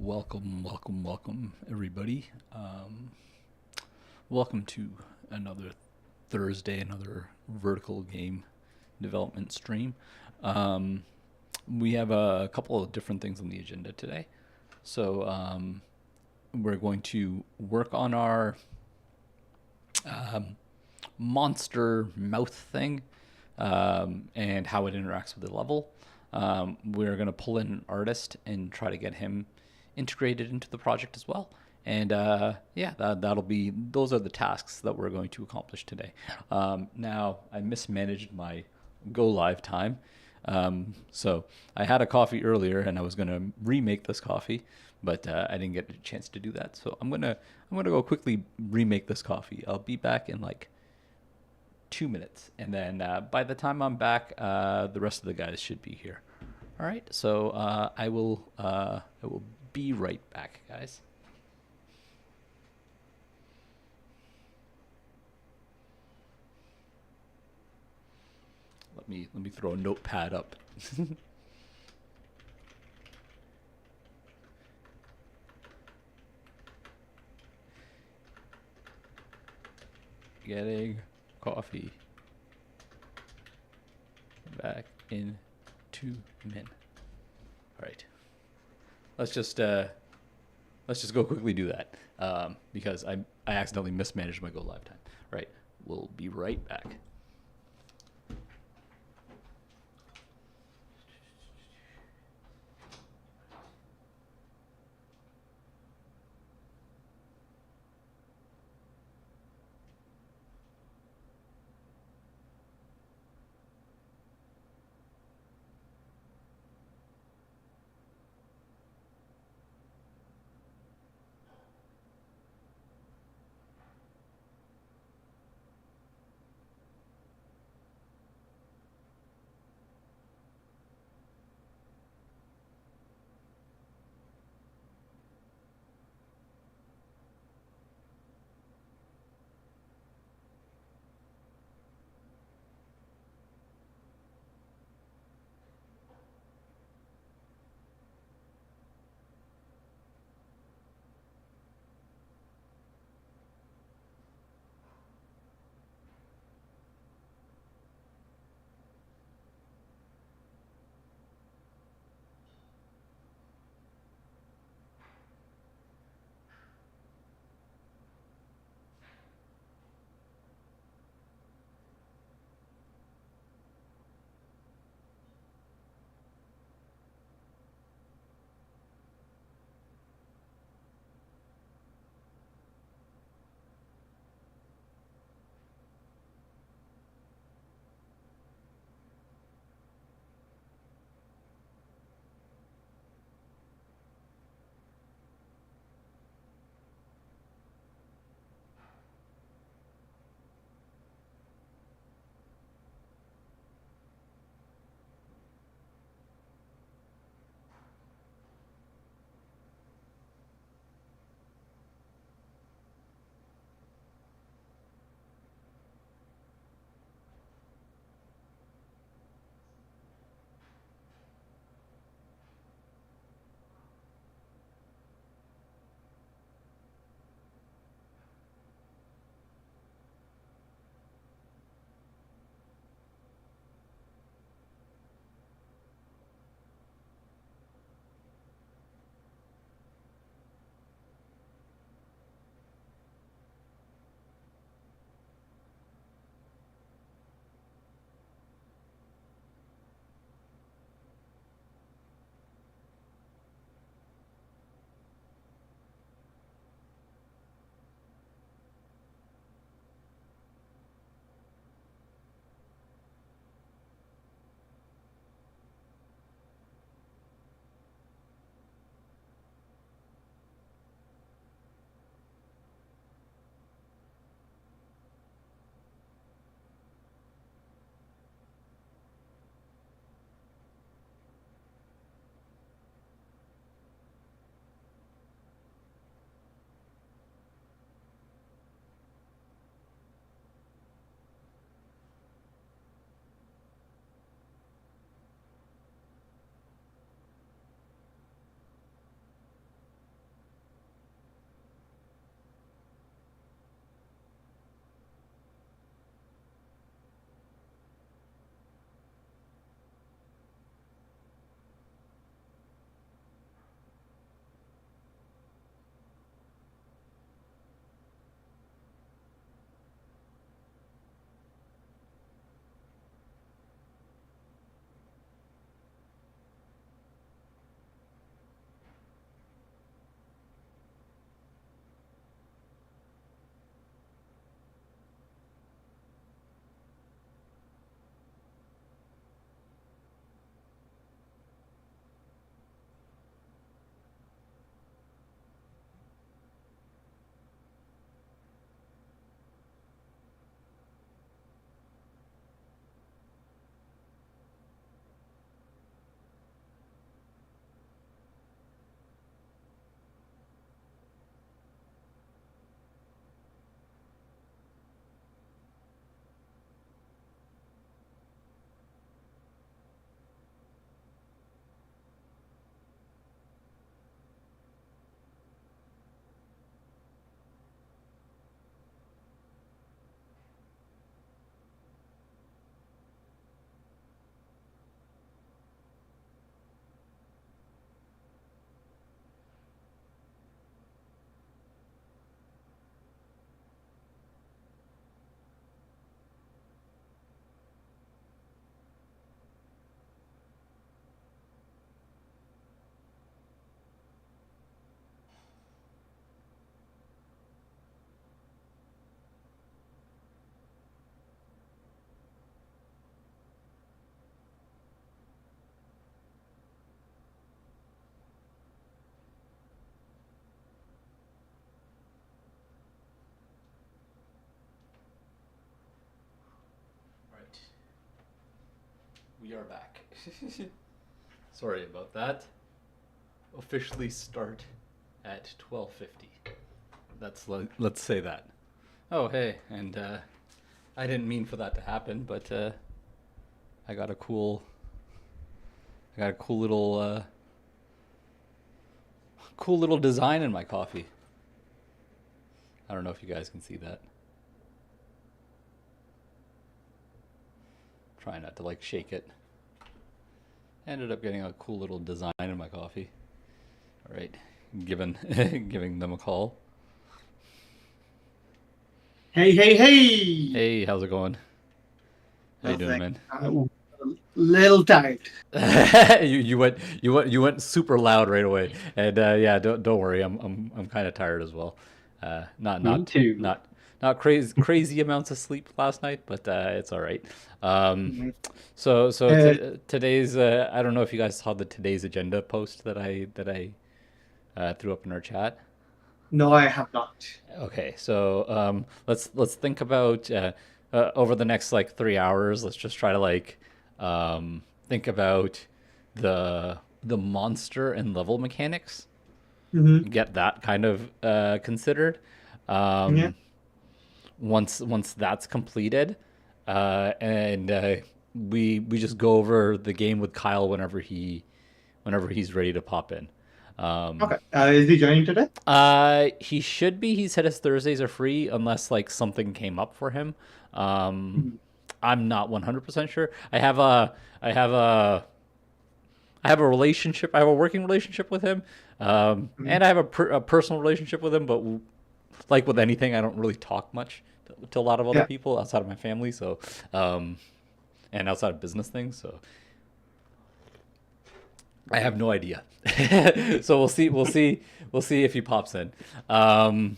Welcome, everybody. Welcome to another Thursday, another vertical game development stream. Um, we have a couple of different things on the agenda today. So we're going to work on our um, monster mouth thing and how it interacts with the level. We're going to pull in an artist and try to get him integrated into the project as well. And yeah, that'll be, those are the tasks that we're going to accomplish today. Now, I mismanaged my go live time. So I had a coffee earlier and I was going to remake this coffee, but I didn't get a chance to do that. So I'm gonna go quickly remake this coffee. I'll be back in like 2 minutes, and then by the time I'm back, the rest of the guys should be here. All right, so I will be right back, guys. Let me throw a notepad up. Getting coffee back in 2 minutes. All right, let's just go quickly do that because I accidentally mismanaged my go live time. All right, we'll be right back. We are back. Sorry about that. Officially start at 12:50. Let's say that. Oh hey, and I didn't mean for that to happen, but I got a cool cool little design in my coffee. I don't know if you guys can see that. Try not to like shake it. Ended up getting a cool little design in my coffee. All right, giving them a call. Hey, hey, hey! Hey, how's it going? How you doing, man? I'm a little tired. you went super loud right away, and yeah, don't worry, I'm kind of tired as well. Not Me not too. not not crazy amounts of sleep last night, but it's all right. Um, Mhm. so Uh, today's I don't know if you guys saw the today's agenda post that I threw up in our chat. no, I have not. Okay, so let's think about over the next like 3 hours. Let's just try to like think about the monster and level mechanics. Hmm. Get that kind of considered. Yeah. Um, once that's completed, and we just go over the game with Kyle whenever he's ready to pop in. Um, Okay. Is he joining today? he should be. He said his Thursdays are free unless like something came up for him. Um, Mhm. I'm not 100% sure. I have a I have a relationship. I have a working relationship with him, Mhm. and I have a personal relationship with him. But like with anything, I don't really talk much to a lot of other Yeah. people outside of my family. So, um, and outside of business things. So I have no idea. So we'll see. We'll see if he pops in. Um,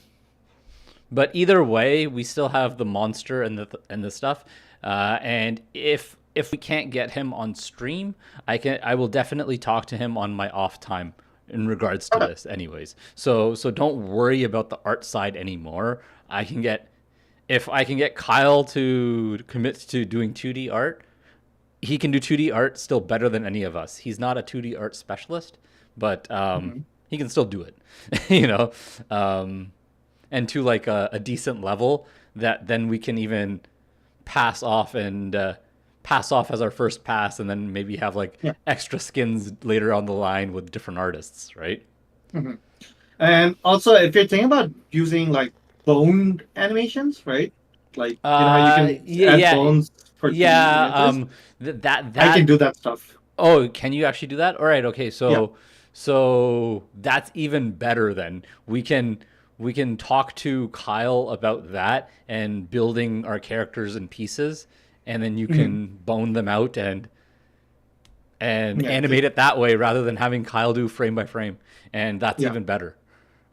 But either way, we still have the monster and the stuff. And if we can't get him on stream, I will definitely talk to him on my off time in regards to Okay. this, anyways. So don't worry about the art side anymore. I can get if I can get Kyle to commit to doing 2D art, he can do 2D art still better than any of us. He's not a 2D art specialist, but Mhm. he can still do it, you know. Um, and to like a decent level that then we can even pass off and pass off as our first pass, and then maybe have like Yeah. extra skins later on the line with different artists, right? Mhm. And also, if you're thinking about using like bone animations, right? Like, you know how you can Yeah, add yeah, bones for 2D yeah. images? I can That. do that stuff. Oh, can you actually do that? All right. Okay. Yeah. So that's even better then. We can talk to Kyle about that and building our characters in pieces, and then you Mhm. can bone them out and Yeah. animate it that way rather than having Kyle do frame by frame, and that's Yeah. even better.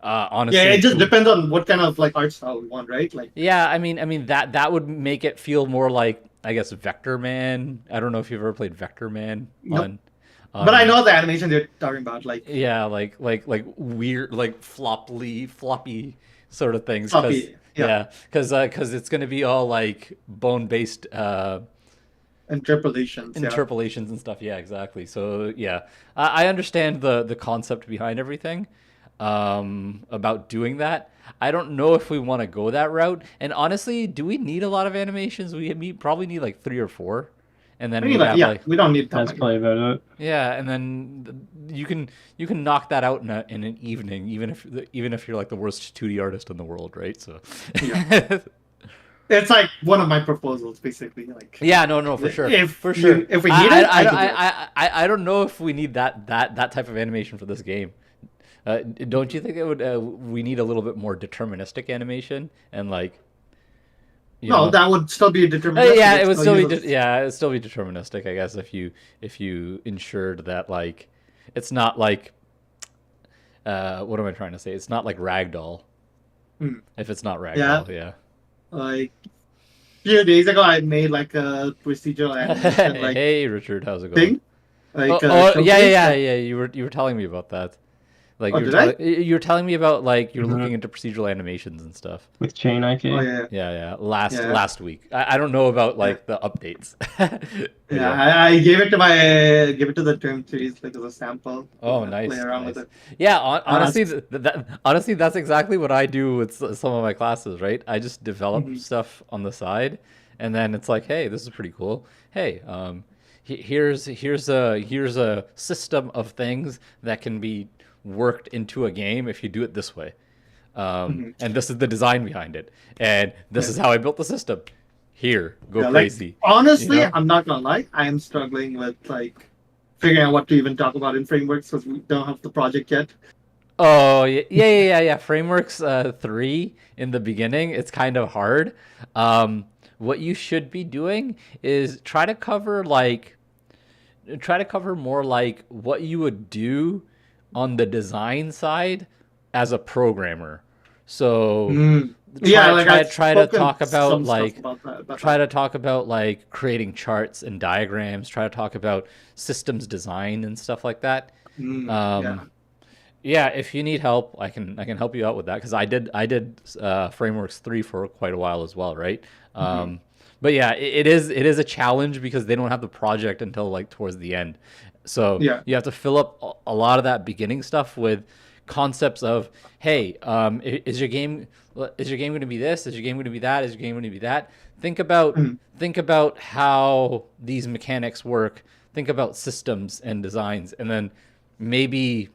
Yeah. Honestly, It just depends on what kind of like art style we want, right? Like, yeah. I mean that would make it feel more like I guess Vector Man. I don't know if you've ever played Vector Man nope. But I on know the animation they're talking about, like yeah, like weird, like floppy sort of things. Cause floppy. Yeah. yeah, cause it's gonna be all like bone based Interpolations. Yeah. interpolations and stuff. Yeah, exactly. So yeah, I understand the concept behind everything about doing that. I don't know if we want to go that route. And honestly, do we need a lot of animations? Probably need like three or four, and I then mean, we like, have yeah, like we don't need that That's many. probably about it. yeah, and then you can knock that out in an evening, even if you're like the worst 2D artist in the world, right? So Yeah. It's like one of my proposals, basically. Like, yeah, no, for sure, if for sure. if we need it, I can do it. I don't know if we need that type of animation for this game. Don't you think it would? We need a little bit more deterministic animation and like you No, know. that would still be deterministic. Yeah, it It's would still still be useless. yeah, it'd still be deterministic, I guess, if you ensured that like it's not like what am I trying to say? It's not like ragdoll. Hmm. If it's not Yeah, ragdoll, yeah. like a few days ago, I made like a procedural animation like Hey Richard, how's it going? thing, like Oh, a oh yeah, showcase. yeah, yeah, Like, yeah. You were telling me about that. Like Oh, did I? you're telling me about like you're Hmm. looking into procedural animations and stuff. With Chain Oh IK. yeah, Yeah, yeah. Last yeah, last week. I don't know about yeah. like the updates. But Yeah, yeah. I gave it to the term series like as a sample to Oh, play nice, around with nice. it. Yeah, Uh, honestly, honestly, that's exactly what I do with some of my classes, right? I just develop mhm, stuff on the side, and then it's like, hey, this is pretty cool. Hey, here's a system of things that can be worked into a game if you do it this way, mhm. and this is the design behind it, and this Yeah. is how I built the system. Here, go Yeah, like crazy, you honestly, know? I'm not gonna lie, I am struggling with like figuring out what to even talk about in frameworks because we don't have the project yet. Oh yeah, yeah. Frameworks 3 in the beginning, it's kind of hard. What you should be doing is try to cover more like what you would do on the design side as a programmer. So Mm. Yeah, like I've try to spoken talk about some stuff like about that. try to talk about like creating charts and diagrams. Try to talk about systems design and stuff like that. Yeah. Um, yeah, if you need help, I can help you out with that because I did frameworks 3 for quite a while as well, right? Mhm. But yeah, it is a challenge because they don't have the project until like towards the end, so Yeah. you have to fill up a lot of that beginning stuff with concepts of, hey, is your game going to be this? Is your game going to be that? Is your game going to be that? Think about Mhm. think about how these mechanics work. Think about systems and designs, and then maybe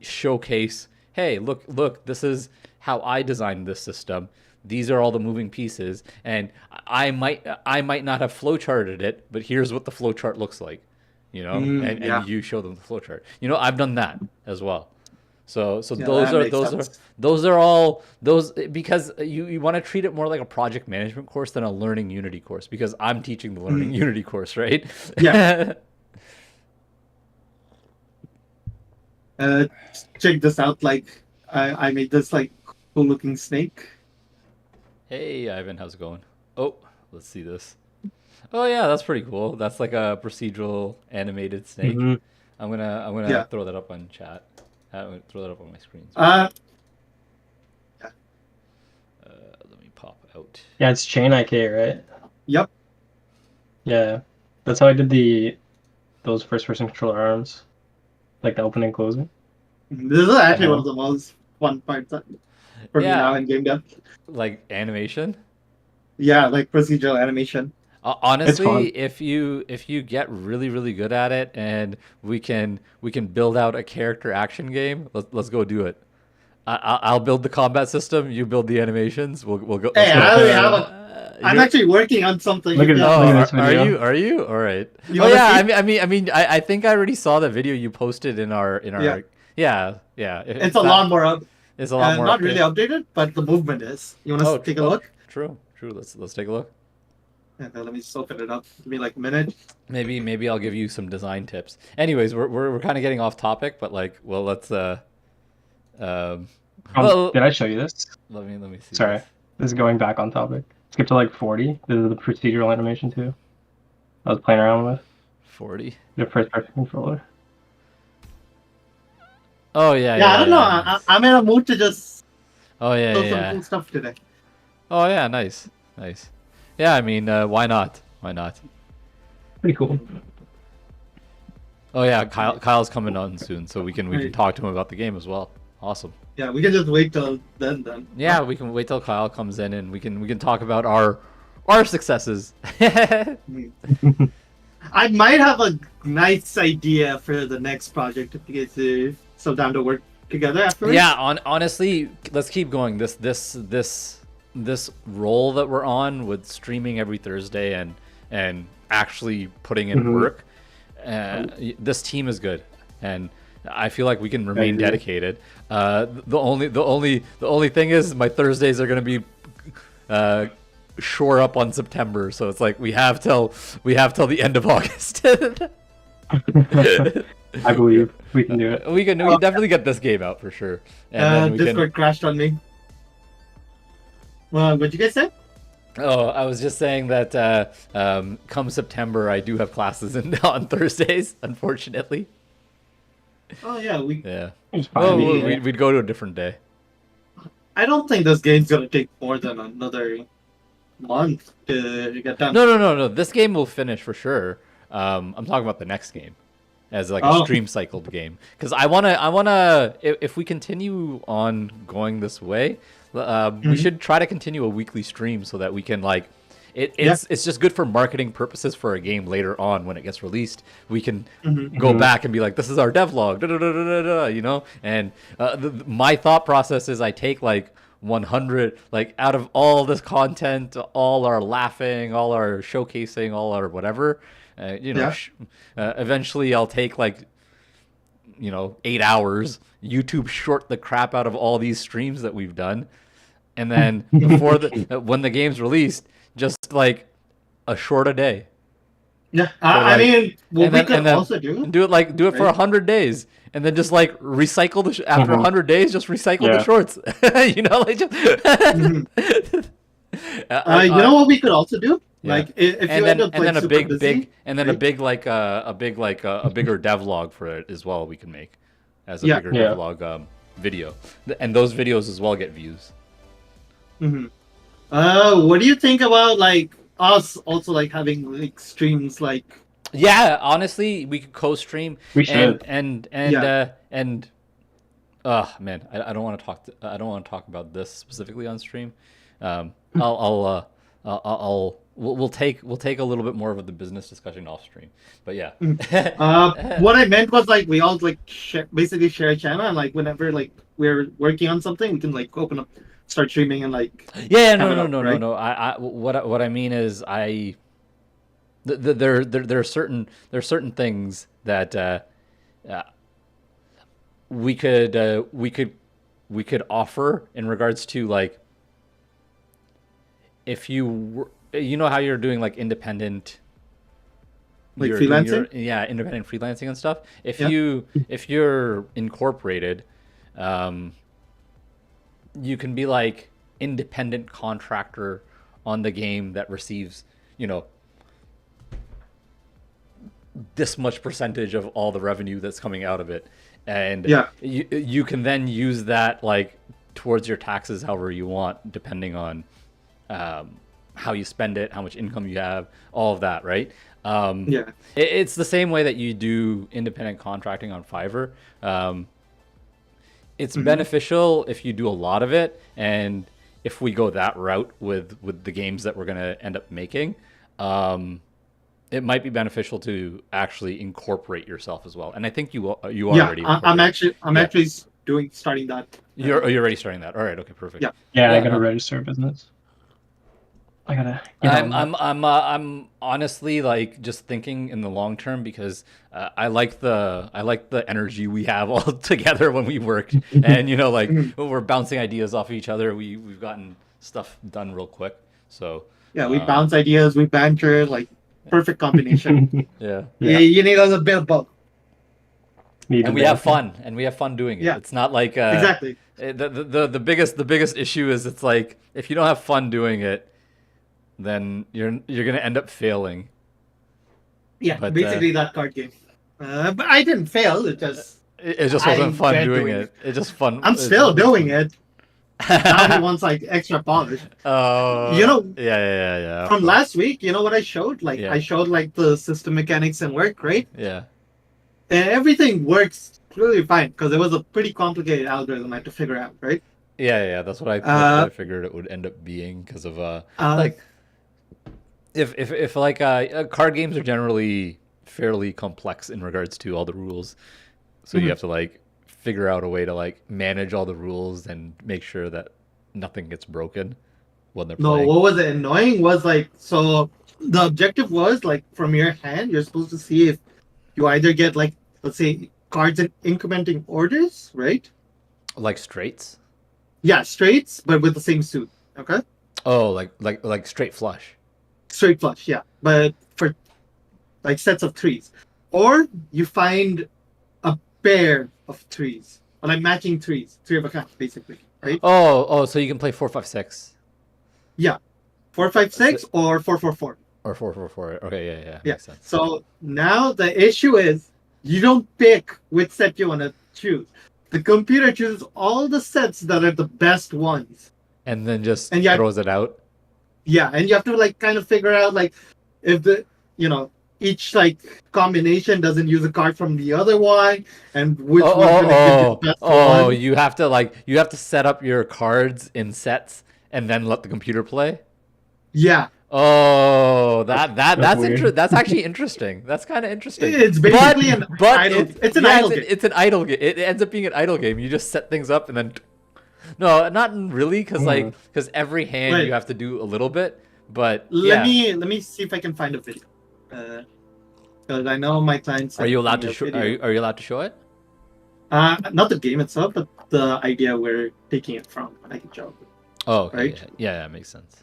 showcase, hey, look, this is how I designed this system. These are all the moving pieces, and I might not have flowcharted it, but here's what the flowchart looks like, and Yeah. you show them the flowchart. I've done that as well. So Yeah, those that are makes those are sense. those are all those because you want to treat it more like a project management course than a learning Unity course because I'm teaching the learning Mhm. Unity course, right? Yeah. Uh, check this out. Like I made this like cool looking snake. Hey, Ivan, how's it going? Oh, let's see this. Oh yeah, that's pretty cool. That's like a procedural animated snake. Hmm. I'm gonna Yeah. throw that up on chat. I'm gonna throw that up on my screen. Sorry. Uh, yeah. Let me pop out. Yeah, it's Chain IK, right? Yep. Yeah. That's how I did those first person controller arms. Like the opening and closing. This is The actually one of hand. the most fun parts for me Yeah, now in game dev. like animation. Yeah, like procedural animation. It's fun. Honestly, if you get really really good at it, and we can build out a character action game, let's go do it. I'll build the combat system. You build the animations. We'll go. Let's Hey, go. I already have a. I'm You're, actually working on something. Look If at you look have oh, at a, this are video. you? Are you? All right. you Oh want to yeah. I see? mean, I think I already saw the video you posted in our Yeah, Yeah, yeah. it's a lot more up, It's a lot more not really updated. updated, but the movement is. You want Oh, to take a oh, look? true, true. Let's take a look. And let me just open it up. Give me like a minute. Maybe I'll give you some design tips. Anyways, we're kind of getting off topic, but like, well, let's um, well, Did I show you this? let me see Sorry. this. This is going back on topic. Skip to like 40. This is the procedural animation too. I was playing around with 40. the first person controller. Oh yeah, Yeah, I yeah, don't know. yeah. Nice. I'm in a mood to just Oh yeah, show yeah, some yeah. cool stuff today. Oh yeah, nice, nice. Yeah, I mean, why not? Why not? Pretty cool. Oh yeah, Kyle's coming on soon, so we can Right. talk to him about the game as well. Awesome. Yeah, we can just wait till then. Then. Yeah, we can wait till Kyle comes in and we can talk about our successes. I might have a nice idea for the next project if you guys some time to work together afterwards. Yeah, honestly, let's keep going. This role that we're on with streaming every Thursday and actually putting in Mhm. work. This team is good, and I feel like we can remain agree. dedicated. The only thing is my Thursdays are gonna be shore up on September, so it's like we have till the end of August. I believe we can do it. We can definitely get this game out for sure, and then we can. Discord crashed on me. Well, what'd you guys say? Oh, I was just saying that come September, I do have classes on Thursdays, unfortunately. Oh yeah, Yeah. It's Well, fine. Yeah. we'd go to a different day. I don't think this game's gonna take more than another month to get done. No. This game will finish for sure. I'm talking about the next game as like a Oh. stream cycled game because I wanna if we continue on going this way, we should try to continue a weekly stream so that we can like. It's just good for marketing purposes for a game later on when it gets released. We can go back and be like, this is our devlog, you know. And my thought process is I take like 100, like out of all this content, all our laughing, all our showcasing, all our whatever, Yeah. eventually I'll take like 8 hours, YouTube short the crap out of all these streams that we've done, and then before when the game's released, just like a short a day. Yeah, So, I like- mean, what and we then, could and then also do. do it for right? 100 days, and then just like recycle the after 100 days, just recycle the Yeah. shorts. Like just. You know what we could also do? Yeah. Like, if you and end then up like a super big busy, a right? big like a bigger devlog for it as well. We can make as a Yeah. bigger Yeah. devlog video, and those videos as well get views. What do you think about like us also like having like streams like? Yeah, honestly, we could co-stream. We should. And man, I don't want to talk. I don't want to talk about this specifically on stream. We'll take a little bit more of the business discussion off stream. But yeah. What I meant was like we all like basically share a channel, and like whenever like we're working on something, we can like open up, start streaming, and like. Yeah, have it up, no. right? What I mean is there are certain things that we could offer in regards to like if you know how you're doing like independent Like you're doing freelancing? independent freelancing and stuff. If Yeah. you're incorporated, you can be like independent contractor on the game that receives, this much percentage of all the revenue that's coming out of it. And Yeah. you can then use that like towards your taxes however you want, depending on how you spend it, how much income you have, all of that, right? Yeah. It's the same way that you do independent contracting on Fiverr. It's beneficial if you do a lot of it, and if we go that route with the games that we're gonna end up making, it might be beneficial to actually incorporate yourself as well. And I think you already. I'm actually starting that. You're already starting that. All right. Okay. Perfect. Yeah. Yeah, I Yeah. gotta register a business. I gotta. Get on that. I'm honestly like just thinking in the long term because I like the energy we have all together when we work, and like we're bouncing ideas off of each other. We've gotten stuff done real quick. So Yeah, we bounce ideas, we banter, like perfect combination. yeah. Yeah, you need a bit of both. Need And to we have benefit. fun, and we have fun doing it. Yeah. It's not like Exactly. the biggest issue is it's like if you don't have fun doing it, then you're gonna end up failing. Yeah, But, basically that card game. But I didn't fail. It just It just I wasn't fun enjoyed doing doing it. It's just fun. I'm it's still just doing fun. it. Now he wants like extra polish. Oh, You know, yeah. From last week, you know what I showed? Like Yeah. I showed like the system mechanics and work, right? Yeah, And everything works really fine because it was a pretty complicated algorithm I had to figure out, right? yeah. That's what I figured it would end up being because of like if like card games are generally fairly complex in regards to all the rules, so you have to like figure out a way to like manage all the rules and make sure that nothing gets broken when they're No, playing. what was annoying was like, so the objective was like from your hand, you're supposed to see if you either get like, let's say, cards in incrementing orders, right? Like straights. Yeah, straights, but with the same suit. Okay, Oh, like straight flush. straight flush, yeah, but for like sets of threes, or you find a pair of threes, or like matching threes, three of a kind, basically, right? Oh, so you can play 4-5-6 Yeah, 4-5-6 or 4-4-4. or 4-4-4. Okay, yeah, Yeah. makes sense. So now the issue is you don't pick which set you want to choose. The computer chooses all the sets that are the best ones. And then just And yeah, throws it out. yeah, and you have to like kind of figure out like if the each like combination doesn't use a card from the other one, and which Oh, one's gonna give you the best one. you have to set up your cards in sets and then let the computer play. Yeah, Oh, that's weird. That's actually interesting. That's kind of interesting. it's basically an idle. It's an idle game. It's an idle game. It ends up being an idle game. You just set things up and then. No, not really, because every hand Wait. you have to do a little bit. But Let me see if I can find a video. Because I know my clients. Are you allowed to show? Are you allowed to show it? Not the game itself, but the idea we're taking it from. I can show. Oh, okay. Right? Yeah, makes sense.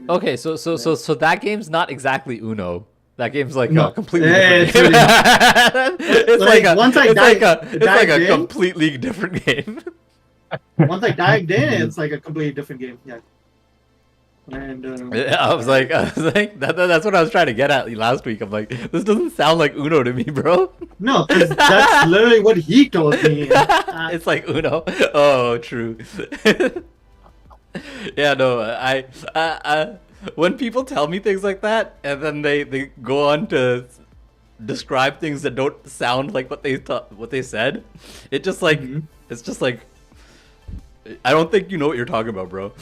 Okay, so that game's not exactly Uno. That game's like a completely different game. It's like a completely different game. Once I dived in, it's like a completely different game. Yeah. And I was like, that's what I was trying to get at last week. I'm like, this doesn't sound like Uno to me, bro. no, 'cause that's literally what he told me. It's like Uno. Oh, true. Yeah, no, I when people tell me things like that, and then they go on to describe things that don't sound like what they said, it just like it's just like I don't think you know what you're talking about, bro.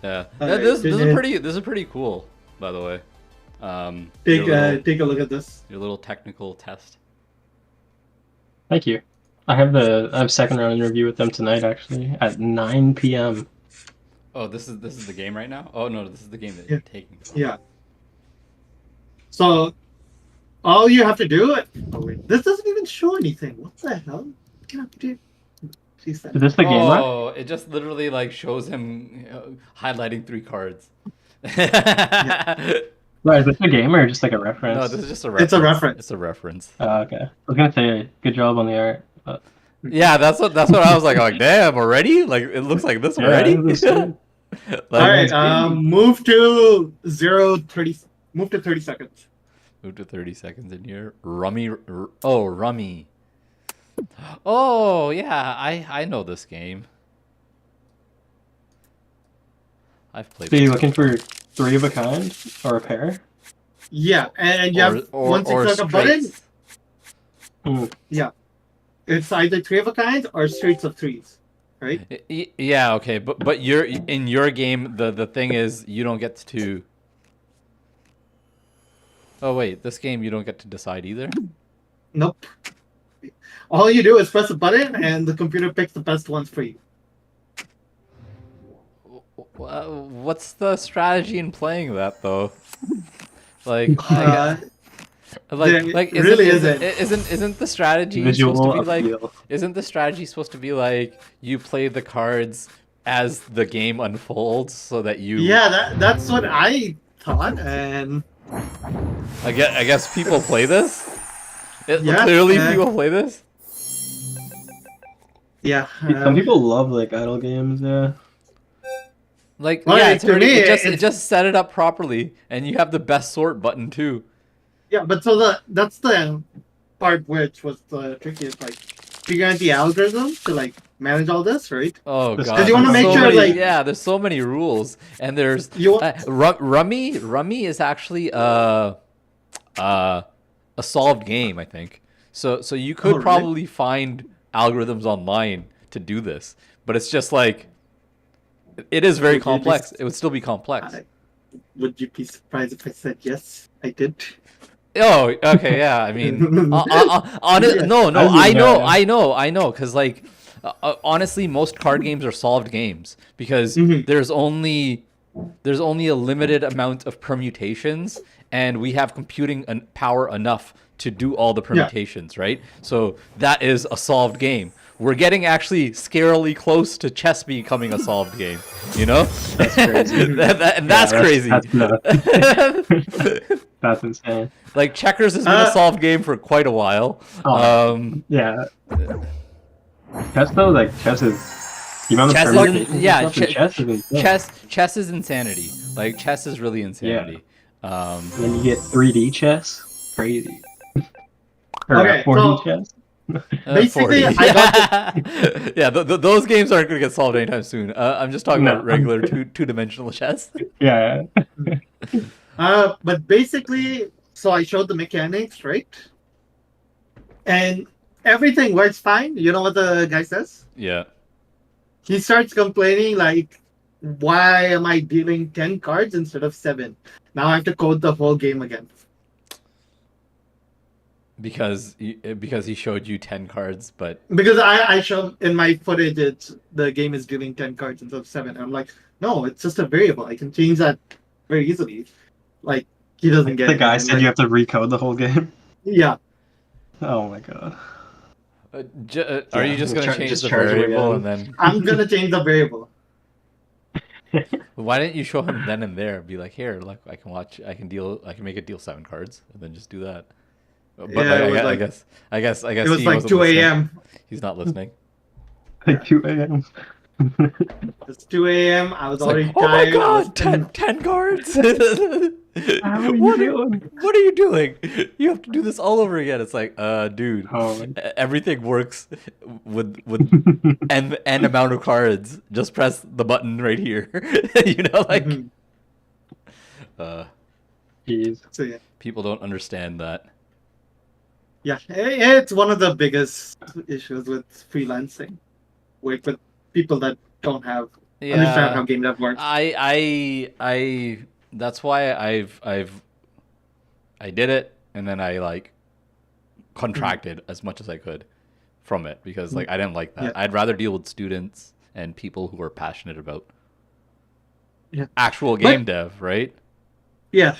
Yeah, this is pretty cool, by the way. Take a look at this. Your little technical test. Thank you. I have second round interview with them tonight actually at 9 p.m. Oh, this is the game right now? Oh no, this is the game that you're taking. Yeah. So all you have to do oh wait, this doesn't even show anything. What the hell? Can I do? Is this the game? Oh, it just literally like shows him highlighting 3 cards. Right, is this a game or just like a reference? No, this is just a reference. It's a reference. It's a reference. Oh, okay. I was gonna say good job on the art. But... Yeah, that's what I was like. Damn, already? Like it looks like this already. All right, move to 30. Move to 30 seconds. Move to 30 seconds in here. Rummy. Oh, Rummy. Oh yeah, I know this game. I've played. So you looking for 3 of a kind or a pair? Yeah, and you have once you click a button. Yeah, it's either 3 of a kind or streets of threes, right? Yeah, okay, but you're in your game. The thing is, you don't get to. Oh wait, this game you don't get to decide either. Nope. All you do is press a button, and the computer picks the best ones for you. What's the strategy in playing that though? Like, isn't the strategy supposed to be like? Isn't the strategy supposed to be like you play the cards as the game unfolds so that you? Yeah, that's what I thought, and I guess people play this. Yeah, Clearly, people play this. Yeah, some people love like idle games. Yeah. Like, well, yeah, it just set it up properly, and you have the best sort button too. Yeah, but that's the part which was the trickiest, like figuring out the algorithm to like manage all this, right? Oh god, because you want to make sure, like, yeah, there's so many rules, and there's Rummy. Rummy is actually a solved game, I think. So you could probably find algorithms online to do this, but it's just like. It is very complex. It would still be complex. Would you be surprised if I said yes? I did. Oh, okay, yeah. I mean, no, I know, because like, honestly, most card games are solved games because there's only a limited amount of permutations, and we have computing power enough to do all the permutations, right? So that is a solved game. We're getting actually scarily close to chess becoming a solved game, you know? That's crazy. That's crazy. That's insane. Like, checkers has been a solved game for quite a while. Yeah. Chess though, chess is... You remember chess is insanity. Like chess is really insanity. And then you get 3D chess. Crazy. Or Okay, 4D so chess. basically, 40. I got the Yeah, those games aren't gonna get solved anytime soon. I'm just talking about No. regular two-dimensional chess. Yeah. but basically, so I showed the mechanics, right? And everything works fine. You know what the guy says? Yeah, He starts complaining like, "Why am I dealing 10 cards instead of 7? Now I have to code the whole game again." because he showed you 10 cards, but Because I show in my footage it's the game is dealing 10 cards instead of 7. I'm like, no, it's just a variable. I can change that very easily. Like he doesn't get The it. guy And said you have to recode the whole game. yeah. Oh my god. are Yeah, you just gonna change just the charge him variable again. and then? I'm gonna change the variable. Why didn't you show him then and there? Be like, here, look, I can watch, I can make it deal 7 cards, and then just do that. But Yeah, it was I like guess, I guess, I it guess was he like wasn't 2 listening. a.m. He's not listening. Like 2 a.m. It's 2 a.m. I was It's like, already oh my tired. I was god, 10 cards. How are you doing? What are you doing? You have to do this all over again. It's like, dude, Oh my everything works with n amount of cards. Just press the button right here. You know, like, Mhm. Jeez. So yeah. people don't understand that. Yeah, it's one of the biggest issues with freelancing. Work with people that don't have understand how Yeah, game dev works. I. That's why I did it, and then I like contracted as much as I could from it because like I didn't like that. Yeah. I'd rather deal with students and people who are passionate about Yeah. actual But- game dev, right? Yeah.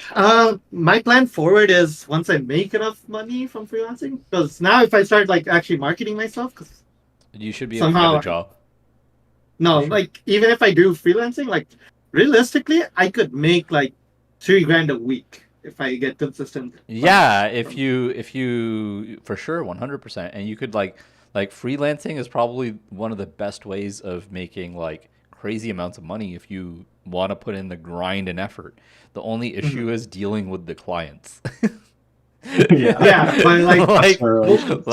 My plan forward is once I make enough money from freelancing, because now if I start like actually marketing myself, because You should be able to somehow get a job. no, For sure. like even if I do freelancing, like realistically, I could make like $3,000 a week if I get consistent. Yeah, clients. if you for sure 100%, and you could like freelancing is probably one of the best ways of making like crazy amounts of money if you want to put in the grind and effort. The only issue is dealing with the clients. Yeah, but like Relations.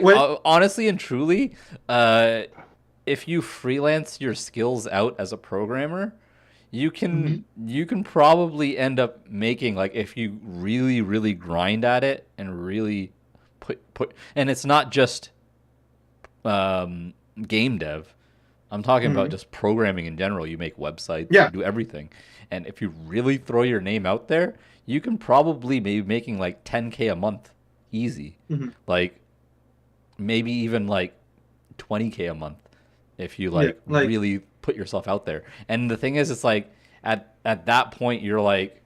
When- honestly and truly, if you freelance your skills out as a programmer, you can probably end up making like if you really grind at it and really put and it's not just game dev. I'm talking about just programming in general. You make websites, Yeah. you do everything. And if you really throw your name out there, you can probably be making like 10K a month easy. Mhm. Like maybe even like 20K a month if you Yeah, like- really put yourself out there. And the thing is, it's like at that point you're like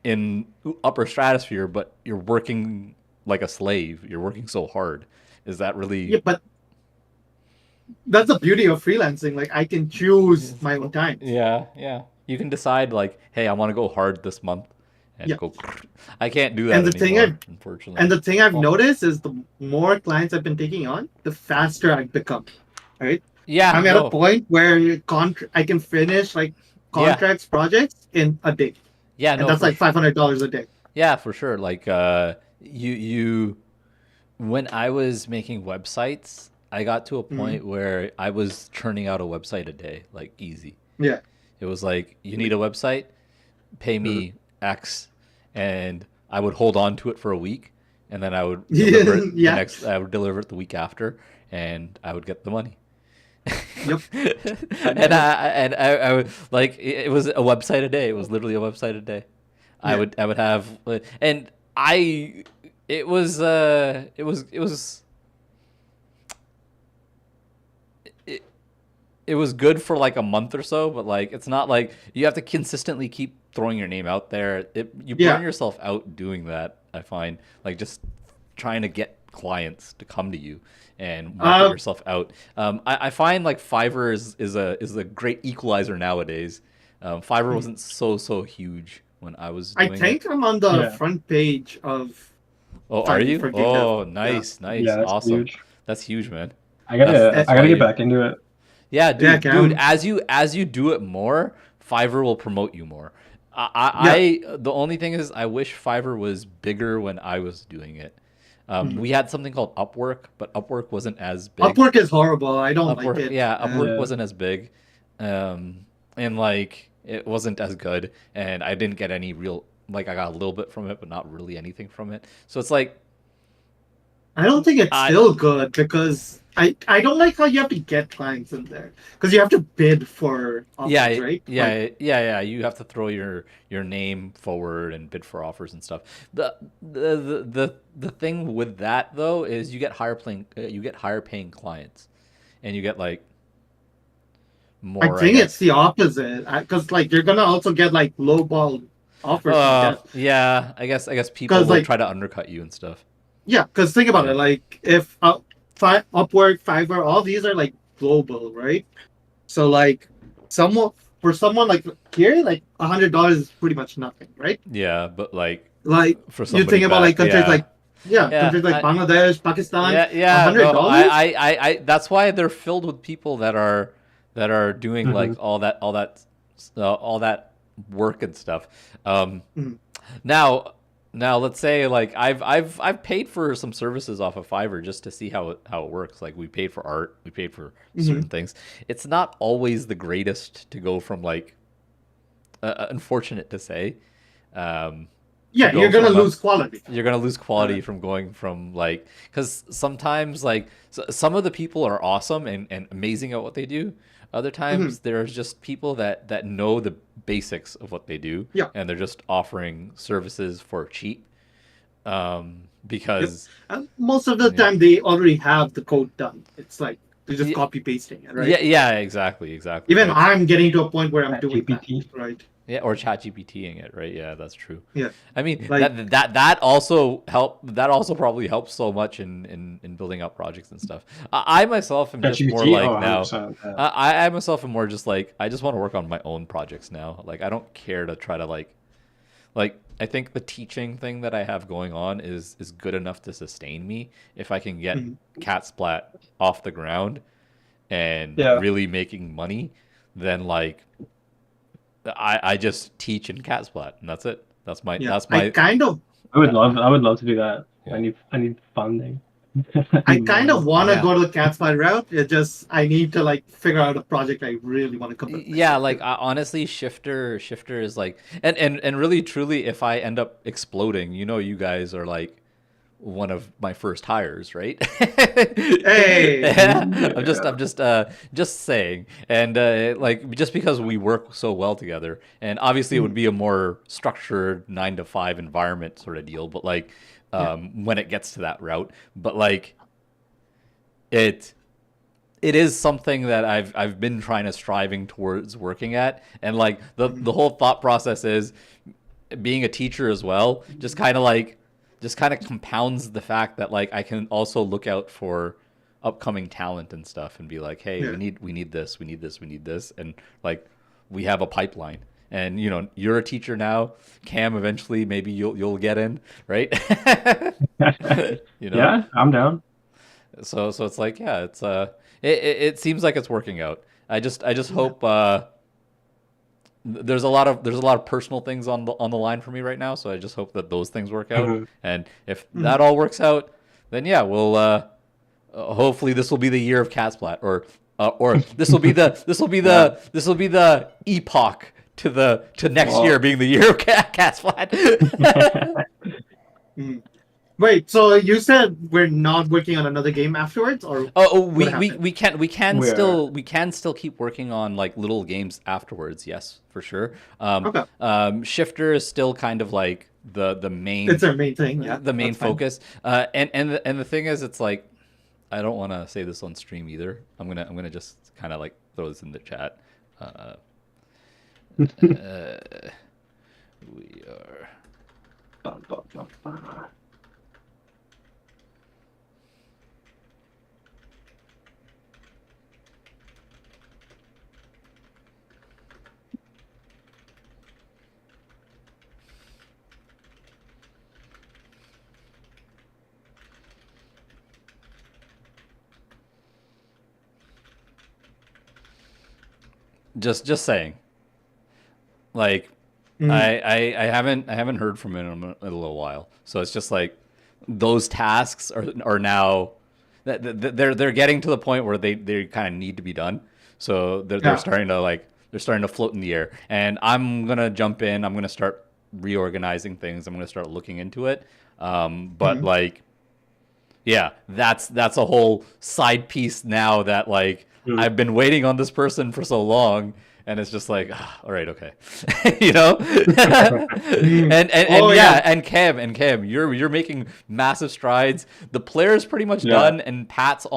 in upper stratosphere, but you're working like a slave. You're working so hard. Is that really? yeah, but that's the beauty of freelancing. Like I can choose my own time. Yeah. You can decide like, hey, I want to go hard this month, and Yeah. go. I can't do that And the thing anymore, unfortunately. And the thing I've noticed is the more clients I've been taking on, the faster I've become. Right? yeah, I'm at no. a point where I can finish like contracts projects in a day. Yeah, And no. that's for like $500 a day. Yeah, for sure. Like you when I was making websites, I got to a point where I was churning out a website a day, like easy. Yeah. It was like, you need a website, pay me X, and I would hold on to it for a week, and then I would deliver it Yeah. I would deliver it the week after, and I would get the money. Yep. I would like it was a website a day. It was literally a website a day. I Yeah. would have and I it was it was good for like a month or so, but like it's not like you have to consistently keep throwing your name out there. You Yeah. burn yourself out doing that. I find like just trying to get clients to come to you and market yourself out. I find like Fiverr is a great equalizer nowadays. Fiverr wasn't so huge when I was I doing think it. I'm on the Yeah. front page of Oh, are Fiverr you? for game dev. Oh, Yeah. nice, Yeah, that's awesome. huge. That's huge, man. I gotta That's I gotta why get you- back into it. Yeah, Yeah, dude, Cam. as you do it more, Fiverr will promote you more. Yeah. The only thing is, I wish Fiverr was bigger when I was doing it. Mhm. We had something called Upwork, but Upwork wasn't as big. Upwork is horrible. I don't like Upwork, it. yeah, Upwork Yeah. wasn't as big, and like it wasn't as good, and I didn't get any real like I got a little bit from it, but not really anything from it. So it's like I don't think it's I still good because I don't like how you have to get clients in there because you have to bid for offers, yeah, right? Like, yeah. You have to throw your name forward and bid for offers and stuff. The thing with that though is you get higher paying clients, and you get like I more, I think it's guess. the opposite because like you're gonna also get like lowball offers, I guess. Yeah, I guess people Because will like try to undercut you and stuff. yeah, because think about Yeah. it. Like if Upwork, Fiverr, all these are like global, right? So like someone for someone like here, like $100 is pretty much nothing, right? Yeah, but like Like for you somebody think about back, like countries yeah. like yeah, Yeah, countries like Bangladesh, Pakistan, a yeah, hundred no, dollars. that's why they're filled with people that are doing Hmm. like all that work and stuff. Um, Mm, now, now let's say like I've paid for some services off of Fiverr just to see how it works. Like we paid for art, we paid for mm-hmm. certain things. It's not always the greatest to go from like unfortunate to say, um, to Yeah, you're go gonna from a lose quality. you're gonna lose Uh, quality from going from like because sometimes like some of the people are awesome and amazing at what they do. Other mhm. times there's just people that know the basics of what they do Yeah, and they're just offering services for cheap yep. because And most of the yeah time they already have the code done. It's like they're just yeah copy pasting it, right? yeah exactly Even right. I'm getting to a point where I'm At doing that, GPT. right? Yeah, or chat GPTing it, right? Yeah, that's true. Yeah, I mean like that also probably helps so much in building up projects and stuff. I myself am just more ChatGPT? Oh, like now. 100%. Yeah. I myself am more just like I just want to work on my own projects now. Like I don't care to try to like I think the teaching thing that I have going on is good enough to sustain me if I can get mhm. Cat Splat off the ground and Yeah. really making money. Then like I just teach in Cat Splat, and that's it. That's my Yeah. that's my I would love to do that. yeah. I need funding. I I need kind money. of want to Yeah. go to the Cat Splat route. It just I need to like figure out a project I really want to commit Yeah, myself like to. honestly, shifter is like, and really truly, if I end up exploding, you guys are like one of my first hires, right? Hey, I'm just saying, and like just because we work so well together, and obviously it would mhm. be a more structured 9 to 5 environment sort of deal, but like Yeah. when it gets to that route, but like it it is something that I've been trying to striving towards working at, and like Mhm. the whole thought process is being a teacher as well, just kind of compounds the fact that like I can also look out for upcoming talent and stuff and be like, hey, we Yeah. need we need this, we need this, we need this, and like we have a pipeline. And you're a teacher now, Cam. Eventually, maybe you'll get in, right? you know. Yeah, I'm down. So it's like, yeah, it seems like it's working out. I just Yeah. hope there's a lot of personal things on the line for me right now, so I just hope that those things work out. Mhm. And if Mhm. that all works out, then yeah, we'll hopefully this will be the year of Cat Splat, or this will be the epoch to next year Well, being the year of Cat Splat. Mhm. Wait, so you said we're not working on another game afterwards, or what We, we happened? we can we can we're still we can still keep working on like little games afterwards. Yes, for sure. Okay, Shifter is still kind of like the it's main our main thing. Yeah, the main that's fine. focus. And the thing is, it's like I don't want to say this on stream either. I'm gonna just kind of like throw this in the chat. Uh, uh, we are. Just saying. Like Mm. I haven't heard from him in a little while. So it's just like those tasks are now they're getting to the point where they kind of need to be done. So they're Yeah. starting to float in the air. And I'm gonna jump in. I'm gonna start reorganizing things. I'm gonna start looking into it. But Mhm. like yeah, that's a whole side piece now that like Mm. I've been waiting on this person for so long, and it's just like, all right, okay, you know. Mm. And Oh yeah, yeah. and Cam, you're making massive strides. The player's pretty much Yeah. done, and Pat's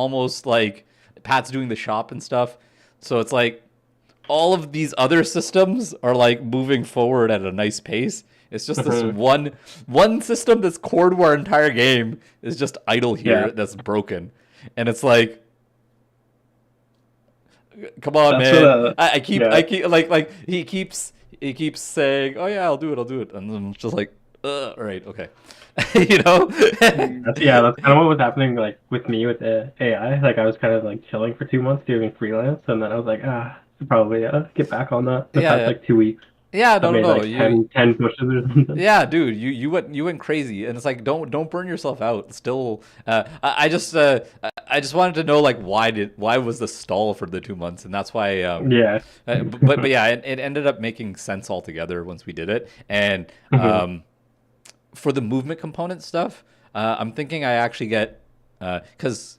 doing the shop and stuff. So it's like all of these other systems are like moving forward at a nice pace. It's just this Mhm. one system that's core to our entire game is just idle Yeah. here that's broken. And it's like, come on, That's what man. I yeah. keep like he keeps saying, "Oh yeah, I'll do it," and I'm just like, all right, okay, you know. Mm. That's kind of what was happening like with me with the AI. Like I was kind of like chilling for 2 months doing freelance, and then I was like, should probably get back on that. The Yeah, past yeah, like 2 weeks, yeah. I've No, no, made no. like ten pushes or something. Yeah, dude, you went crazy, and it's like don't burn yourself out. Still, I just wanted to know like why was the stall for the 2 months, and that's why. Yeah. But yeah, it ended up making sense altogether once we did it, and Mhm. for the movement component stuff, I'm thinking I actually get because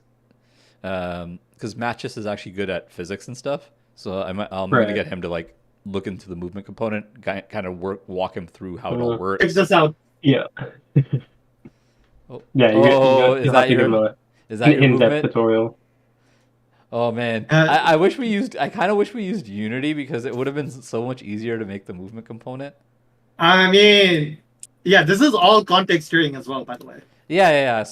Matches is actually good at physics and stuff, so I'm gonna Right. get him to like look into the movement component, kind of walk him through how it all Uh, Check works. this out. yeah. Oh, Yeah. oh, is You'll have that to give them your a is an that your in-depth movement? tutorial. Oh man, Uh, I wish we used. I kind of wish we used Unity because it would have been so much easier to make the movement component. I mean, yeah, this is all context steering as well, by the way. Yeah.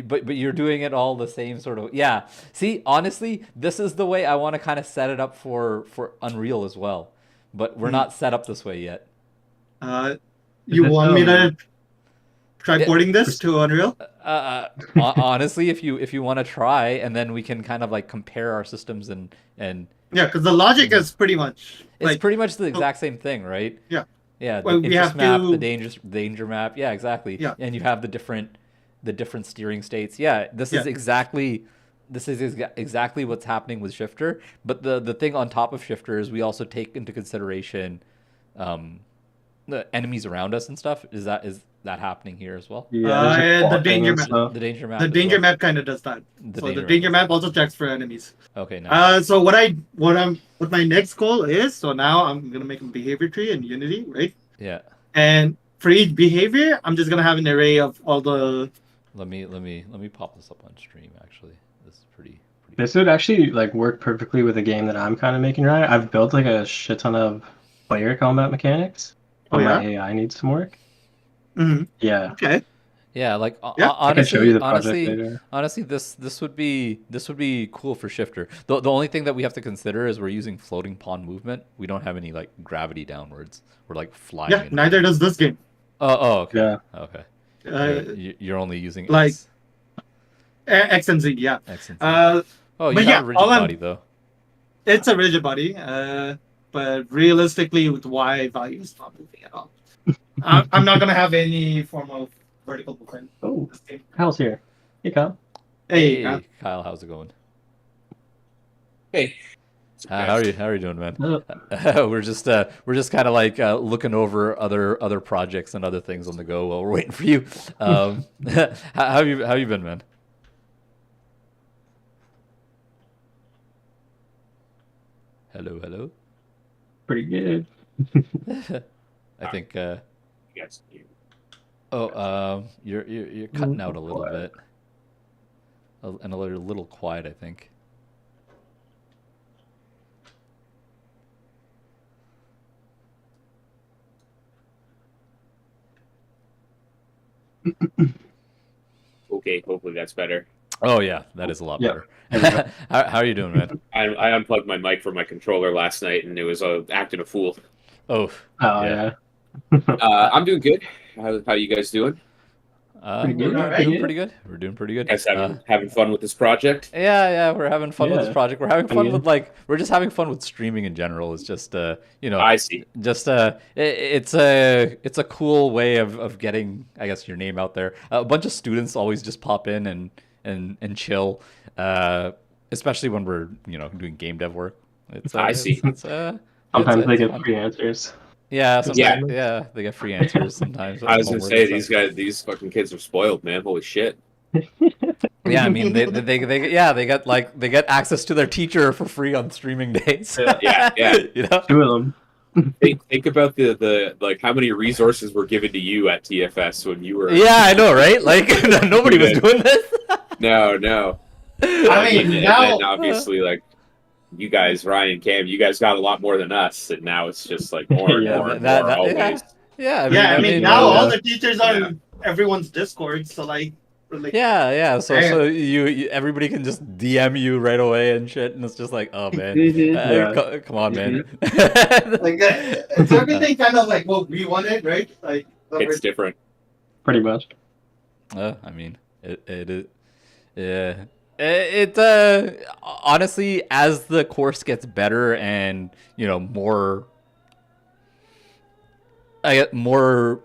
But you're doing it all the same sort of. Yeah. See, honestly, this is the way I want to kind of set it up for Unreal as well, but we're Mm. not set up this way yet. Uh, Is you this want me to try Yeah, porting this to Unreal? honestly, if you want to try, and then we can kind of like compare our systems and Yeah, because the logic Mhm. is pretty much it's like, pretty much the oh, exact same thing, right? yeah. Yeah, the Well, we interest have map, the to, danger map. Yeah, exactly. yeah, And you have the different steering states. Yeah, yeah. exactly what's happening with Shifter. But the thing on top of Shifter is we also take into consideration um, the enemies around us and stuff. Is that happening here as well? Yeah, there's like The walking danger and map. stuff. The danger The map as danger well. map kind of does that. The So the danger map danger does map that. also checks for enemies. Okay, nice. So what my next goal is, so now I'm gonna make a behavior tree in Unity, right? Yeah. And for each behavior, I'm just gonna have an array of all the. Let me pop this up on stream. Actually, this is pretty This cool. would actually like work perfectly with a game that I'm kind of making right. I've built like a shit ton of player combat mechanics, Oh but my yeah. AI needs some work. Hmm. Yeah, Okay. Yeah, like Yeah. I can show you honestly, the project later. this would be cool for Shifter. The only thing that we have to consider is we're using floating pawn movement. We don't have any like gravity downwards. We're like flying Yeah. in Neither movement. does this game. Oh, okay, Yeah, okay. Uh, You're only using like X and Z. Yeah. X and Z. Uh, Oh, you but have yeah, a all rigid body I'm. though. It's a rigid body. But realistically, with Y value is not moving at all. I'm not gonna have any form of vertical movement. Oh, This game. Kyle's here. Hey, Kyle. Hey. Hey, Kyle, how's it going? Hey. How are you doing, man? Oh, We're just kind of like looking over other projects and other things on the go while we're waiting for you. How you been, man? Hello. pretty good. I think. Yes. You're cutting out a little bit, and a little quiet. I think. Okay, hopefully that's better. Oh yeah, that is a lot Yeah, better. there we go. How are you doing, man? I unplugged my mic from my controller last night, and it was acting a fool. Oh Oh yeah. yeah. I'm doing good. How you guys doing? Pretty good. We're Alright. doing pretty good. We're doing pretty good. Guys having fun with this project? Yeah, we're having fun with this Yeah. project. We're having fun Yeah. with we're just having fun with streaming in general. It's just I see. just it's a cool way of getting, I guess, your name out there. A bunch of students always just pop in and chill, especially when we're doing game dev work. I see. Sometimes they it's get fun. free answers. Yeah, Yeah. yeah, they get free answers sometimes. I was gonna homework say and stuff. these fucking kids are spoiled, man. Holy shit. Yeah, I mean they get access to their teacher for free on streaming days. Yeah. Two of them. Think about the like how many resources were given to you at TFS when you were. Yeah, I know, right? Like nobody was doing this. No. I mean, and now then obviously like you guys, Ryan, Cam, you guys got a lot more than us, and now it's just like more and Yeah, more and that- more that- always. Yeah, I mean now uh, all the teachers are yeah. in everyone's Discord, so like yeah. So Damn. you everybody can just DM you right away and shit, and it's just like, oh man, Yeah. come on, man. like it's everything kind of like what we wanted, right? Like It's different. Pretty much. I mean, it is. Yeah. It honestly, as the course gets better and more, I get more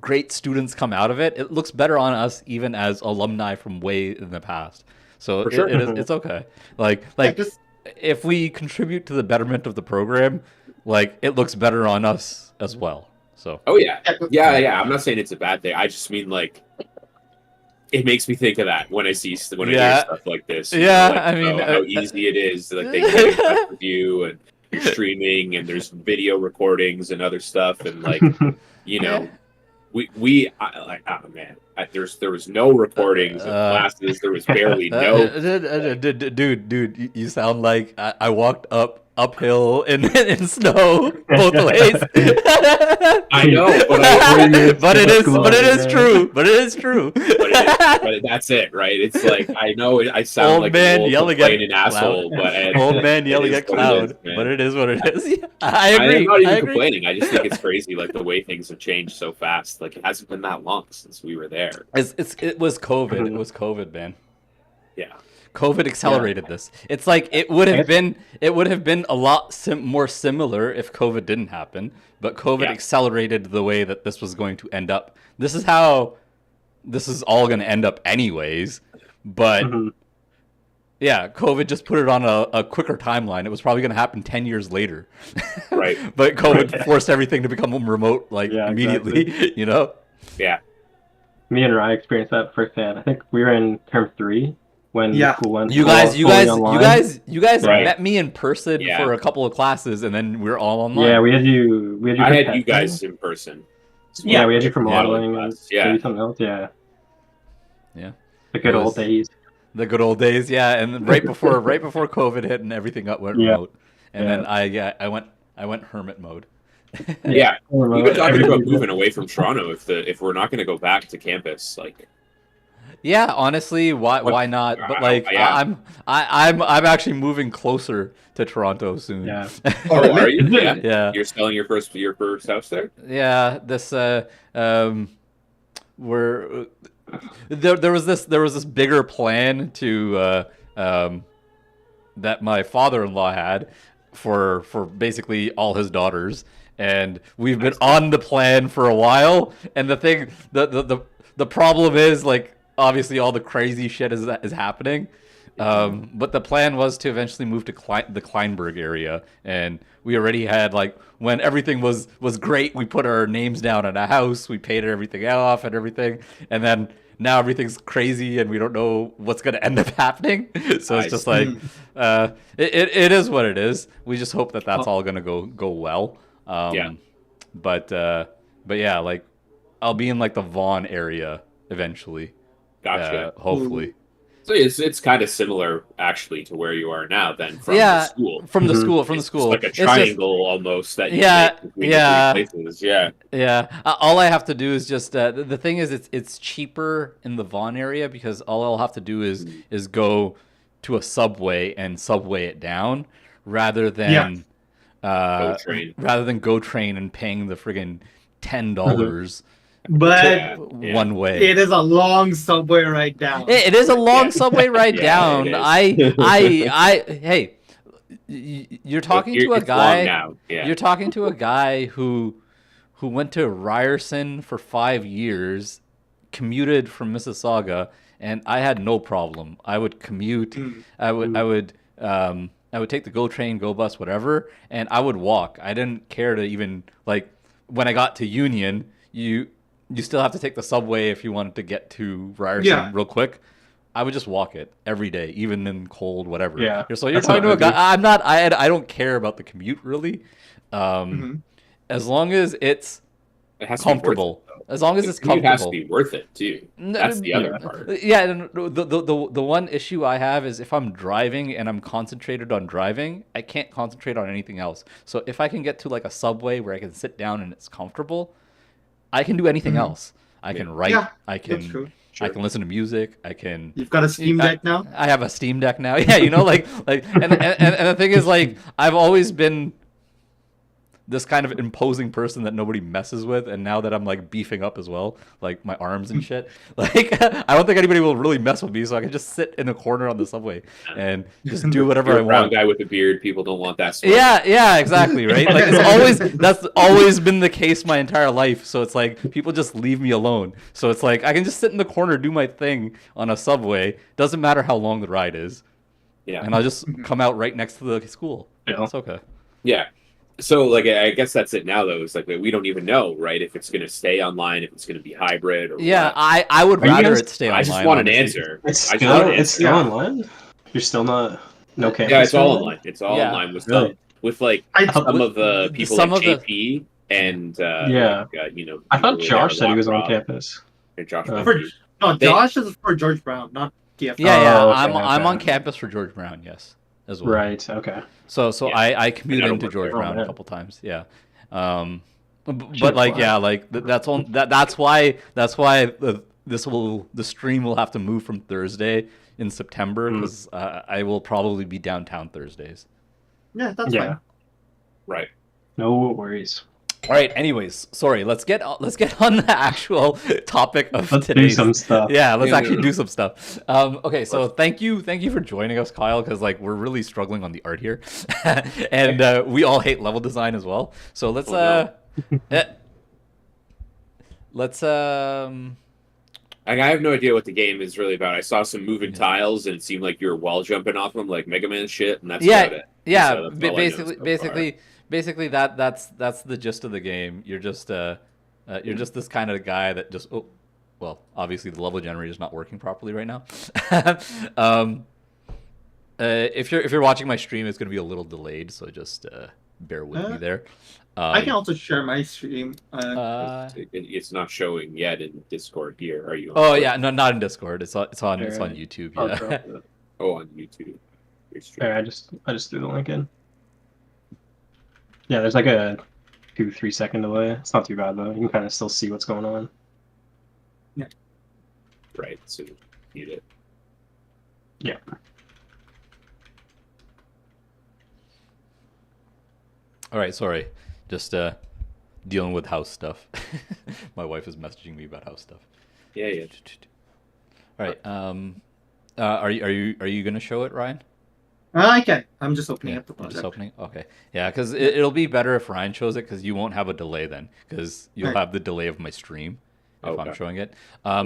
great students come out of it. It looks better on us, even as alumni from way in the past. So For sure. it's okay. Like just if we contribute to the betterment of the program, like it looks better on us as well. So Oh yeah. Yeah. I'm not saying it's a bad thing. I just mean like it makes me think of that when I hear stuff like this. Yeah, like, I mean, how easy it is. Like they get in touch with you and you're streaming and there's video recordings and other stuff and like there was no recordings of classes. There was barely no. Dude, you sound like I walked uphill in snow both ways. I know, but it is true. but that's it, right? It's like I know I sound Old like man an old yelling complaining at asshole, cloud. but Old man yelling is at what it cloud, is, man. but it is what it is. I agree. I'm not even I agree. complaining. I just think it's crazy, like the way things have changed so fast. Like it hasn't been that long since we were there. It was COVID. It was COVID, man. Yeah. COVID accelerated this. It's like it would have been a lot more similar if COVID didn't happen, but COVID accelerated the way that this was going to end up. This is how this is all going to end up anyways, but yeah, COVID just put it on a quicker timeline. It was probably going to happen 10 years later. Right. But COVID forced everything to become remote immediately, exactly. Yeah. Me and Ryan experienced that firsthand. I think we were in term 3 when school went You fully online. guys Right. met me in person for a couple of classes, and then we were all online. Yeah, we had you. I for had you testing. guys in person. Yeah, we had you for modeling modeling and class. Yeah. maybe something else. Yeah. Yeah. The good old days. The good old days, yeah. And right before COVID hit and everything went remote, and then I went hermit mode. Yeah. We've been talking about Everybody- moving away from Toronto if we're not going to go back to campus. Like, Yeah, honestly, why not? But like, I'm actually moving closer to Toronto soon. Yeah. oh, are you? Yeah. Yeah. You're selling your first house there? Yeah, this we're there was this bigger plan to that my father-in-law had for basically all his daughters, and we've been on the plan for a while. And the problem is, like, obviously all the crazy shit is happening. But the plan was to eventually move to the Kleinberg area, and we already had, like, when everything was great, we put our names down on a house, we paid everything off and everything, and then now everything's crazy and we don't know what's going to end up happening. So it's just like, it is what it is. We just hope that that's all going to go well. But yeah, like, I'll be in, like, the Vaughan area eventually. Gotcha. Hopefully. So it's kind of similar actually to where you are now. Then from the school, from the school, it's like a triangle almost. That you Yeah, make between yeah. the three places. Yeah. Yeah. All I have to do is just the thing is it's cheaper in the Vaughan area because all I'll have to do is go to a subway and subway it down rather than Go train. rather than go train and paying the friggin' $10 but Yeah. one way. it is a long subway ride down. It is a long subway ride Yeah, down. it is. Hey, you're talking But to a it's long guy. now. Yeah. You're talking to a guy who went to Ryerson for 5 years, commuted from Mississauga, and I had no problem. I would commute. Mm. I would take the GO train, GO bus, whatever, and I would walk. I didn't care to even like when I got to Union, you still have to take the subway if you wanted to get to Ryerson Yeah. real quick. I would just walk it every day, even in cold, whatever. Yeah, So you're that's talking to what a I guy. do. I don't care about the commute really. Mhm. As long as it's It has to be worth comfortable. it, though. As long as it's It has to comfortable. be worth it too. That's the other part. Yeah, and the one issue I have is if I'm driving and I'm concentrated on driving, I can't concentrate on anything else. So if I can get to like a subway where I can sit down and it's comfortable, I can do anything Mhm. else. I can write. Yeah, I That's can. true. I can listen to music. I can. You've got a Steam Deck now. I have a Steam Deck now. Yeah, and the thing is, like, I've always been this kind of imposing person that nobody messes with, and now that I'm like beefing up as well, like my arms and shit, like I don't think anybody will really mess with me, so I can just sit in a corner on the subway and just do whatever You're I a brown want. guy with a beard. People don't want that. Smoke. Yeah, exactly, right? Like that's always been the case my entire life. So it's like people just leave me alone. So it's like I can just sit in the corner, do my thing on a subway. Doesn't matter how long the ride is, Yeah. and I'll just come out right next to the school. Yeah. It's okay. Yeah. So, like, I guess that's it now, though. It's like we don't even know, right? If it's going to stay online, if it's going to be hybrid, or Yeah, what. I would Are you rather guys- it stay online. I just want an honestly. answer. It's I just still, want an it's answer. still Yeah. online. You're still not no campus. Yeah, it's all or anything? online. It's all Yeah. online with Really? some, with like I some of the people Some like of the- JP and Yeah. like, I thought people Josh there, said he was on Rob, campus. and Josh. Oh. For, Murphy. no, They- Josh is for George Brown, not TF. Yeah, Oh, okay, I'm on okay. campus for George Brown, yes, as well. Right. Okay. So Yeah. I commuted that'll into work George there. Brown Oh, a man. couple times. Yeah. But Should've like fly. yeah, like that's why the stream will have to move from Thursday in September because I will probably be downtown Thursdays. Yeah, that's Yeah. fine. Right. No worries. All right. Anyways, sorry. Let's get on the actual topic of Let's do today's. some stuff. Yeah, let's Yeah. actually do some stuff. Okay, so thank you for joining us, Kyle, because like we're really struggling on the art here, and we all hate level design as well. So let's let's I have no idea what the game is really about. I saw some moving tiles, and it seemed like you were wall jumping off them, like Mega Man shit, and that's about it. yeah, So that's all I know so far. basically that's the gist of the game. You're just this kind of guy that just well, obviously the level generator is not working properly right now. If you're watching my stream, it's gonna be a little delayed, so just bear with me there. I can also share my stream. It's not showing yet in Discord here. Are you? Oh yeah, no, not in Discord. It's on Alright. YouTube. I'll Yeah. drop it. Oh, on YouTube. Your stream. There, I just threw the link in. Yeah, there's like a 2-3 second delay. It's not too bad though. You can kind of still see what's going on. Right. So you need it. Yeah. All right, sorry. Just dealing with house stuff. My wife is messaging me about house stuff. Yeah. All right. Are you gonna show it, Ryan? I can. I'm just opening up the You're project. just opening. Okay. Yeah, because it'll be better if Ryan shows it because you won't have a delay then because you'll Right. have the delay of my stream if I'm Okay. showing it.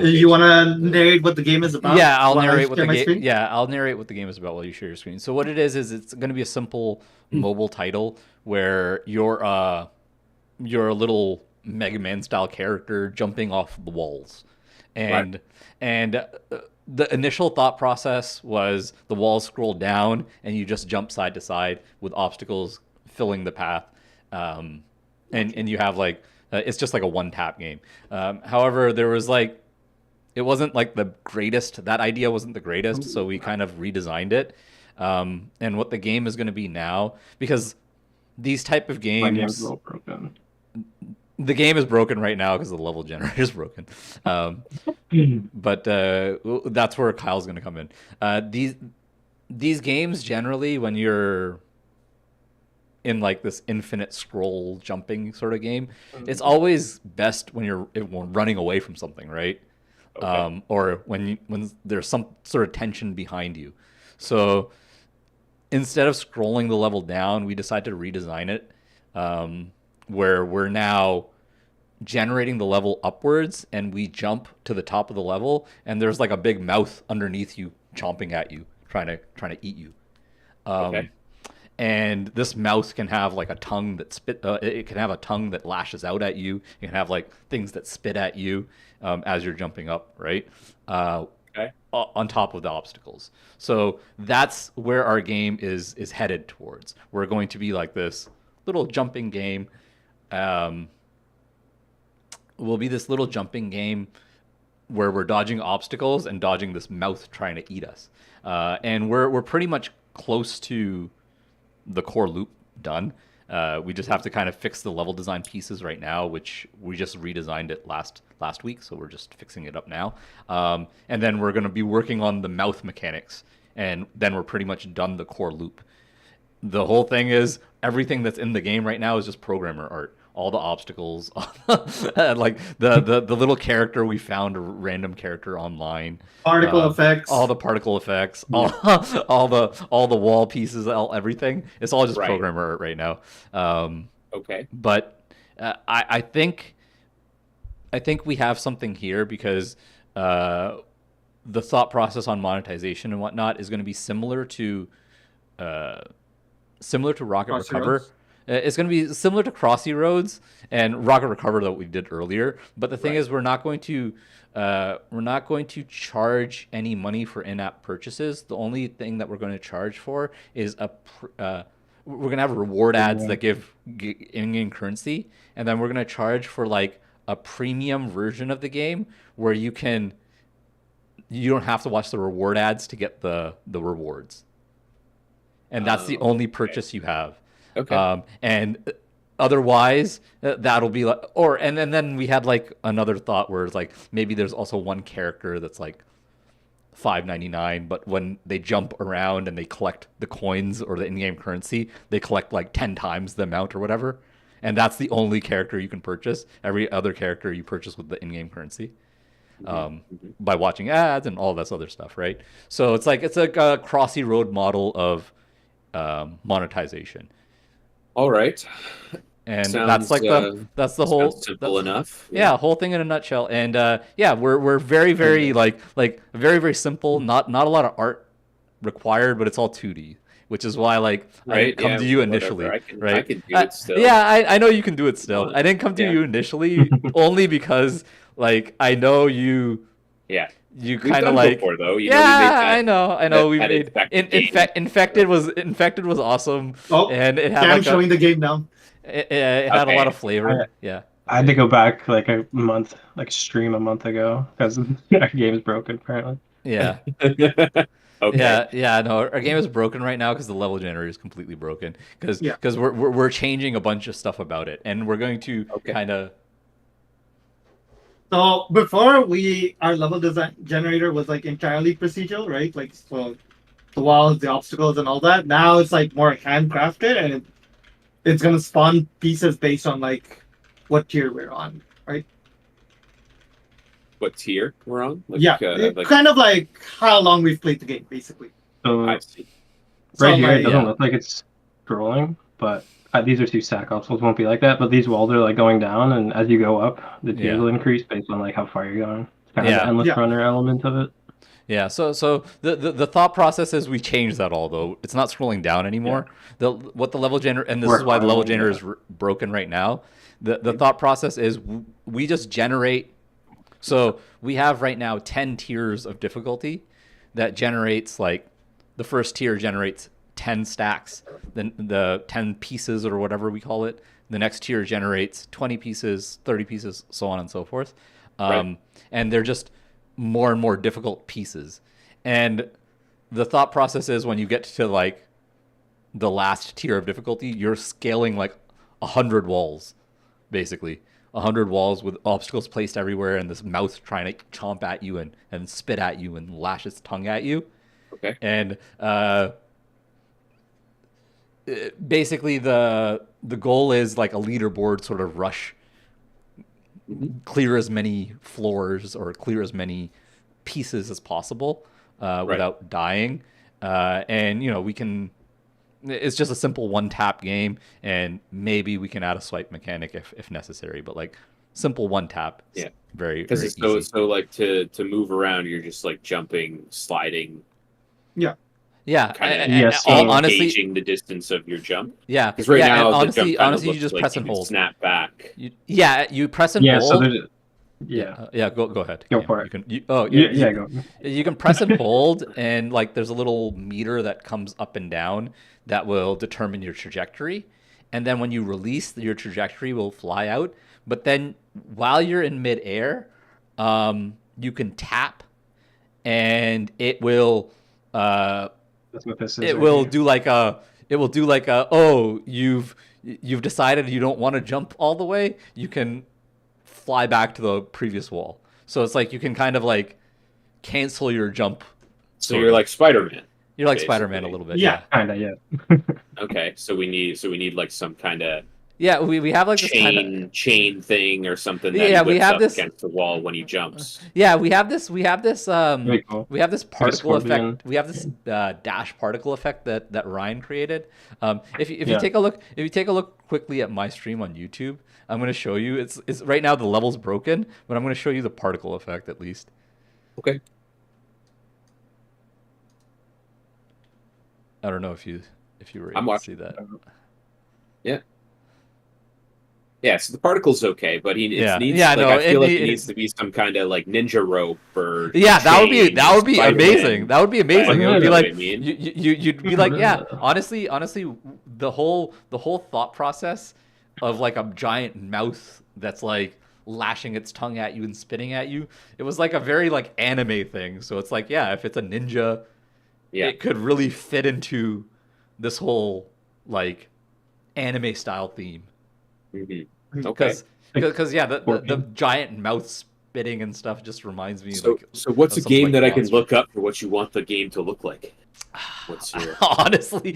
You want to narrate what the game is about? Yeah, I'll while I narrate what share the my game. screen? Yeah, I'll narrate what the game is about while you share your screen. So what it is it's going to be a simple mobile title where you're a little Mega Man style character jumping off the walls, and the initial thought process was the walls scroll down and you just jump side to side with obstacles filling the path, and you have like it's just like a one tap game. However, there was like it wasn't like the greatest. That idea wasn't the greatest, so we kind of redesigned it. And what the game is going to be now, because these type of My games, game's a little broken. the game is broken right now because the level generator is broken. But that's where Kyle's going to come in. These games generally, when you're in like this infinite scroll jumping sort of game, it's always best when you're running away from something, right? Okay. Or when there's some sort of tension behind you. So instead of scrolling the level down, we decided to redesign it, where we're now generating the level upwards, and we jump to the top of the level, and there's like a big mouth underneath you, chomping at you, trying to eat you. Okay. And this mouth can have like a tongue that it can have a tongue that lashes out at you. It can have like things that spit at you as you're jumping up, right? Okay. On top of the obstacles. So that's where our game is headed towards. We're going to be like this little jumping game. Will be this little jumping game where we're dodging obstacles and dodging this mouth trying to eat us. And we're pretty much close to the core loop done. We just have to kind of fix the level design pieces right now, which we just redesigned it last week, so we're just fixing it up now. And then we're going to be working on the mouth mechanics, and then we're pretty much done the core loop. The whole thing is everything that's in the game right now is just programmer art. All the obstacles, like the little character we found, a random character online, Particle effects. all the particle effects, all the wall pieces, everything. It's all just Right. programmer art right now. Okay. But I think we have something here because the thought process on monetization and whatnot is going to be similar to Rocket Crossy Recover. Roads? It's going to be similar to Crossy Roads and Rocket Recover that we did earlier. But the thing Right. is, we're not going to charge any money for in-app purchases. The only thing that we're going to charge for is we're going to have reward ads that give in-game currency, and then we're going to charge for like a premium version of the game where you don't have to watch the reward ads to get the rewards. And that's the only purchase you have. Okay. And otherwise, that'll be like, and then we had like another thought where it's like maybe there's also one character that's like $5.99, but when they jump around and they collect the coins or the in-game currency, they collect like 10 times the amount or whatever. And that's the only character you can purchase. Every other character you purchase with the in-game currency. By watching ads and all this other stuff, right? So it's like a Crossy Road model of monetization. All right. And Sounds, that's like that's the whole simple enough. Yeah, whole thing in a nutshell. And we're very very like very very simple. Not a lot of art required, but it's all 2D, which is why like I Right. didn't come Yeah, to you whatever. initially, I can right? do it still. Yeah, I know you can do it still. I didn't come to Yeah. you initially only because like I know you Yeah. you We've kind of done like before, though. You yeah, know, we made that, I know we that made infected game. infected was awesome. Oh, And it had Cam like showing the game now. it had a lot Okay. of flavor. Yeah. I had to go back like a month, like stream a month ago because our game is broken apparently. Yeah. Okay. Yeah, no, our game is broken right now because the level generator is completely broken. Because Yeah. we're changing a bunch of stuff about it, and we're going to Okay. kind of So before our level design generator was like entirely procedural, right? Like so the walls, the obstacles, and all that. Now it's like more handcrafted, and it's gonna spawn pieces based on like what tier we're on, right? What tier we're on? Like, Yeah, kind of like how long we've played the game, basically. So I see. So right here, like, it doesn't yeah. look like it's scrolling, but these are two stack obstacles. Won't be like that, but these walls are like going down, and as you go up, the tiers Yeah. will increase based on like how far you're going. It's kind of Yeah. the endless Yeah. runner element of it. Yeah, so the thought process is we changed that all though. It's not scrolling down anymore. What the level generator, and this is why the level generator is broken right now. The thought process is we just generate. So we have right now 10 tiers of difficulty that generates like the first tier generates 10 stacks, then the 10 pieces or whatever we call it. The next tier generates 20 pieces, 30 pieces, so on and so forth. Right. And they're just more and more difficult pieces. And the thought process is when you get to like the last tier of difficulty, you're scaling like 100 walls, basically. 100 walls with obstacles placed everywhere and this mouth trying to chomp at you and spit at you and lash its tongue at you. Okay. And basically the goal is like a leaderboard sort of rush, clear as many floors or clear as many pieces as possible without dying. And we can. It's just a simple one tap game, and maybe we can add a swipe mechanic if necessary. But like simple one tap, Yeah. very Because very it's so easy. so like to move around, you're just like jumping, sliding, Yeah, Yes, so- honestly, gauging the distance of your jump. yeah, Because right and now the honestly, jump kind of you looks just like press you and can hold. snap back. You press and Yeah, so hold. there's yeah. Go ahead. Go Cam. for it. You can. Yeah, go. You can press and hold, and like there's a little meter that comes up and down that will determine your trajectory, and then when you release, your trajectory will fly out. But then while you're in midair, you can tap, and it will. That's what this is. It right will here. do like a. It will do like a. Oh, you've decided you don't want to jump all the way. You can fly back to the previous wall. So it's like you can kind of like cancel your jump. So you're like Spider-Man. You're like basically. Spider-Man a little bit. Yeah. Kinda, yeah. Okay, so we need like some kind of Yeah, we have like this kind of chain thing or something that Yeah, he we whips have up this- against the wall when he jumps. Yeah, we have this Very cool. we have this particle scorpion. effect. We have this dash particle effect that Ryan created. If you Yeah. take a look quickly at my stream on YouTube, I'm going to show you. It's right now the level's broken, but I'm going to show you the particle effect at least. Okay. I don't know if you were I'm able to see watching. that. Yeah, so the particle's okay, but he Yeah. needs Yeah, like no, I feel like it it needs to be some kind of like ninja rope or Yeah, that would be chain or Spider-Man. amazing. That would be amazing. You It would be know like what I mean? you'd be like, yeah. Honestly, the whole thought process of like a giant mouth that's like lashing its tongue at you and spitting at you. It was like a very like anime thing. So it's like, yeah, if it's a ninja, Yeah. it could really fit into this whole like anime style theme. Mhm. Okay. Because yeah, the Scorpion. giant mouth spitting and stuff just reminds me So, like so what's of a something game like that I can Monster. look up for what you want the game to look like? What's your honestly,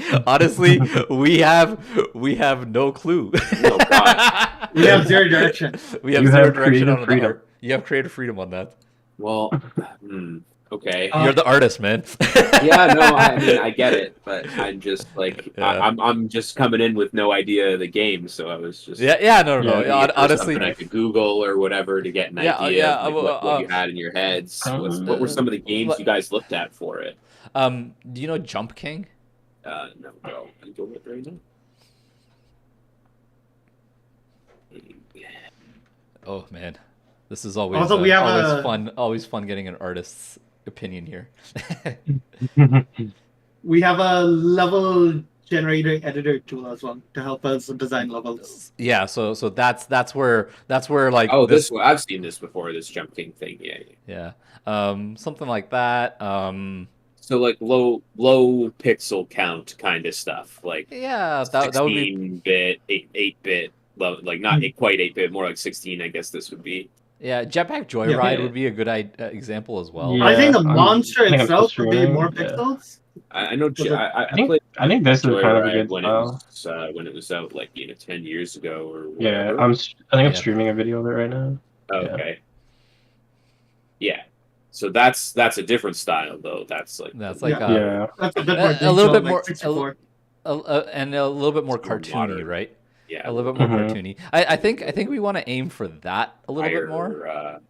we have no clue. Oh, God. We have zero direction. We have You zero have direction creative on the freedom. art. You have creative freedom on that. Well, okay. Uh, You're the artist, man. Yeah, no, I mean I get it, but I'm just like Yeah. I'm just coming in with no idea of the game, so I was just Yeah, no. Yeah, looking for Honestly, something I could Google or whatever to get an Yeah, idea yeah, of like, what you had in your heads. What were some of the games you guys looked at for it? do you know Jump King? No, I go with it right now. Oh man, this is always Also, we have always fun getting an artist's opinion here. We have a level generator editor tool as well to help us design levels. Yeah, so that's where like Oh, this one I've seen this before. This Jump King thing, yeah. something like that. So like low pixel count kind of stuff, like Yeah, that would be 16-bit, 8-bit, like not quite 8-bit, more like 16. I guess this would be. yeah. Jetpack Joyride Yeah. would be a good example as well. Yeah. I think the I'm- monster I think I'm itself would be streaming, more yeah. pixels. I know. Was it- I think- played I think this is kind of a Joyride good when style. it was out, like 10 years ago or Yeah, whatever. I think I'm Yeah. streaming a video of it right now. Oh, okay. Yeah. So that's a different style though. That's like That's like Yeah. Yeah. That's a bit A more little detailed, bit like more- 64. and a little bit more It's more cartoony, modern. right? yeah, A little bit more Mhm. cartoony. I think we want to aim for that a little bit more. higher,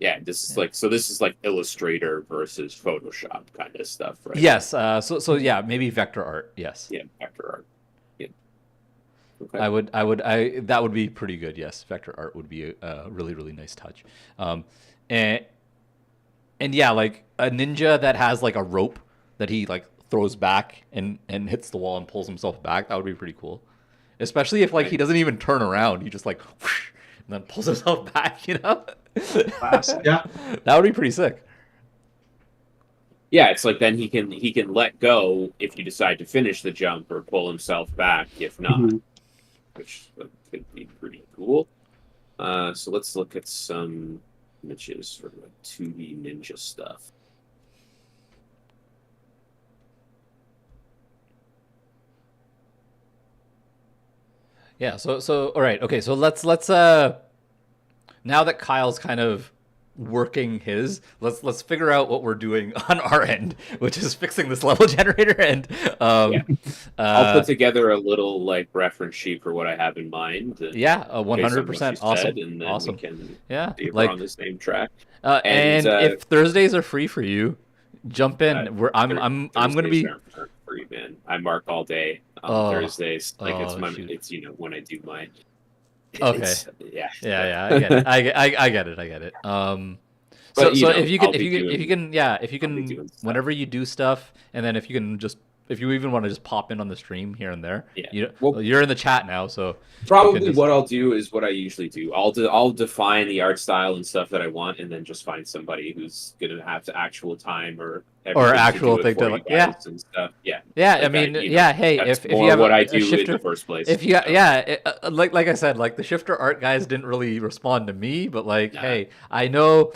yeah, this is like Illustrator versus Photoshop kind of stuff, right? Yes. So yeah, maybe vector art. Yes. Yeah, vector art. Yeah. Okay. That would be pretty good. Yes, vector art would be a really really nice touch. And yeah, like a ninja that has like a rope that he like throws back and hits the wall and pulls himself back. That would be pretty cool. Especially if like he doesn't even turn around, he just like whoosh, and then pulls himself back. You know. Classic. Yeah. That would be pretty sick. Yeah, it's like then he can let go if you decide to finish the jump or pull himself back if not, Mhm. which could be pretty cool. So let's look at some images for like 2D ninja stuff. Yeah. So all right. Okay. So let's now that Kyle's kind of working his, let's figure out what we're doing on our end, which is fixing this level generator. And Yeah. um, I'll uh, put together a little like reference sheet for what I have in mind, and yeah, based on what you 100% awesome, said, and then we awesome. can Yeah, see if we're like on the same track. And and if Thursdays are free for you, jump in. I'm gonna Thursdays be. aren't free, man. I mark all day on Oh, Thursdays. Like oh shoot. it's when I do my. Okay. It's yeah. Yeah, yeah, I get it. I get it. I get it. So But so if you can I'll be doing yeah, if you I'll be can doing stuff. whenever you do stuff, and then if you can just if you even want to just pop in on the stream here and there, Yeah. well, you're in the chat now, so you can Probably just what I'll do is what I usually do. I'll define the art style and stuff that I want, and then just find somebody who's gonna have the actual time or or everything to actual do it thing for to you like yeah. guys and stuff. Yeah, Yeah, I like mean, yeah. Hey, that's if more you have what I a do in shifter, the first place. if you so. yeah, like I said, like the shifter art guys didn't really respond to me, but like, Nah. hey, I know,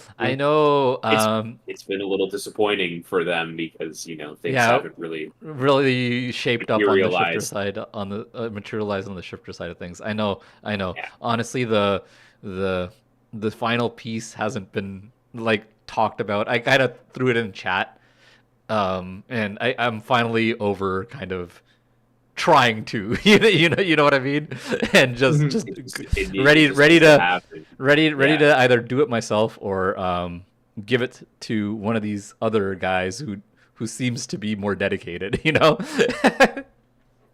It's it's been a little disappointing for them because things yeah, haven't really really shaped up on the shifter materialized. side, on the materialized on the shifter side of things. I know, I know. Yeah, Honestly, the the final piece hasn't been like talked about. I kind of threw it in chat, and I'm finally over kind of trying to you know what I mean, and Mhm. ready it just needs to happen. ready Yeah, to either do it myself or give it to one of these other guys who seems to be more dedicated, you know.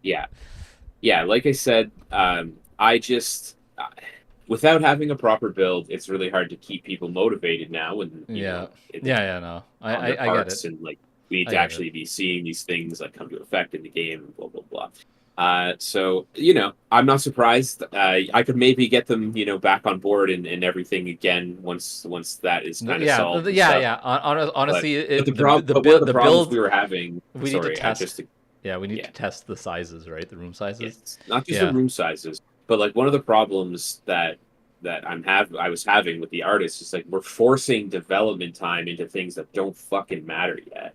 yeah, yeah. Like I said, I just without having a proper build, it's really hard to keep people motivated now, and Yeah, it, yeah, no, on their I get it, parts, and like we need I to get it. actually be seeing these things like come to effect in the game, and blah blah blah. So I'm not surprised. I could maybe get them, back on board and everything again once that is kind of Yeah, solved and yeah, stuff. yeah. But Honestly, but the the problem, but one of the the problems we build were having. we need to Sorry, test. Yeah, we need yeah, to test the sizes, right? The room sizes. it's not just the Yeah. room sizes, but like one of the problems that I was having with the artists is like we're forcing development time into things that don't fucking matter yet.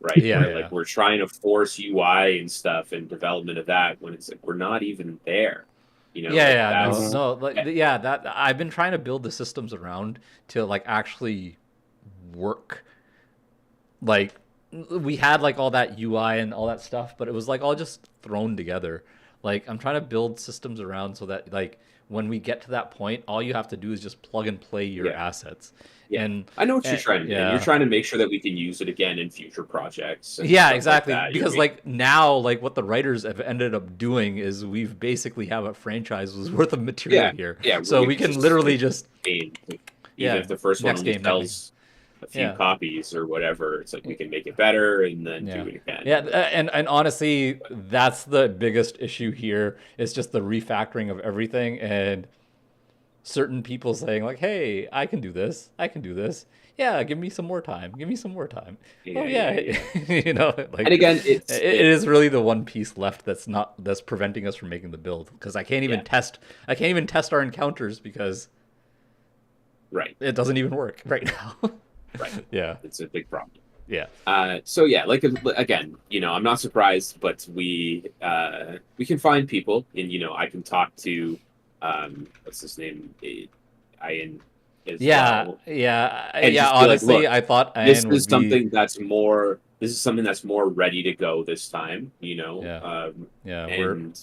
Right, Yeah, where yeah. like we're trying to force UI and stuff and development of that when it's like we're not even there. Yeah, Like yeah, no, that's no, like yeah, that I've been trying to build the systems around to like actually work. Like we had like all that UI and all that stuff, but it was like all just thrown together. Like I'm trying to build systems around so that like when we get to that point, all you have to do is just plug and play your yeah, assets. yeah. And, I know what you're trying to do. And you're yeah. trying to make sure that we can use it again in future projects and Yeah, stuff like exactly. that. Because like now, like what the writers have ended up doing is we've basically have a franchise's worth of material Yeah, here, yeah. so We we can can just literally just game, even yeah, if the first one next only game, next game. sells a few Yeah, copies or whatever, it's like we can make it better and then yeah, do it again. yeah. And honestly, that's the biggest issue here. It's just the refactoring of everything and certain people saying like, "Hey, I can do this. I can do this. Yeah, give me some more time. Give me some more time." Oh Yeah, yeah, yeah, yeah. you know, And like again, it is really the one piece left that's preventing us from making the build because yeah, I can't even test our encounters because right, it doesn't even work right now. right. Yeah, It's a big problem. yeah, So yeah, like again, I'm not surprised, but we can find people, and I can talk to what's his name, Ian, as yeah, well, yeah, and yeah. just be like, Honestly, look, I thought this Ian is would be. something that's more. This is something that's more ready to go this time, Yeah, yeah. and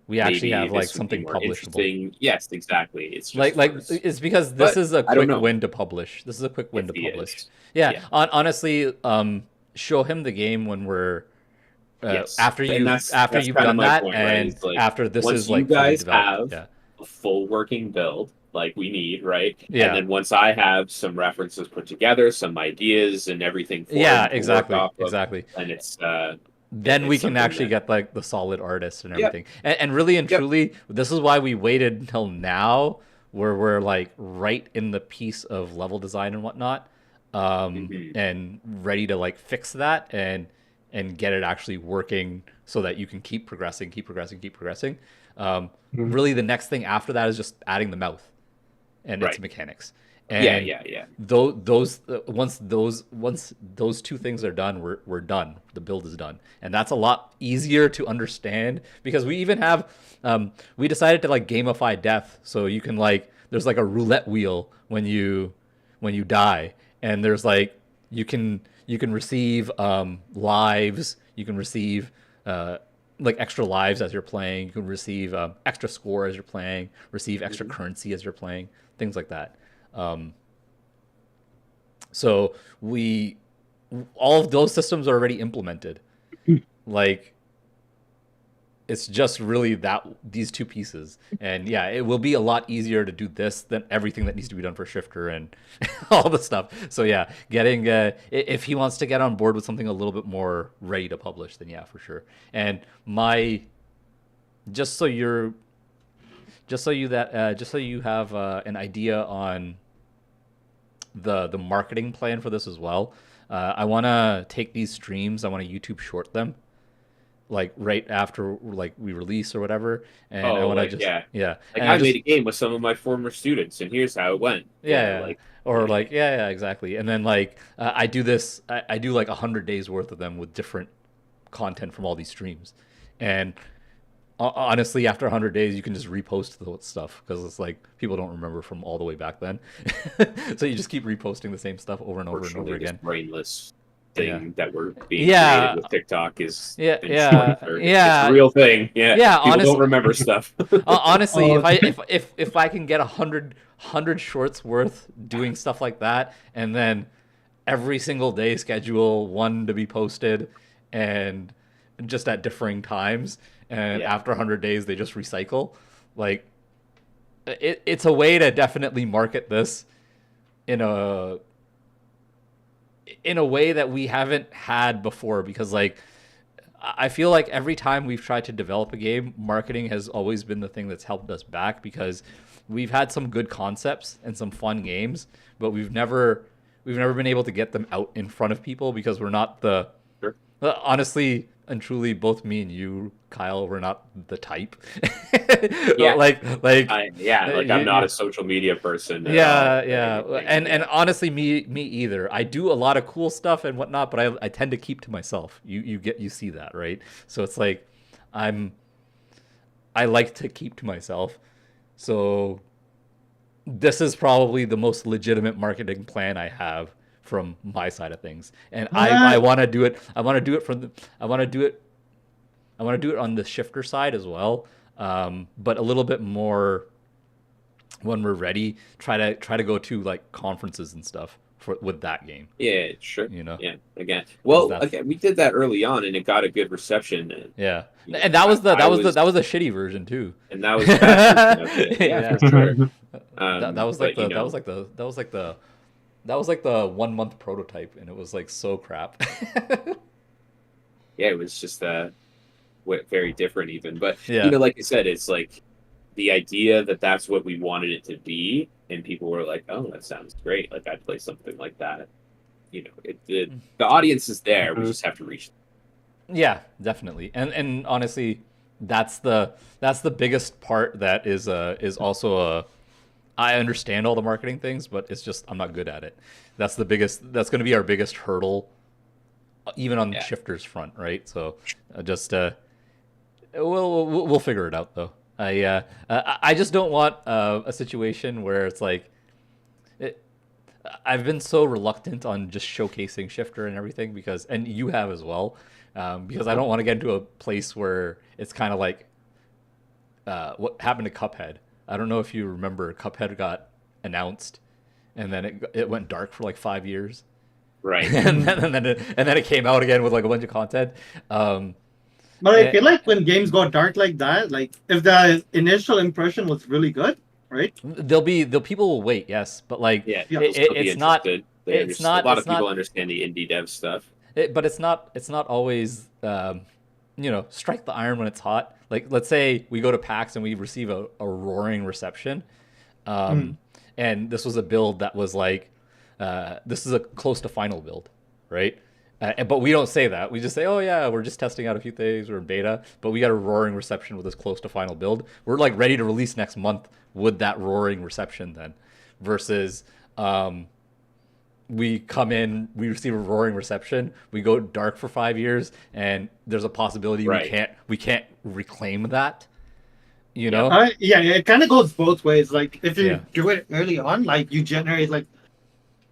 We actually maybe have like this would be something more publishable. interesting. Yes, exactly. It's just Like sort of, it's because this but is a I don't quick know win to publish. This is a quick win if to he publish. is. Yeah, Yeah. honestly, show him the game when we're Yes, and after that's you've kind of done my that point, right? and It's like after this once is you like fully guys developed. have Yeah, a full working build like we need, right? And yeah, then once I have some references put together, some ideas and everything for yeah. him to work Exactly, off of, exactly. then Then we it's can something actually that get like the solid artist and yep, everything. And really and yep, truly, this is why we waited until now, where we're like right in the piece of level design and whatnot, hmm and ready to like fix that and get it actually working so that you can keep progressing, keep progressing, keep progressing. Mhm. Really, the next thing after that is just adding the mouth and its right, mechanics. Yeah, And yeah, yeah. those once those two things are done, we're done. The build is done, and that's a lot easier to understand because we even have we decided to like gamify death, so you can like there's like a roulette wheel when you die, and there's like you can receive lives, you can receive like extra lives as you're playing, you can receive extra score as you're playing, receive extra currency as you're playing, things like that. So we all of those systems are already implemented. Like it's just really that these two pieces, and yeah, it will be a lot easier to do this than everything that needs to be done for Shifter and all the stuff. So yeah, getting if he wants to get on board with something a little bit more ready to publish, then yeah, for sure. And my just so you're just so you have an idea on the marketing plan for this as well. I want to take these streams, I want to YouTube short them like right after like we release or whatever, and I Oh, want to like just yeah, yeah, like and I made a game with some of my former students, and here's how it went. Yeah, yeah, like or yeah, like yeah, exactly, and then like I do this, I do like 100 days worth of them with different content from all these streams, and honestly, after 100 days, you can just repost the stuff because it's like people don't remember from all the way back then, so you just keep reposting the same stuff over and over and over unfortunately, this again. brainless Yeah, thing that we're being created yeah, with TikTok is yeah, been short. yeah, Or it's a yeah, real thing. Yeah, yeah. people don't Honestly, remember stuff. honestly, Oh, if I can get 100 shorts worth doing stuff like that, and then every single day schedule one to be posted, and just at differing times, and Yeah, after 100 days they just recycle, like it's a way to definitely market this in a way that we haven't had before because like I feel like every time we've tried to develop a game, marketing has always been the thing that's helped us back because we've had some good concepts and some fun games, but we've never been able to get them out in front of people because we're not the sure. honestly and truly both me and you, Kyle, we're not the type. Yeah, like yeah, like I'm not yeah, a social media person at all yeah, or yeah, anything. and Yeah, honestly, me either. I do a lot of cool stuff and whatnot, but I tend to keep to myself. You see that, right? So it's like I'm I like to keep to myself. So this is probably the most legitimate marketing plan I have from my side of things, and I uh, want to do it. I want to do it from the. I want to do it. I want to do it on the Shifter side as well, but a little bit more when we're ready, try to go to like conferences and stuff for with that game, yeah, sure. you know, Yeah, again, because well, that's again, we did that early on, and it got a good reception. And yeah, you know, and that was the I was, that was the shitty version too. and that was a bad version of it. Yeah, for Yeah, sure. that was like But you the know, that was like the 1 month prototype, and it was like so crap. yeah, it was just very different even. But you Yeah, know, like you said, it's like the idea that that's what we wanted it to be, and people were like, "Oh, that sounds great! Like I'd play something like that." You know, the audience is there. We just have to reach. yeah, definitely, and honestly, that's the biggest part that is also a I understand all the marketing things, but it's just I'm not good at it. That's the biggest. That's going to be our biggest hurdle, even on Yeah, Shifter's front, right? So just we'll figure it out though. I just don't want a situation where it's like it, I've been so reluctant on just showcasing Shifter and everything because and you have as well because I don't want to get into a place where it's kind of like what happened to Cuphead. I don't know if you remember, Cuphead got announced, and then it went dark for like 5 years, right. and then it came out again with like a bunch of content. Um, but I eh, feel like when games go dark like that, like if the initial impression was really good, right? the people will wait, yes, but like Yeah, Yeah. people still be it's not interested. They understand. A lot it's of people not understand the indie dev stuff. but it's not always strike the iron when it's hot. Like let's say we go to PAX and we receive a roaring reception, Mm. um, and this was a build that was like this is a close to final build, right? But we don't say that. We just say, "Oh yeah, we're just testing out a few things. We're in beta." But we got a roaring reception with this close to final build. We're like ready to release next month with that roaring reception then, versus Um, we come in, we receive a roaring reception, we go dark for 5 years, and there's a possibility Right. we can't reclaim that. You Yep. know? Yeah, it kind of goes both ways. Like if Yeah. you do it early on, like you generate like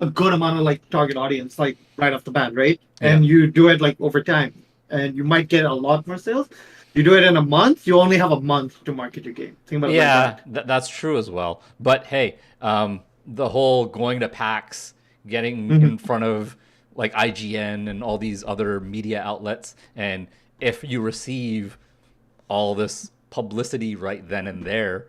a good amount of like target audience, like right off the bat, right? And Yeah. you do it like over time, and you might get a lot more sales. You do it in a month, you only have a month to market your game. Think about it like Yeah, that. that's true as well. But hey, the whole going to PAX, getting Mhm. in front of like IGN and all these other media outlets, and if you receive all this publicity right then and there,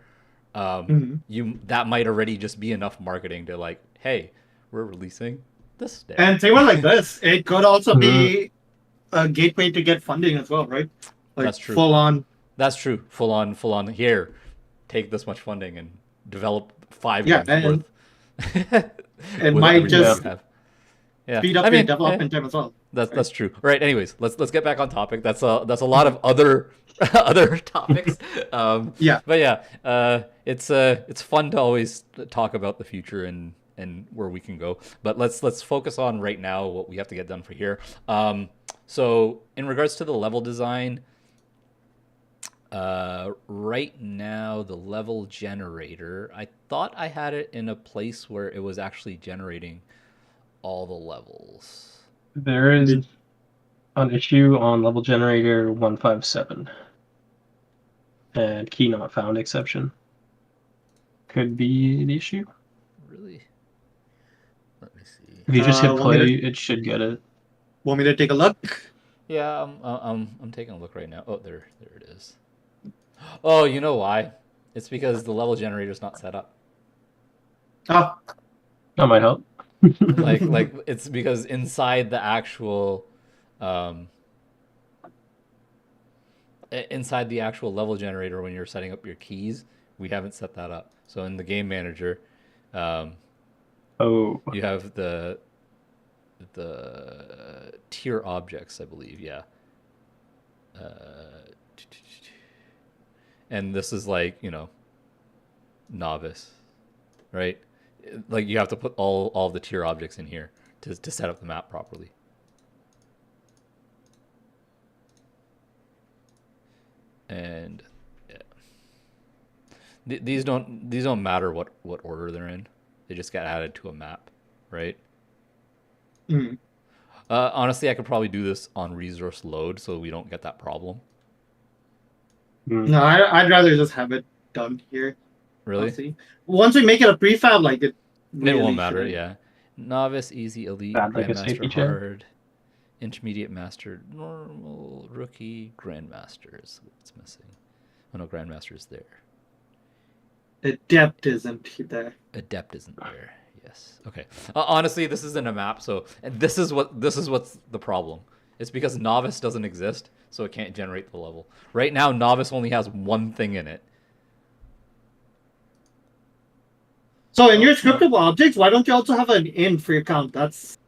Mhm. you that might already just be enough marketing to like, hey, we're releasing this day. And think about it like this, it could also Mhm. be a gateway to get funding as well, right? Like That's true. full on. That's true. Full on. Here, take this much funding and develop 5 Yeah, games and worth it with might everything that Yeah. you just have. Yeah, speed up I your mean, development time as well. that's Right? true. Right. Anyways, let's get back on topic. That's a lot of other other topics. Yeah. But yeah, it's fun to always talk about the future and where we can go. But let's focus on right now what we have to get done for here. So in regards to the level design, right now the level generator, I thought I had it in a place where it was actually generating all the levels. There is Did- an issue on level generator 157 and key not found exception. Could be the issue. Really? Let me see. If you just hit want me play, to it should get it. want me to take a look? Yeah, I'm taking a look right now. Oh, there it is. Oh, you know why? It's because the level generator's not set up. Oh, That might help. Like it's because inside the actual um inside the actual level generator when you're setting up your keys, we haven't set that up. So in the game manager, Oh, you have the tier objects, I believe, yeah. And this is like, novice, right? Like you have to put all the tier objects in here to set up the map properly. And yeah. These don't matter what order they're in. They just get added to a map, right? mm. Honestly, I could probably do this on resource load so we don't get that problem. No, I'd rather just have it done here. Really? Honestly. Once we make it a prefab, like it It really won't matter, shouldn't. yeah. Novice, easy, elite, bad like a safety grandmaster, check. hard, intermediate, master, normal, rookie, grandmaster is what's missing. Oh no, grandmaster is there. The depth isn't there. Adept isn't there. Yes. Okay. Honestly, this isn't a map, so and this is what's the problem. It's because novice doesn't exist, so it can't generate the level. Right now, novice only has one thing in it. So in your scriptable objects, why don't you also have an int for your count? That's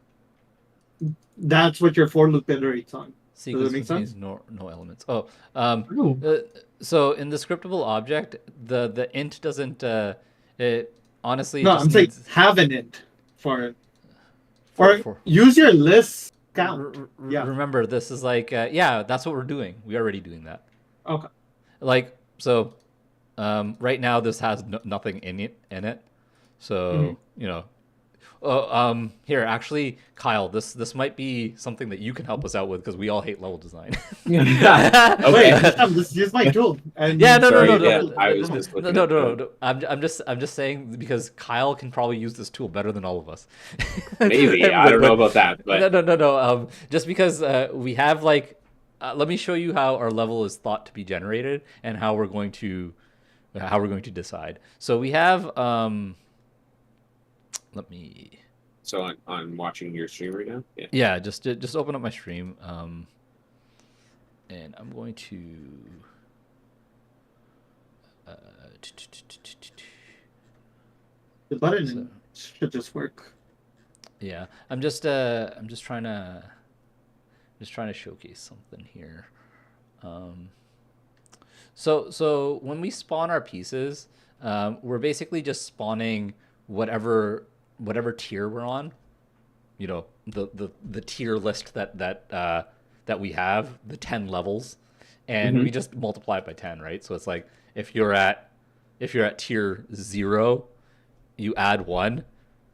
what your for loop iterates on. Sequence make contains sense? no elements. Oh, Ooh. so in the scriptable object, the int doesn't. It honestly, it No, just I'm saying needs have an int for it. for, Or use your list count. Yeah. Remember, this is like yeah, that's what we're doing. We're already doing that. Okay. Like so, right now this has nothing in it. So here actually, Kyle, this might be something that you can help us out with because we all hate level design. Yeah. Okay. Wait, just use my tool. And Yeah, no, Sorry, no, no, yeah, no, I was just no, looking no, at no, the- no. I'm just saying because Kyle can probably use this tool better than all of us. Maybe I don't know about that, but No. Just because we have like, let me show you how our level is thought to be generated and how we're going to decide. So we have let me. so on watching your stream right now, yeah. Yeah, just open up my stream, and I'm going to. the button should just work. Yeah, I'm just trying to showcase something here. So when we spawn our pieces, we're basically just spawning whatever whatever tier we're on, you know, the tier list that we have, the 10 levels, and we just multiply it by 10, right? So it's like if you're at tier 0, you add 1,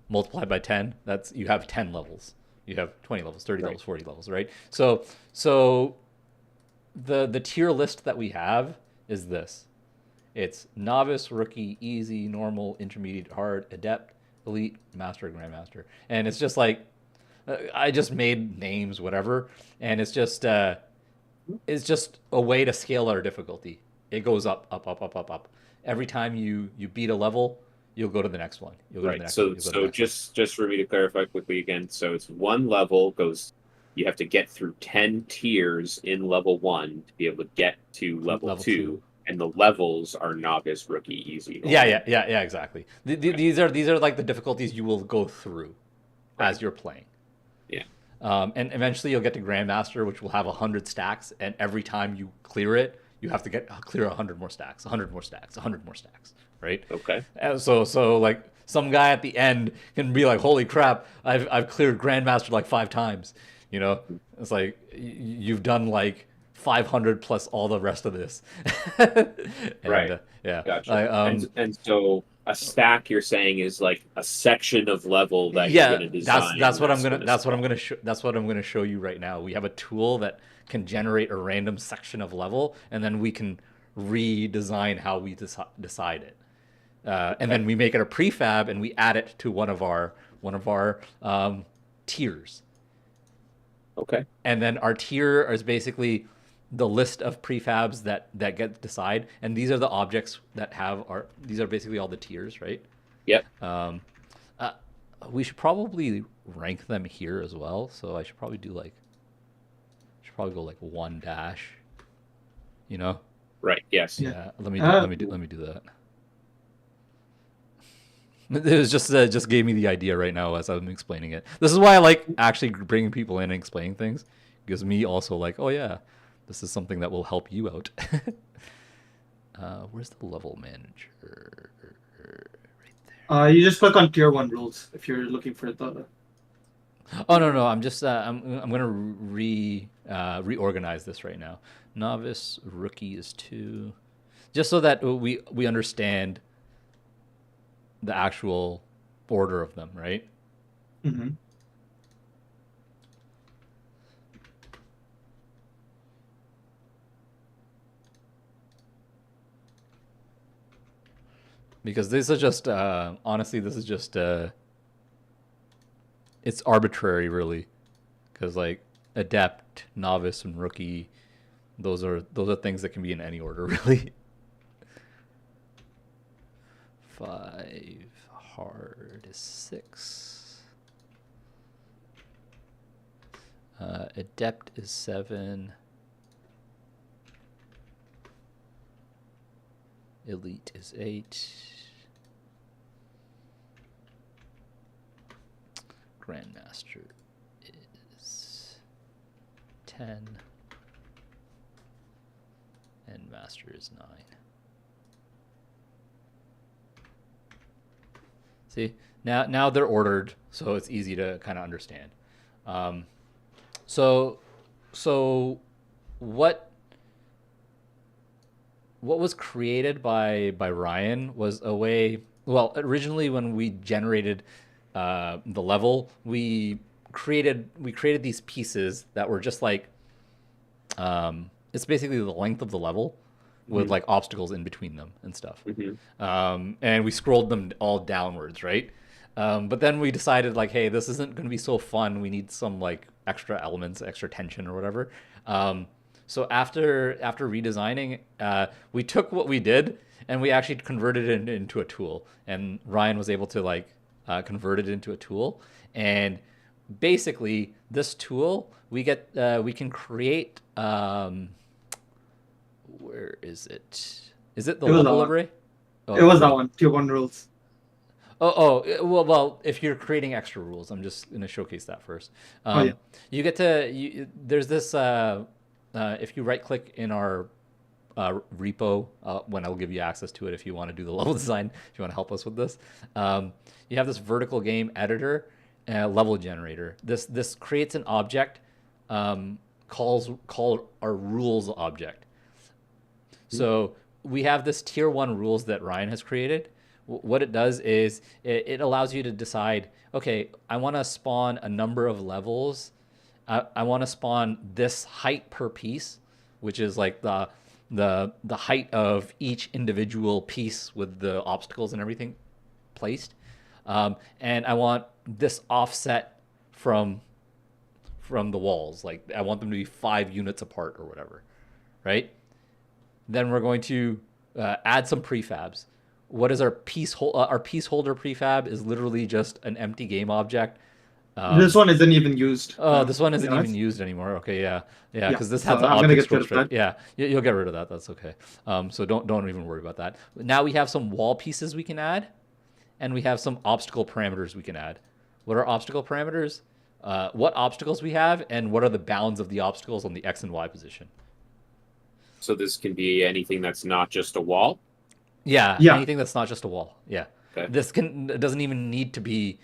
multiply by 10, that's you have 10 levels. You have 20 levels, 30 levels, 40 levels, right? So the tier list that we have is this. It's novice, rookie, easy, normal, intermediate, hard, adept, elite, master, grandmaster. And it's just like I just made names, whatever, and it's just a way to scale our difficulty. It goes up, up, up, up, up, up. Every time you beat a level, you'll go to the next one. You'll go to the Right. next So one. You'll go to the next one. just for me to clarify quickly again, so it's one level goes. You have to get through 10 tiers in level 1 to be able to get to level 2, and the levels are novice, rookie, easy. Normal. Yeah, exactly. These are like the difficulties you will go through as you're playing. Yeah. And eventually you'll get to Grandmaster, which will have 100 stacks, and every time you clear it, you have to clear 100 more stacks, 100 more stacks, 100 more stacks, right? Okay. And so like some guy at the end can be like, "Holy crap! I've cleared Grandmaster like 5 times." You know, it's like you've done like 500 plus all the rest of this. And, Right. Yeah. Gotcha. And so a stack you're saying is like a section of level that you're going to design. That's what I'm gonna show you right now. We have a tool that can generate a random section of level, and then we can redesign how we decide it. And then we make it a prefab, and we add it to one of our tiers. Okay. And then our tier is basically the list of prefabs that get decided, and these are the objects that have these are basically all the tiers, right? Yep. We should probably rank them here as well. So I should probably go like 1 dash. You know? Right. Yes. Yeah. Let me do that. It was just gave me the idea right now as I'm explaining it. This is why I like actually bringing people in and explaining things. It gives me also like, oh yeah, this is something that will help you out. Where's the level manager? Right there. You just click on tier 1 rules if you're looking for the. Oh no, I'm just I'm gonna reorganize this right now. Novice, rookie is 2, just so that we understand the actual order of them, right? Mm-hmm. Because this is just honestly, this is just it's arbitrary, really. Because like adept, novice, and rookie, those are things that can be in any order, really. 5, hard is 6. Adept is 7. Elite is 8. Grandmaster is 10. And Master is 9. See, now they're ordered, so it's easy to kind of understand. So what was created by Ryan was a way. Well, originally when we generated the level, we created these pieces that were just like it's basically the length of the level with like obstacles in between them and stuff. And we scrolled them all downwards, right? But then we decided like, hey, this isn't going to be so fun. We need some like extra elements, extra tension or whatever. So after redesigning, we took what we did and we actually converted it into a tool. And Ryan was able to like convert it into a tool. And basically, this tool we can create. Where is it? Is it the level array? Oh, it was that one. Tier 1 rules. Well, if you're creating extra rules, I'm just going to showcase that first. You get to there's this if you right click in our repo when I'll give you access to it if you want to do the level design, if you want to help us with this. You have this vertical game editor, level generator. This creates an object called our rules object. So we have this tier 1 rules that Ryan has created. What it does is it allows you to decide, okay, I want to spawn a number of levels. I want to spawn this height per piece, which is like the height of each individual piece with the obstacles and everything placed. And I want this offset from the walls. Like I want them to be 5 units apart or whatever, right? Then we're going to add some prefabs. What is our piece holder prefab? Is literally just an empty game object. This one isn't even used. Oh, this one isn't Yeah, even used anymore. Okay, yeah, Yeah, because this so has an I'm gonna object get rid store of script. that. Yeah, you'll get rid of that. That's okay. So don't even worry about that. Now we have some wall pieces we can add, and we have some obstacle parameters we can add. What are obstacle parameters? What obstacles we have, and what are the bounds of the obstacles on the X and Y position. So this can be anything that's not just a wall. Yeah, Yeah. anything that's not just a wall. Yeah. Okay. It doesn't even need to be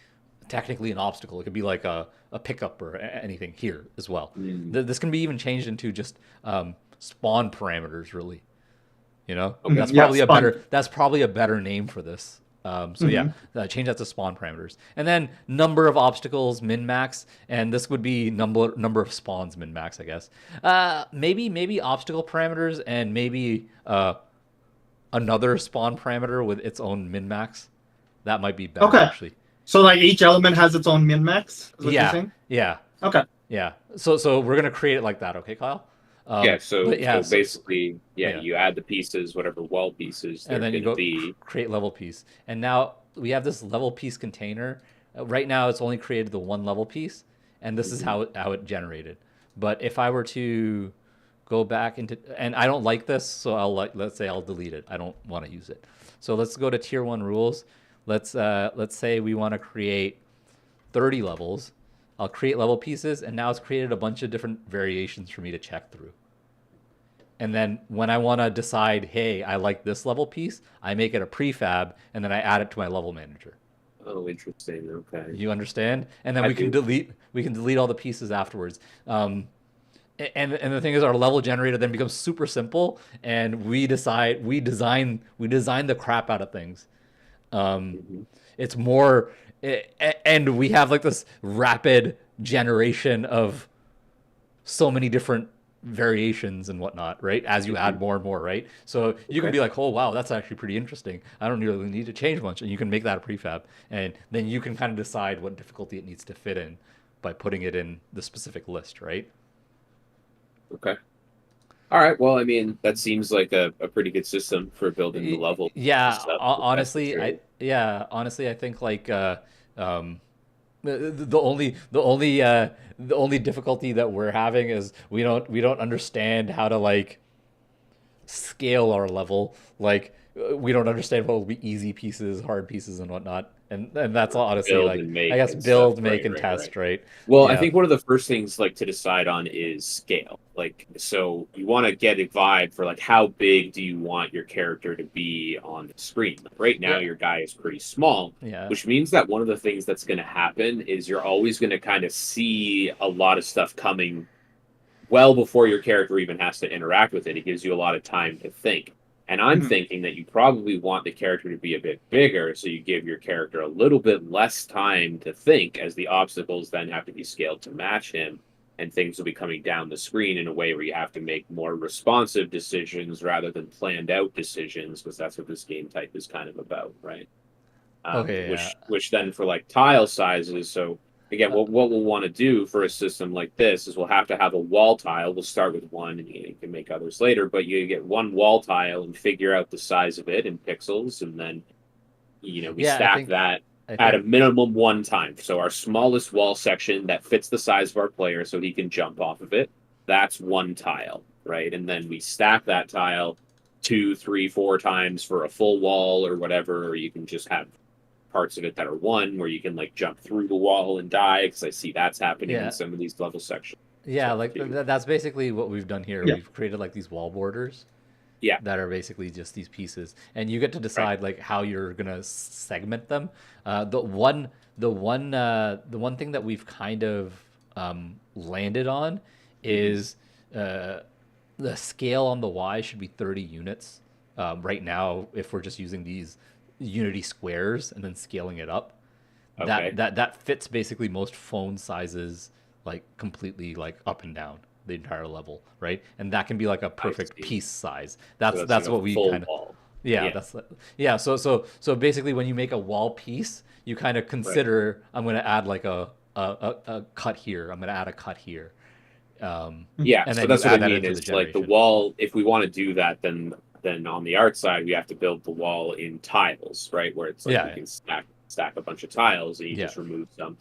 technically an obstacle. It could be like a pickup or anything here as well. This can be even changed into just spawn parameters, really. You know, Okay. that's Yeah, probably spawn. that's probably a better name for this. Yeah, change that to spawn parameters, and then number of obstacles min max, and this would be number of spawns min max, I guess. Maybe obstacle parameters, and maybe another spawn parameter with its own min max. That might be better, Okay. actually. So like each element has its own min max. Is what you're Yeah, saying? yeah, Okay. yeah. So we're gonna create it like that, okay, Kyle? So basically, yeah. you add the pieces, whatever wall pieces they're And then you going go to be. create level piece, and now we have this level piece container. Right now, it's only created the one level piece, and this is how it generated. But if I were to go back into, and I don't like this, so let's say I'll delete it. I don't want to use it. So let's go to tier 1 rules. Let's say we want to create 30 levels. I'll create level pieces, and now it's created a bunch of different variations for me to check through. And then when I want to decide, hey, I like this level piece, I make it a prefab, and then I add it to my level manager. Oh, interesting. Okay. You understand? And then we can delete all the pieces afterwards. And the thing is, our level generator then becomes super simple, and we design the crap out of things. It's more, and we have like this rapid generation of so many different variations and whatnot, right? As you add more and more, right? So you can be like, oh wow, that's actually pretty interesting. I don't really need to change much, and you can make that a prefab, and then you can kind of decide what difficulty it needs to fit in by putting it in the specific list, right? Okay. All right. Well, I mean, that seems like a pretty good system for building the level. Yeah, stuff. honestly, That's I think like the only difficulty that we're having is we don't understand how to like scale our level. Like we don't understand what will be easy pieces, hard pieces, and whatnot. And that's honestly build like and make I guess and build, stuff. make, Right, and right, test, right? Well, I Yeah. think one of the first things like to decide on is scale. Like, so you want to get a vibe for like how big do you want your character to be on the screen. Like, right now, Yeah. your guy is pretty small, Yeah. which means that one of the things that's going to happen is you're always going to kind of see a lot of stuff coming well before your character even has to interact with it. It gives you a lot of time to think. And I'm thinking that you probably want the character to be a bit bigger, so you give your character a little bit less time to think, as the obstacles then have to be scaled to match him, and things will be coming down the screen in a way where you have to make more responsive decisions rather than planned out decisions, because that's what this game type is kind of about, right? Okay, yeah. Which then for like tile sizes, so again, what we'll want to do for a system like this is we'll have to have a wall tile. We'll start with one, and you can make others later. But you get one wall tile and figure out the size of it in pixels, and then we Yeah, stack that at a minimum one time. So our smallest wall section that fits the size of our player, so he can jump off of it. That's one tile, right? And then we stack that tile 2, 3, 4 times for a full wall or whatever. Or you can just have parts of it that are one where you can like jump through the wall and die, because I see that's happening Yeah. in some of these level sections. Yeah, So, like dude. that's basically what we've done here. Yeah. We've created like these wall borders, Yeah. that are basically just these pieces, and you get to decide like how you're gonna segment them. The one thing that we've kind of landed on is the scale on the Y should be 30 units. Right now, if we're just using these Unity squares and then scaling it up, Okay. that fits basically most phone sizes, like completely like up and down the entire level, right? And that can be like a perfect see. piece size. So That's like what a we full kind of wall. yeah, Yeah. that's so basically when you make a wall piece, you kind of consider I'm going to add like a cut here. I'm going to add a cut here. Yeah, And so then you that's what add I that mean into the is like the generation. wall. If we want to do that, then on the art side we have to build the wall in tiles, right? Where it's like Yeah, you yeah. can stack a bunch of tiles and you Yeah. just remove some.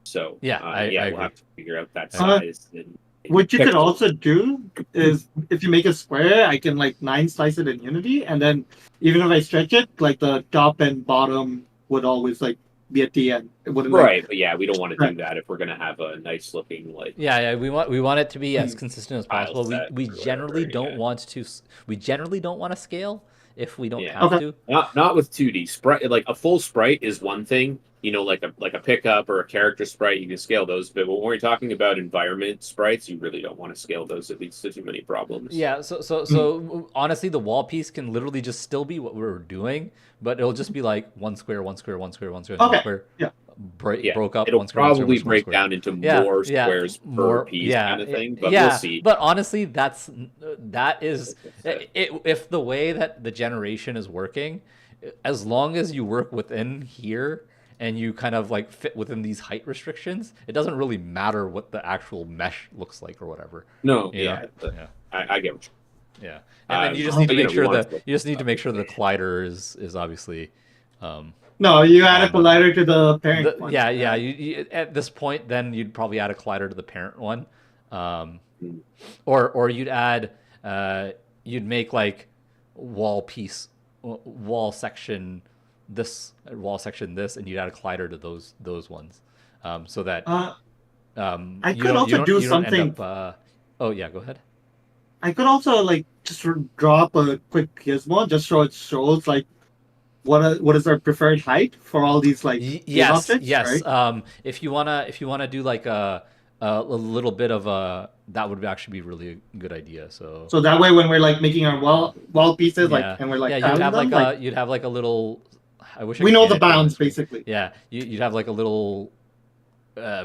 So Yeah, I we'll agree. have to figure out that I agree. size. And What you could pixels. also do is if you make a square, I can like 9 slice it in Unity, and then even if I stretch it, like the top and bottom would always like be at the end. It wouldn't like Right, but yeah, we don't want to do Right. that if we're gonna have a nice looking like Yeah, we want it to be as consistent as tile possible. set We or generally whatever, don't yeah. want to we generally don't want to scale if we don't Yeah. have Okay. to. Not with 2D sprite. Like a full sprite is one thing, like a pickup or a character sprite. You can scale those, but when we're talking about environment sprites, you really don't want to scale those. It leads to too many problems. Yeah, so honestly, the wall piece can literally just still be what we're doing, but it'll just be like one square, one square, one square, one square, one Okay. square. Yeah. Yeah, Broke up it'll one square, one square, probably one break square. down into Yeah, more yeah, squares per more, piece yeah, kind of thing, but yeah. we'll see. But honestly, that is if the way that the generation is working, as long as you work within here and you kind of like fit within these height restrictions, it doesn't really matter what the actual mesh looks like or whatever. No, You know? yeah, Yeah. I get what Yeah, and then you just but, need to you make know, we sure want that to- you just need to make sure the collider is obviously. No, you add a On the- collider to the parent one. Yeah. You, at this point, then you'd probably add a collider to the parent one, or you'd add you'd make like wall section this, and you'd add a collider to those ones, so that I you could don't- also you do don't end something. up, oh yeah, go ahead. I could also like just drop a quick gizmo just so it shows like what is our preferred height for all these like game Yes, objects, yes. right? If you wanna do like a little bit of that would actually be really a good idea. So So that way, when we're like making our wall pieces, like yeah, and we're like yeah, you'd tiling have them, like like you'd have like a little. I wish I we could know get the it here on bounds screen. basically. Yeah, you'd have like a little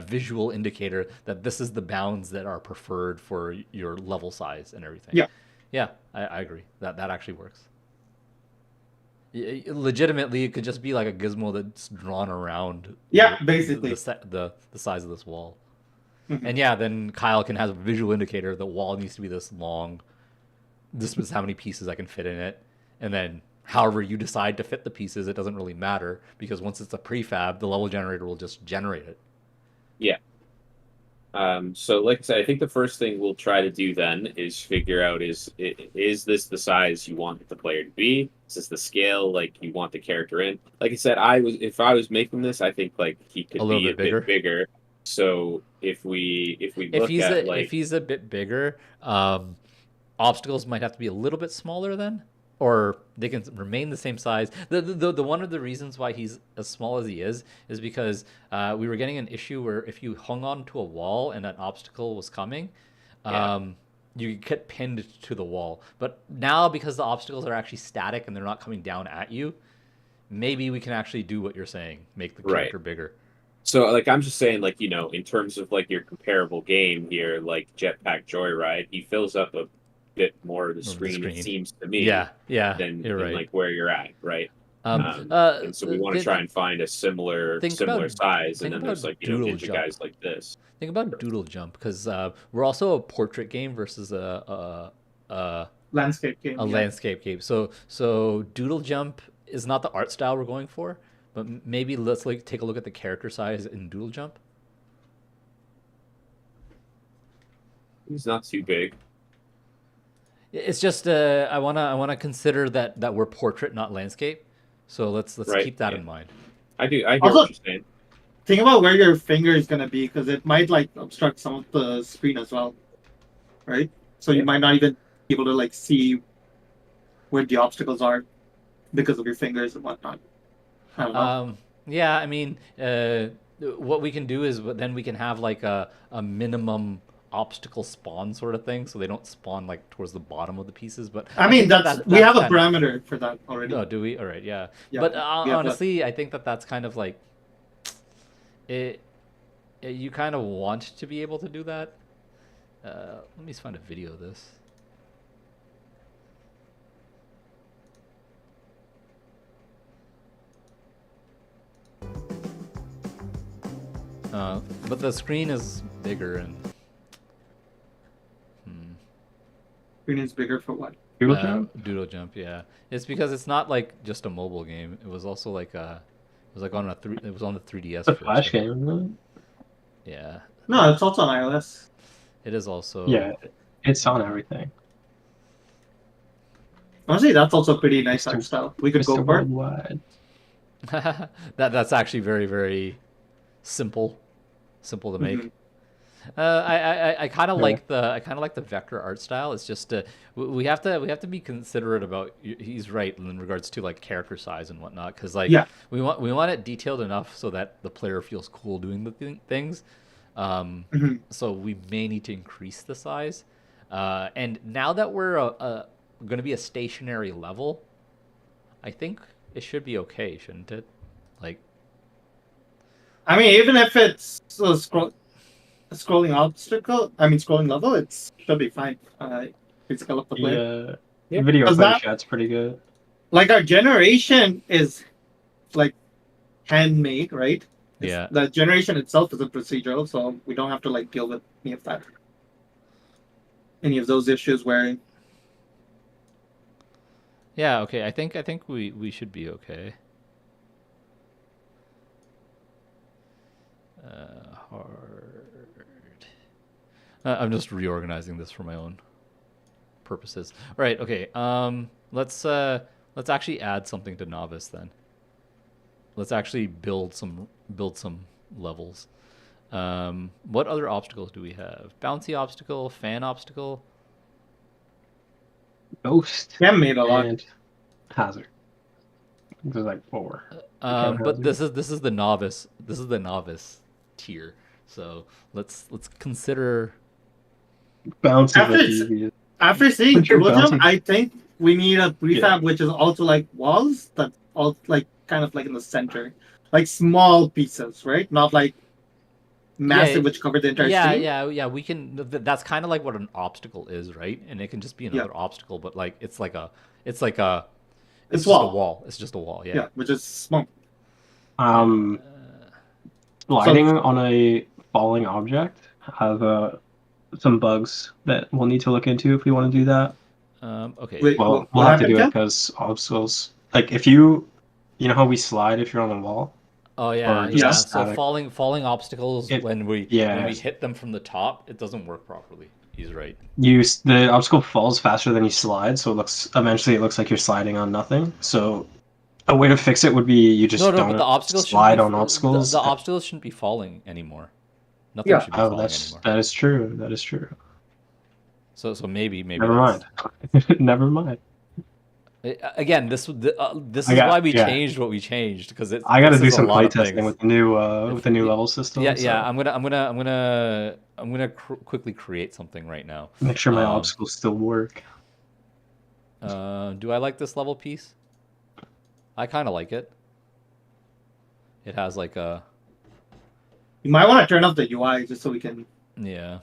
visual indicator that this is the bounds that are preferred for your level size and everything. Yeah. Yeah, I agree. That actually works. Legitimately, it could just be like a gizmo that's drawn around. Yeah, basically. the size of this wall. Mhm. And yeah, then Kyle can have a visual indicator. The wall needs to be this long. This is how many pieces I can fit in it, and then however you decide to fit the pieces, it doesn't really matter because once it's a prefab, the level generator will just generate it. Yeah. So like I said, I think the first thing we'll try to do then is figure out is this the size you want the player to be? Is this the scale like you want the character in? Like I said, if I was making this, I think like he could A little be bit bigger. bit bigger. So if we If look he's at if he's a bit bigger, obstacles might have to be a little bit smaller then, or they can remain the same size. The one of the reasons why he's as small as he is because we were getting an issue where if you hung on to a wall and an obstacle was coming, you get pinned to the wall. But now because the obstacles are actually static and they're not coming down at you, maybe we can actually do what you're saying, make the character bigger. So, like, I'm just saying, like, in terms of, like, your comparable game here, like Jetpack Joyride, he fills up a bit more of the screen, it seems to me, Yeah, than you're right. like, where you're at, right? And so we want to try and find a similar size, and then there's, like, ninja guys like this. Think about Doodle Jump, because we're also a portrait game versus a Landscape game. landscape game. So Doodle Jump is not the art style we're going for, but maybe let's like take a look at the character size in Doodle Jump. He's not too big. It's just I wanna consider that we're portrait, not landscape. So let's keep that in mind. I hear what you're saying. Think about where your finger is gonna be because it might like obstruct some of the screen as well, right? So you might not even be able to like see where the obstacles are because of your fingers and whatnot. I don't know. Yeah, I mean, what we can do is then we can have like a minimum obstacle spawn sort of thing, so they don't spawn like towards the bottom of the pieces. But I I mean, think that's we that's have a kind of. parameter for that already. Oh, do we? All right, yeah. Yeah, But we have that. honestly, I think that's kind of like it. You kind of want to be able to do that. Let me just find a video of this. But the screen is bigger and Screen is bigger for what? Doodle jump? Doodle Jump, yeah. It's because it's not like just a mobile game. It was also like it was like on it was on the 3DS It's a first. flash game, isn't Yeah, No, it's also on iOS. it is also. it? Yeah, it's on everything. Honestly, that's also a pretty nice Mr. art style. We could Mr. go for it. Worldwide. That's actually very very simple to make. Mhm. I kind of Yeah. like the vector art style. It's just we have to be considerate about. He's right in regards to like character size and whatnot, because like Yeah. we want it detailed enough so that the player feels cool doing the things. Mhm. So we may need to increase the size. And now that we're going to be a stationary level, I think it should be okay, shouldn't it? Like. I mean, even if it's a scrolling obstacle, I mean, scrolling level, it should be fine. It's gonna look the player. The Yeah. video Does footage that- chat's pretty good. Like our generation is like handmade, right? Yeah. The generation itself is a procedural, so we don't have to like deal with any of that, any of those issues where Yeah, okay. I think we should be okay. Hard. I'm just reorganizing this for my own purposes. All right, okay. Let's actually add something to novice then. Let's actually build some levels. What other obstacles do we have? Bouncy obstacle, fan obstacle. Ghost Cam made a lot. and Hazard. There's like 4. But this is the novice. This is the novice tier. So let's consider. Bouncy After with it's- easy. After seeing But you're Dual Jump, bouncing- I think we need a prefab which is also like walls that all like kind of like in the center, like small pieces, right? Not like massive, Yeah, which cover the entire Yeah, scene. yeah. We can. That's kind of like what an obstacle is, right? And it can just be another obstacle, but like it's just a wall. It's just a wall. Yeah. Yeah, which is small. Sliding on a falling object has some bugs that we'll need to look into if we want to do that. Okay. Wait, Well, what we'll have to happened, do it Ken? because obstacles. Like if you know how we slide if you're on the wall. Oh yeah, or yeah. just So static. falling obstacles when we Yeah. hit them from the top, it doesn't work properly. He's right. The obstacle falls faster than you slide, so it looks like you're sliding on nothing. So a way to fix it would be you just No, don't but the obstacles slide shouldn't on be, obstacles. The obstacles shouldn't be falling anymore. Nothing Yeah. should be Oh, falling anymore. that is true. That is true. So maybe Never that's- mind. Never mind. Again, this is Yeah, why we yeah. changed what we changed, because it's. I got to this do is a some lot of playtesting things. with the new level system. Yeah, so yeah. I'm gonna quickly create something right now. make sure my um, obstacles still work. Do I like this level piece? I kind of like it. It has like a You might want to turn off the UI just so we can, yeah.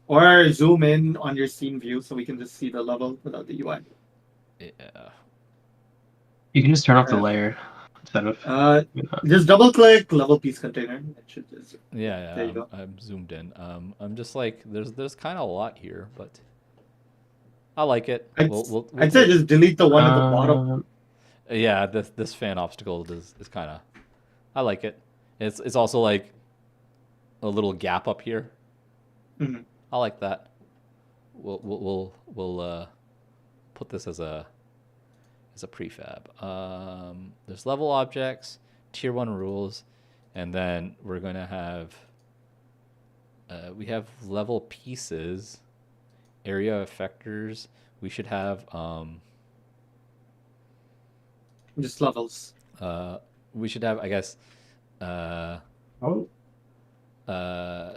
or zoom in on your scene view so we can just see the level without the UI. Yeah. You can just turn off the Yeah. layer instead of. Just double click level piece container. It should just. Yeah, There you go. I'm zoomed in. I'm just like there's kind of a lot here, but I like it. I'd say just delete the one at the bottom. Yeah, this fan obstacle is kind of I like it. It's also like a little gap up here. Mhm. I like that. We'll put this as a prefab. There's level objects, tier 1 rules, and then we're going to have we have level pieces, area effectors. We should have Just levels. We should have, I guess, uh, Oh,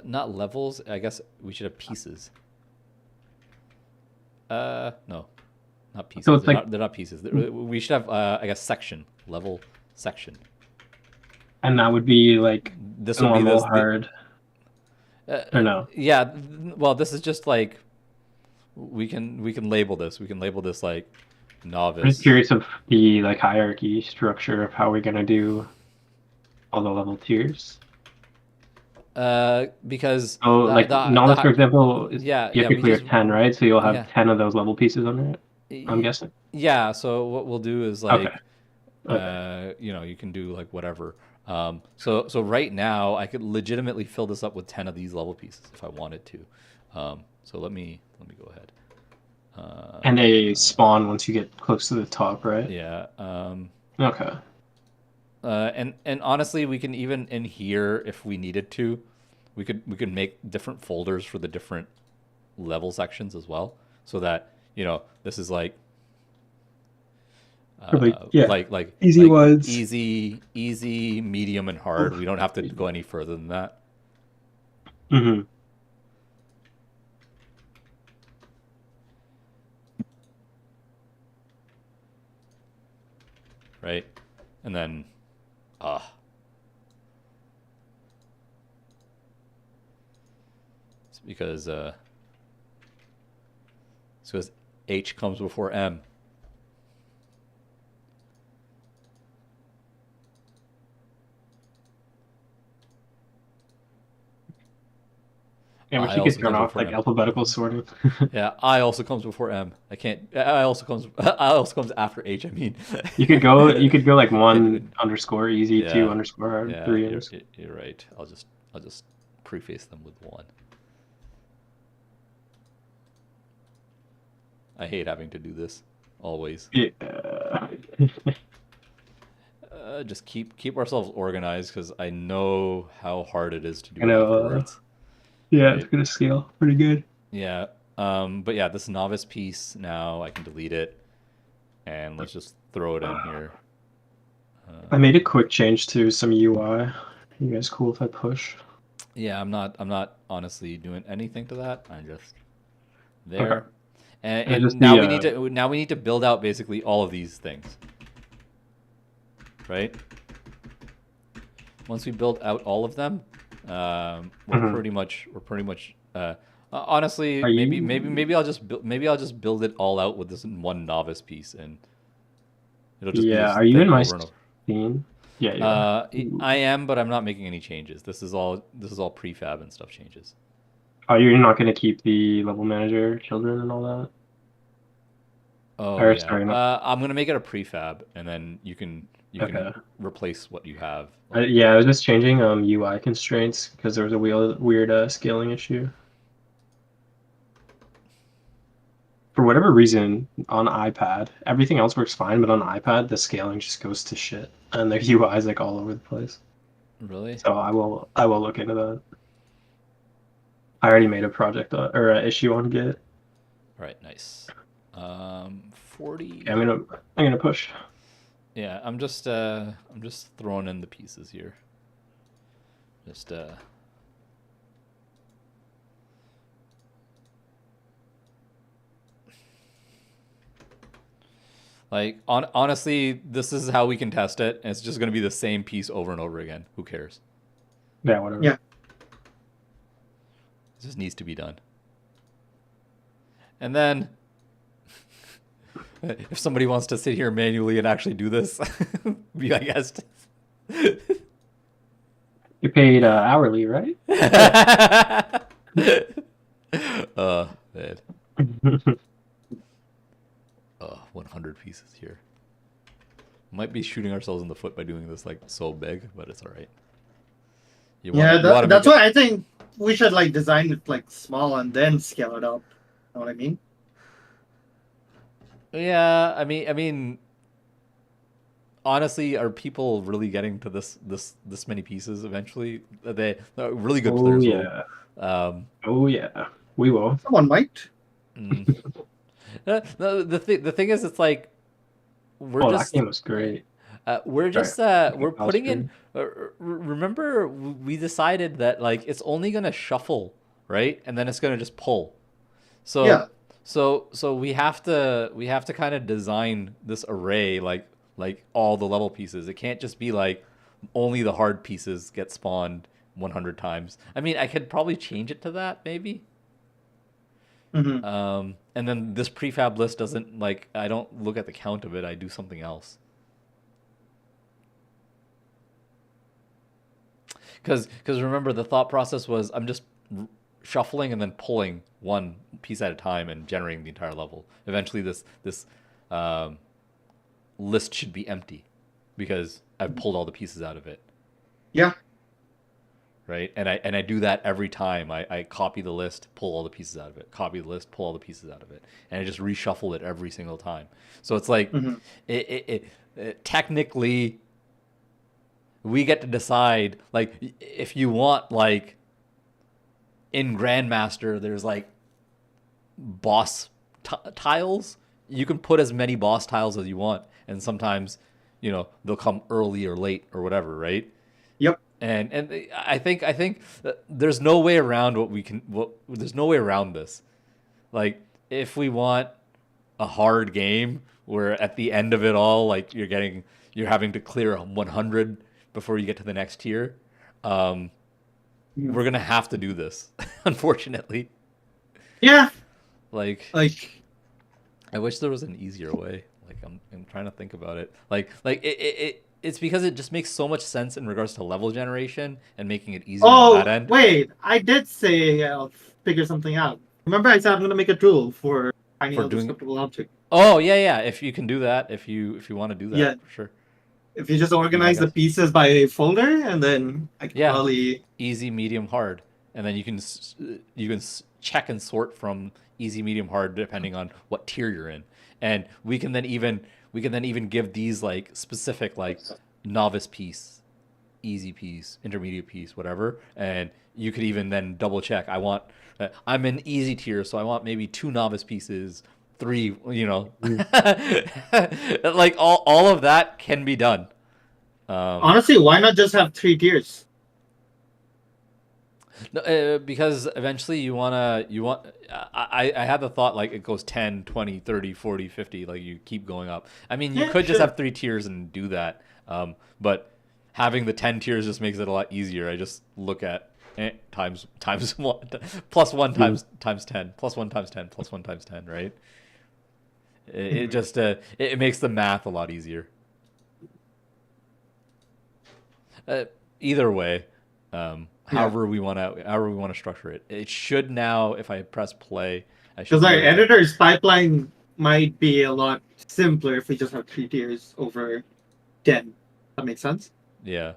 not levels. I guess we should have pieces. No, not pieces. so it's like, They're not pieces. We should have, I guess, level section. and that would be like This would be normal, this. hard, or no? Yeah. Well, this is just like we can label this. We can label this like I'm just novice. curious of the like hierarchy structure of how we're gonna do all the level tiers. Because So like novice, for example, is yeah, you have to we clear just 10, right? So you'll have yeah 10 of those level pieces under it. I'm guessing. yeah. So what we'll do is Okay. like Okay. you can do like whatever. So right now I could legitimately fill this up with 10 of these level pieces if I wanted to. So let me go ahead. And they spawn once you get close to the top, right? Yeah. Okay. And honestly, we can even in here if we needed to, we could make different folders for the different level sections as well, so that this is like Yeah. like Easy ones. easy, medium, and hard. We don't have to go any further than that. Mm-hmm. Right, and then it's because H comes before M. Yeah, we I should also get turn comes off before like M. alphabetical sorting. Yeah, I also comes before M. I can't. I also comes. I also comes after H. I mean, You could go like Can't do it. 1_ easy, Yeah, 2_ hard, yeah, 3 you're right. I'll just preface them with 1. I hate having to do this. Always. Yeah. Just keep ourselves organized because I know how hard it is to do I it know. afterwards. Yeah, Right. it's gonna scale pretty good. Yeah. But yeah, this novice piece now I can delete it, and let's just throw it in here. I made a quick change to some UI. You guys cool if I push? Yeah, I'm not honestly doing anything to that. I'm just there. Okay. And just now the, we need to build out basically all of these things. Right? Once we build out all of them, we're pretty much honestly maybe I'll just build it all out with this one novice piece, and it'll just be Yeah, this are you in thing my over and over. scene? Yeah. I am, but I'm not making any changes. This is all prefab and stuff changes. Oh, you're not gonna keep the level manager children and all that? Oh Or, yeah. sorry, not- I'm gonna make it a prefab, and then you can Okay. replace what you have. Yeah, I was just changing UI constraints because there was a weird scaling issue. For whatever reason, on iPad, everything else works fine, but on iPad, the scaling just goes to shit, and the UI is like all over the place. Really? So I will look into that. I already made a project or an issue on Git. All right, nice. 40. Yeah, I'm gonna push. Yeah, I'm just throwing in the pieces here. Just like honestly, this is how we can test it, and it's just gonna be the same piece over and over again. Who cares? Yeah, whatever. Yeah. It just needs to be done. And then if somebody wants to sit here manually and actually do this, be my guest. You're paid hourly, right? Man. 100 pieces here. Might be shooting ourselves in the foot by doing this like so big, but it's all right. That's why I think we should like design it like small and then scale it up. Know what I mean? Yeah, I mean, honestly, are people really getting to this many pieces eventually? They're really good players. Yeah. Will. Yeah. We will. Someone might. The thing is, it's like we're Oh, that just game was great. we're Sorry. just we're I was putting in. screwed. Remember, we decided that like it's only gonna shuffle, right, and then it's gonna just pull. So Yeah. so we have to kind of design this array like all the level pieces. It can't just be like only the hard pieces get spawned 100 times. I mean, I could probably change it to that maybe. Hmm. And then this prefab list doesn't like I don't look at the count of it. I do something else. Because remember the thought process was I'm just shuffling and then pulling one piece at a time and generating the entire level. Eventually, this um, list should be empty because I've pulled all the pieces out of it, Yeah. right? And I do that every time. I copy the list, pull all the pieces out of it, copy the list, pull all the pieces out of it, and I just reshuffle it every single time. So it's like Hmm. it technically we get to decide like if you want like in Grandmaster there's like boss tiles. You can put as many boss tiles as you want, and sometimes, they'll come early or late or whatever, right? Yep. And I think that there's no way around there's no way around this. Like if we want a hard game where at the end of it all, like you're having to clear 100 before you get to the next tier. We're gonna have to do this, unfortunately. Yeah. Like Like, I wish there was an easier way. Like I'm trying to think about it. Like it's because it just makes so much sense in regards to level generation and making it easier on that oh, end. wait, I did say I'll figure something out. Remember, I said I'm going to make a tool for finding For out the doing scriptable object. Oh yeah. If you can do that, if you want to do Yeah. that, for sure. If you just Be my organize the guest. pieces by folder, and then I can Yeah. probably. Easy, medium, hard, and then you can check and sort from easy, medium, hard depending on what tier you're in, and we can then even give these like specific like novice piece, easy piece, intermediate piece, whatever, and you could even then double check. I'm in easy tier, so I want maybe two novice pieces, three, like all of that can be done. Honestly, why not just have 3 tiers? No, because eventually I had the thought like it goes 10, 20, 30, 40, 50, like you keep going up. I mean, you Yeah, could just sure. have 3 tiers and do that. But having the 10 tiers just makes it a lot easier. I just look at times one plus one times 10 plus one times 10 plus one times 10, right? It just it makes the math a lot easier. Uh, Either way, however we want to structure it, it should now. If I press play, I should Because be our able to. editor's pipeline might be a lot simpler if we just have 3 tiers over 10. That makes sense? Yeah.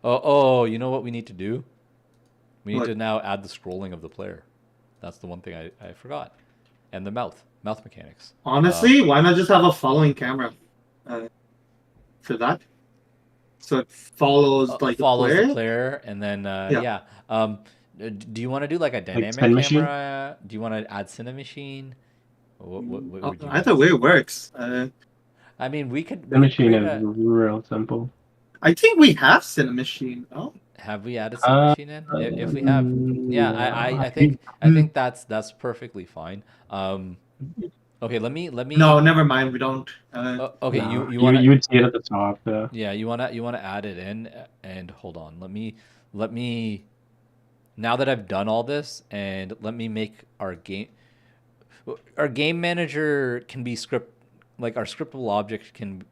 Oh, you know what we need to do? We need What? to now add the scrolling of the player. That's the one thing I forgot, and the mouth mechanics. Honestly, why not just have a following camera uh, for that? So it follows like the Follows the player? player, and then Yeah. yeah. Do you want to do like a Like dynamic Spin Machine? camera? Do you want to add Cinemachine? What would you Either guys? way it works. I mean, we could The machine create is a. real simple. I think we have Cinemachine. Oh, Have we added Uh, Cinemachine in? If we have, yeah, no, I think that's perfectly fine. Okay, let me. no, never mind. We don't. Okay, no. you You wanna, you would see it at the top. yeah, you wanna add it in, and hold on, let me. Now that I've done all this, and let me make our game. Our game manager can be like our scriptable object can.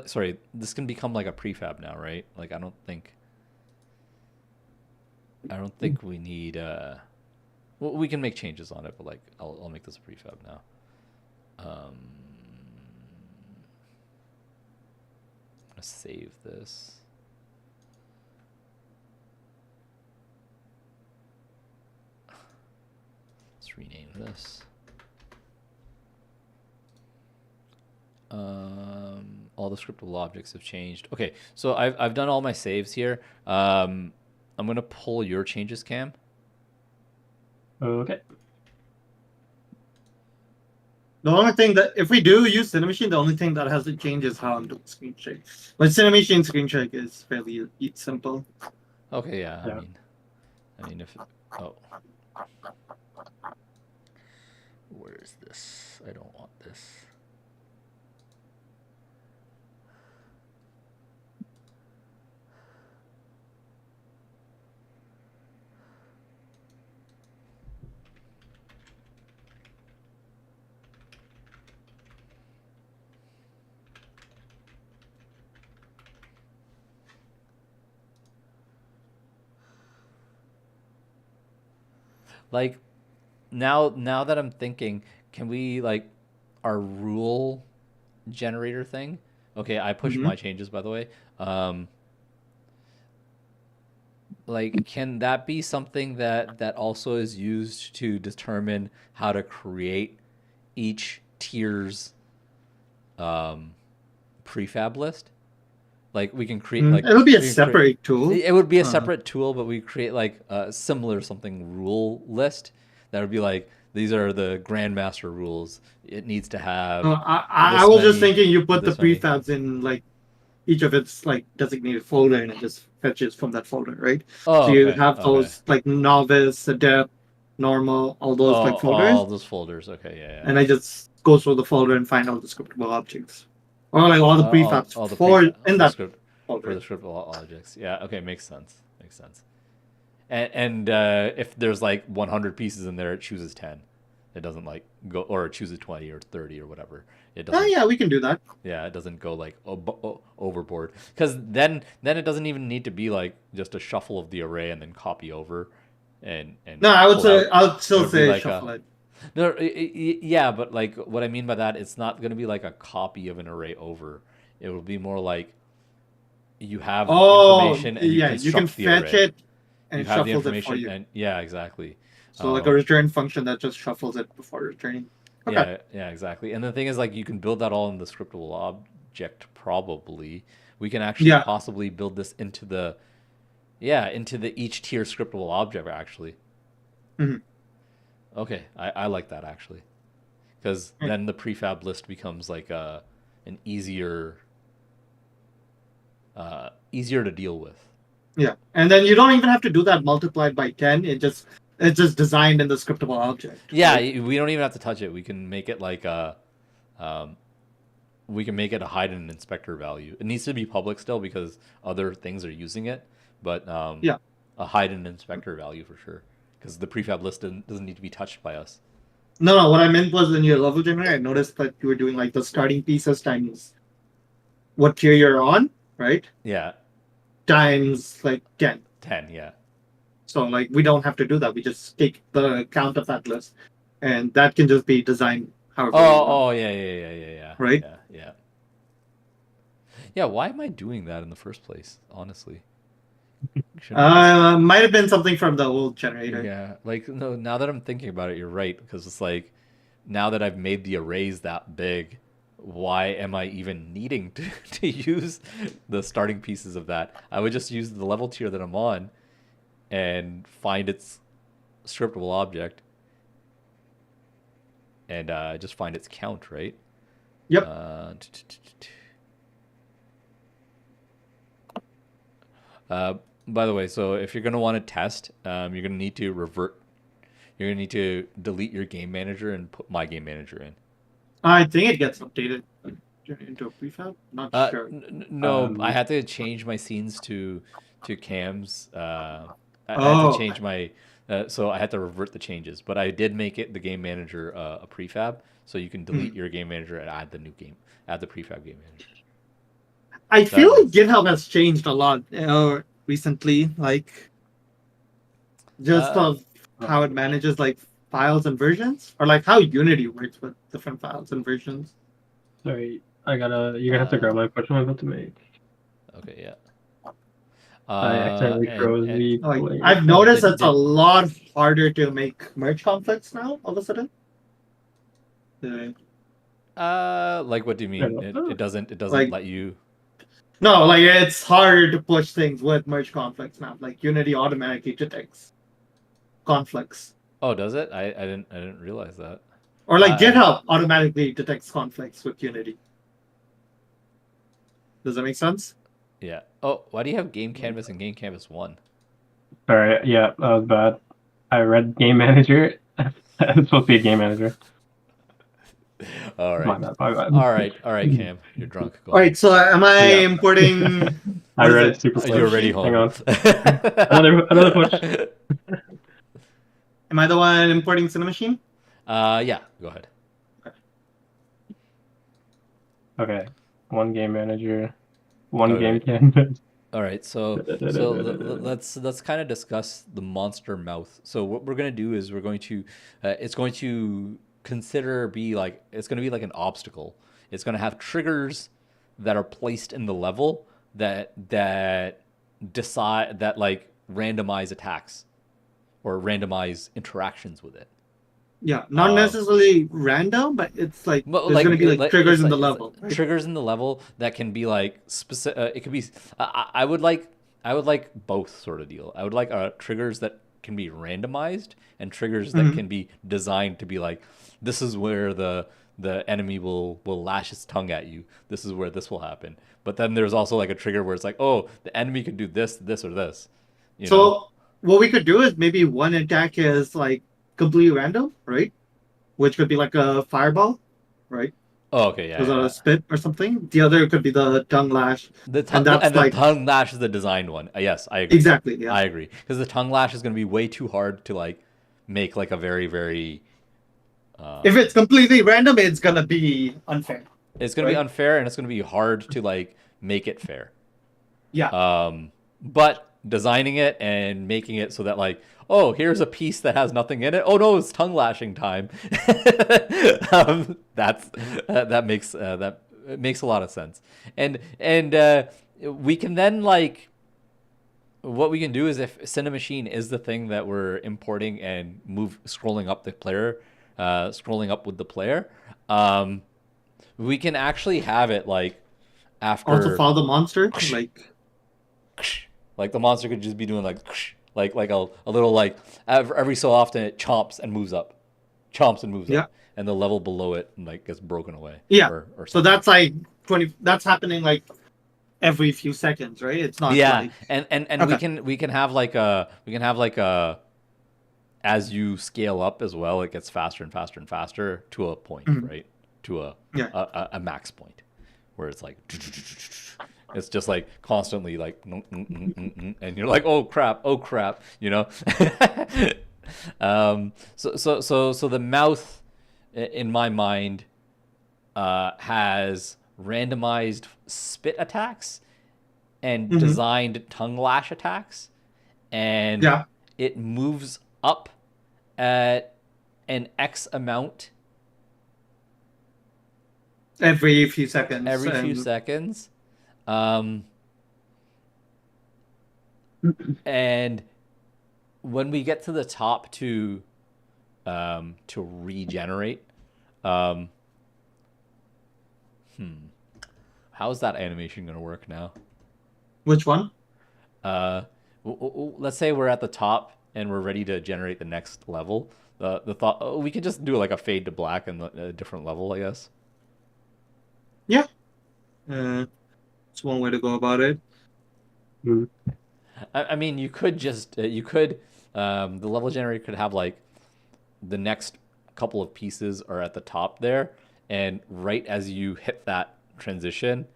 Sorry, this can become like a prefab now, right? Like I don't think we need. Well, we can make changes on it, but like I'll make this a prefab now. I'm gonna save this. Let's rename this. All the scriptable objects have changed. Okay, so I've done all my saves here. I'm gonna pull your changes, Cam. Okay. The only thing that if we do use Cinemachine, the only thing that has to change is how I'm doing screen shake. But Cinemachine screen shake is fairly simple. Okay, yeah. Yeah. I mean, if where is this? I don't want this. Like now that I'm thinking, can we like our rule generator thing? Okay, I pushed Mhm. my changes by the way. Like can that be something that also is used to determine how to create each tier's um prefab list? Like we can create like It'll be a we can create separate tool. it would be a Uh, separate tool, but we create like a similar something rule list that would be like these are the grandmaster rules. It needs to have I this was just many, thinking you put the this many. prefabs in like each of its like designated folder and it just fetches from that folder, right? So Oh, you okay, have okay. those like novice, adept, normal, all those Oh, like folders, all those folders. Okay, yeah, yeah. and I just go through the folder and find all the scriptable objects, or like all the prefabs All the for prefab in for the that script for folder. the scriptable objects. Yeah, okay, makes sense. Makes sense. And if there's like 100 pieces in there, it chooses 10. It doesn't like go or it chooses 20 or 30 or whatever. It Oh doesn't. yeah, we can do that. Yeah, it doesn't go like overboard. Because then it doesn't even need to be like just a shuffle of the array and then copy over, and No, I would pull say out. I'll It still would be say like a shuffle it. no, yeah, but like what I mean by that, it's not going to be like a copy of an array over. It will be more like you have the Oh information and you yeah, you can construct the fetch array. it and You it have the shuffles it for information you. and yeah, exactly. So like a Um, return function that just shuffles it before returning. Okay. yeah, exactly. And the thing is, like, you can build that all in the scriptable object. Probably, we can actually Yeah. possibly build this into the each tier scriptable object. Actually, Mhm. okay, I like that actually, because Right. then the prefab list becomes like an easier to deal with. Yeah, and then you don't even have to do that multiplied by 10. It's just designed in the scriptable object. Yeah, right? we don't even have to touch it. We can make it like um, we can make it a hide and inspector value. It needs to be public still because other things are using it, but Yeah. a hide and inspector value for sure because the prefab list doesn't need to be touched by us. No. What I meant was in your level generator, I noticed that you were doing like the starting pieces times what tier you're on, right? Yeah, Times like 10. 10. Yeah. So like we don't have to do that. We just take the count of that list, and that can just be designed however you want, Oh, yeah. right? Yeah. Yeah. Why am I doing that in the first place? Honestly, shouldn't I just Might have been something from the old generator. yeah, like no. Now that I'm thinking about it, you're right because it's like now that I've made the arrays that big, why am I even needing to use the starting pieces of that? I would just use the level tier that I'm on and find its scriptable object and just find its count, right? Yep. By the way, so if you're going to want to test, you're going to need to revert. You're going to need to delete your game manager and put my game manager in. I think it gets updated into a prefab. Not sure. No, I had to change my scenes to cams. I had to Oh, change my, so I had to revert the changes. But I did make it the game manager a prefab, so you can delete your game manager and add the prefab game manager. I feel That like GitHub has changed a lot recently. Like just of how it manages like files and versions, or like how Unity works with different files and versions. Sorry, you're gonna have to grab my question I'm about to make. Okay, yeah. I accidentally froze the Like player. I've noticed did- it's a lot harder to make merge conflicts now. All of a sudden. Like what do you mean? It doesn't Like- let you. No, like it's harder to push things with merge conflicts now. Like Unity automatically detects conflicts. Oh, does it? I didn't realize that. Or like Uh, GitHub automatically detects conflicts with Unity. Does that make sense? Yeah. Oh, why do you have Game Canvas and Game Canvas 1? Sorry, yeah, that was bad. I read game manager. It's supposed to be a game manager. All right. My bad, my bad. All right, Cam. You're drunk. Go All right, so am I Yeah. importing? I What is read it? it super ahead. quick. You're already Hang home. on. Another push. Am I the one importing Cinemachine? Yeah, go ahead. Okay. One game manager. One All game right. canvas. All right, let's kind of discuss the monster mouth. So what we're gonna do is we're going to it's going to it's going to be like an obstacle. It's going to have triggers that are placed in the level that decide that like randomize attacks or randomize interactions with it. Yeah, not Um, necessarily random, but it's like Well, there's gonna be like triggers it's in the like level. Right? triggers in the level that can be like specific. It could be. I would like both sort of deal. I would like triggers that can be randomized and triggers that Mhm. can be designed to be like this is where the enemy will lash its tongue at you. This is where this will happen. But then there's also like a trigger where it's like, oh, the enemy could do this, this, or this. You know? So what we could do is maybe one attack is like completely random, right? Which could be like a fireball, right? Oh, okay, yeah, Was yeah, that a yeah. spit or something? The other could be the tongue lash, and that's And the like tongue lash is the designed one. Yes, I agree. exactly, yeah. I agree because the tongue lash is going to be way too hard to like make like a very very. If it's completely random, it's gonna be unfair. It's going to be right? unfair and it's going to be hard to like make it fair. Yeah. But designing it and making it so that like, oh, here's a piece that has nothing in it. Oh no, it's tongue lashing time. That's that makes a lot of sense. And we can then like what we can do is if Cinemachine is the thing that we're importing and scrolling up scrolling up with the player, we can actually have it like after Also follow the monster, like the monster could just be doing like a little like every so often it chomps and moves up, Yeah. and the level below it like gets broken away. Yeah. or So something. that's like 20. That's happening like every few seconds, right? It's not Yeah, like and Okay. we can have like a as you scale up as well, it gets faster and faster and faster to a point, Mhm. right? To Yeah. a max point where it's like it's just like constantly like and you're like oh crap, you know. So the mouth in my mind has randomized spit attacks and Mhm. designed tongue lash attacks, and Yeah. it moves up at an X amount Every few seconds. every few and seconds. And when we get to the top to regenerate, um, how's that animation going to work now? Which one? Let's say we're at the top and we're ready to generate the next level. The thought we could just do like a fade to black and a different level, I guess. Yeah. It's one way to go about it. Mm. I mean, you could just the level generator could have like the next couple of pieces are at the top there, and right as you hit that transition,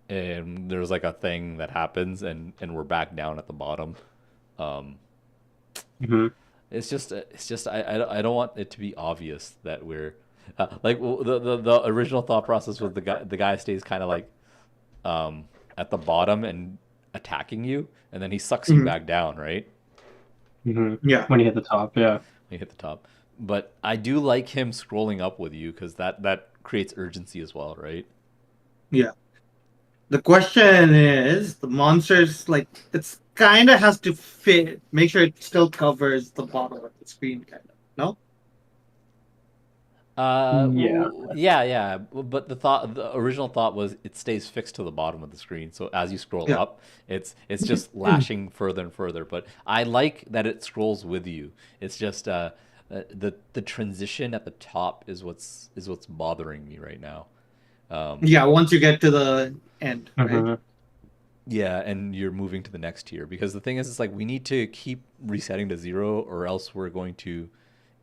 and there's like a thing that happens, and we're back down at the bottom. Hmm. It's just I don't want it to be obvious that we're the original thought process was the guy stays kind of like at the bottom and attacking you, and then he sucks you Mhm. back down, right? Hmm. Yeah. When you hit the top, yeah. When you hit the top. But I do like him scrolling up with you because that creates urgency as well, right? Yeah. The question is the monsters like it's kind of has to fit. Make sure it still covers the bottom of the screen, kind of. No. Yeah. Yeah. But the original thought was it stays fixed to the bottom of the screen. So as you scroll Yeah. up, it's just lashing further and further. But I like that it scrolls with you. It's just the transition at the top is what's bothering me right now. Yeah, once you get to the end, right? Mhm. Yeah, and you're moving to the next tier because the thing is, it's like we need to keep resetting to 0, or else we're going to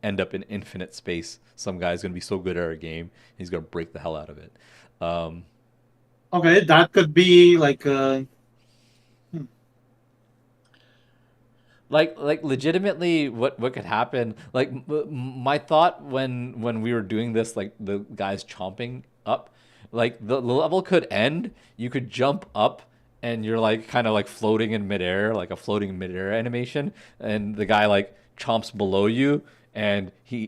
end up in infinite space. Some guy's going to be so good at our game, he's going to break the hell out of it. Um, Okay, that could be like like legitimately, what could happen? Like my thought when we were doing this, like the guys chomping up, like the level could end. You could jump up, and you're like kind of like floating in midair, like a floating midair animation, and the guy like chomps below you, and he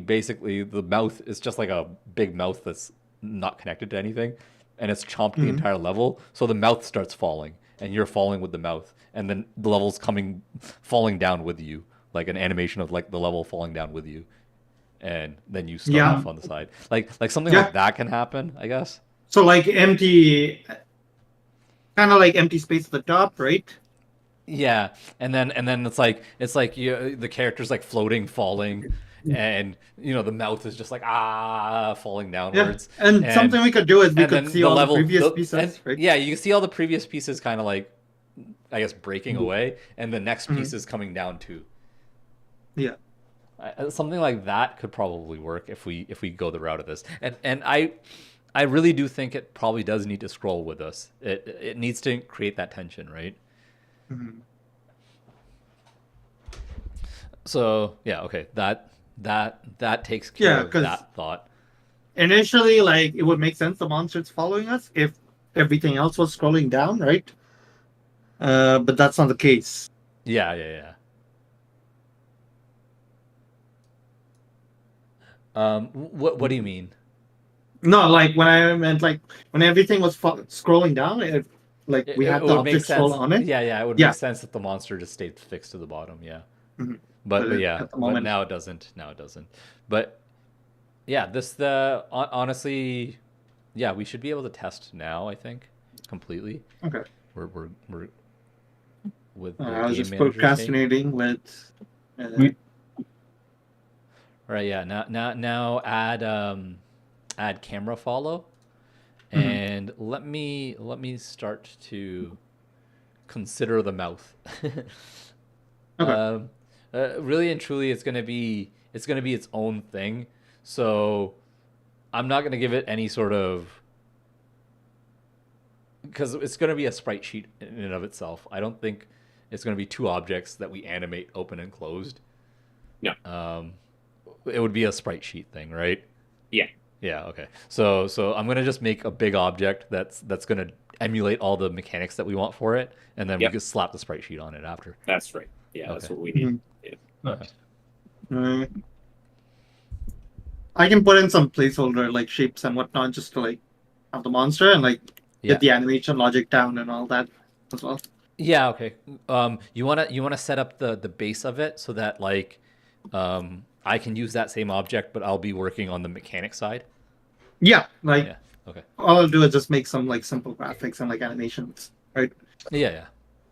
basically, the mouth is just like a big mouth that's not connected to anything, and it's chomped the Mhm. entire level. So the mouth starts falling, and you're falling with the mouth, and then the level's falling down with you, like an animation of like the level falling down with you, and then you start yeah, off on the side, like something yeah. like that can happen, I guess. So like empty, kind of like empty space at the top, right? Yeah, and then it's like the character's like floating, falling, and the mouth is just like falling Yeah, downwards, and and something we could do is we and could then see the all the level previous and pieces, right? yeah, you can see all the previous pieces kind of like, I guess, breaking Mhm. away, and the next piece Mhm. is coming down too. Yeah. Something like that could probably work if we go the route of this, and I really do think it probably does need to scroll with us. It needs to create that tension, right? Mhm. So yeah, okay, that takes care Yeah, of because that thought. initially, like it would make sense the monster's following us if everything else was scrolling down, right? But that's not the case. Yeah, yeah, yeah. What do you mean? No, like when I meant like when everything was scrolling down, like It, we it had it the would make object scroll sense. on it. Yeah, yeah, it would make Yeah. sense that the monster just stayed fixed to the bottom. Yeah, Mhm. but yeah, At the but moment. now it doesn't. Now it doesn't. But yeah, honestly, yeah, we should be able to test now, I think, completely. Okay. We're with the I was game just manager saying. procrastinating with. We All right, yeah. Now add camera follow, Mhm. and let me start to consider the mouth. Okay. um, really and truly, it's gonna be its own thing. So I'm not gonna give it any sort of, because it's gonna be a sprite sheet in and of itself. I don't think it's gonna be two objects that we animate open and closed. No. It would be a sprite sheet thing, right? Yeah, Yeah, okay. So I'm gonna just make a big object that's gonna emulate all the mechanics that we want for it, and then we Yep. just slap the sprite sheet on it after. that's right. Yeah, that's Okay. what we need. Mhm. Yeah. nice. I can put in some placeholder like shapes and whatnot just to like have the monster and like Yeah. get the animation logic down and all that as well. Yeah, okay. You wanna set up the base of it so that like I can use that same object, but I'll be working on the mechanic side. Yeah, like Yeah. Okay. all I'll do is just make some like simple graphics and like animations, right? Yeah, yeah.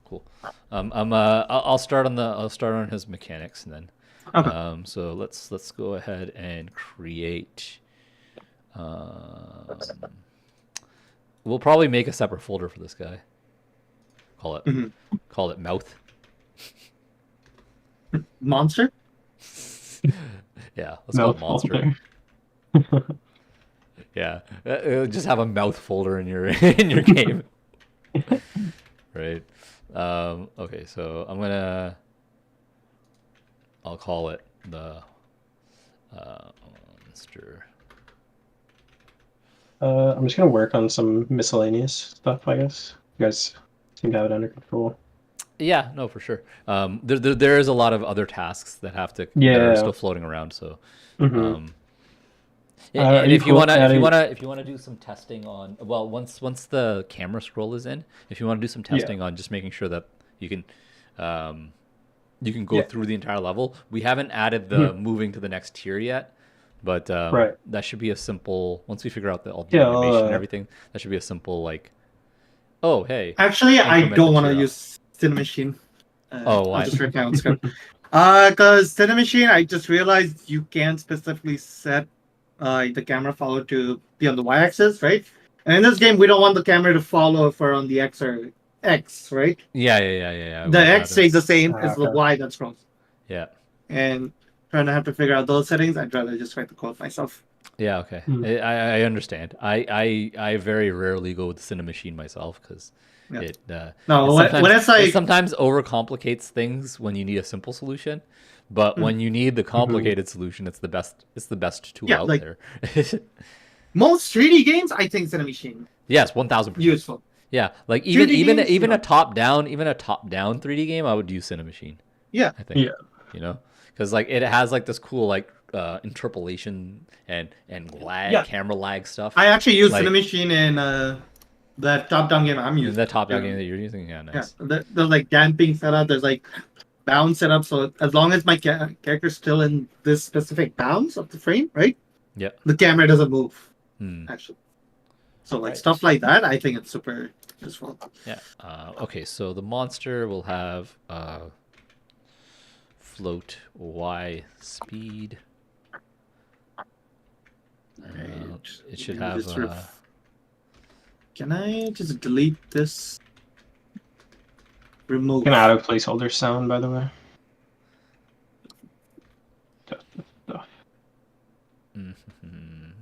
Cool. I'll start on his mechanics, and then Okay. so let's go ahead and create. Um, we'll probably make a separate folder for this guy. Call it Mhm. call it mouth. Monster? Yeah, let's call it Mouth monster. folder. Yeah, just have a mouth folder in your in your game, right? Okay, so I'll call it the monster. I'm just gonna work on some miscellaneous stuff, I guess. You guys seem to have it under control. Yeah, no, for sure. There is a lot of other tasks that that are Yeah. still floating around. So, Mhm. Are and you if you cool wanna adding- do some testing on, well, once the camera scroll is in, if you want to do some Yeah. testing on just making sure that you can go Yeah. through the entire level. We haven't added the moving to the next tier yet, but Right. that should be a simple, once we figure out all the Yeah, animation and everything. That should be a simple like, oh hey, Actually, I increment don't the want to tier up. use Cinemachine. Oh, I'll why? just write my own script Because Cinemachine, I just realized you can specifically set the camera follow to be on the y-axis, right? And in this game, we don't want the camera to follow if we're on the x or x, right? Yeah. The We'd x rather. stays the same as the Okay. y that scrolls. Yeah. And trying to have to figure out those settings, I'd rather just write the code myself. Yeah. Okay. Hmm. I understand. I very rarely go with Cinemachine myself because Yeah. it No, it when sometimes it's it like, sometimes overcomplicates things when you need a simple solution. But Mhm. when you need the Mm-hmm. complicated solution, it's the best. It's the best tool Yeah, out like- there. most 3D games, I think Cinemachine Yes, 1000%. useful. Yeah, like even 3D even games, even you a know. top down 3D game, I would use Cinemachine. Yeah. I think. Yeah. You know, because like it has like this cool like interpolation and lag, Yeah. camera lag stuff. I actually use Like- Cinemachine in that top-down game I'm in using. the top down Yeah. game that you're using, yeah, nice. Yeah, there's like damping setup. There's like bounce setup. So as long as my character's still in this specific bounds of the frame, right, Yep. the camera doesn't move. Hmm. Actually, so like Right. stuff like that, I think it's super useful. Yeah. Okay, so the monster will have float Y speed. It should have. Just can I just delete this? Remove. You can add a placeholder sound, by the way. Stuff. Mhm.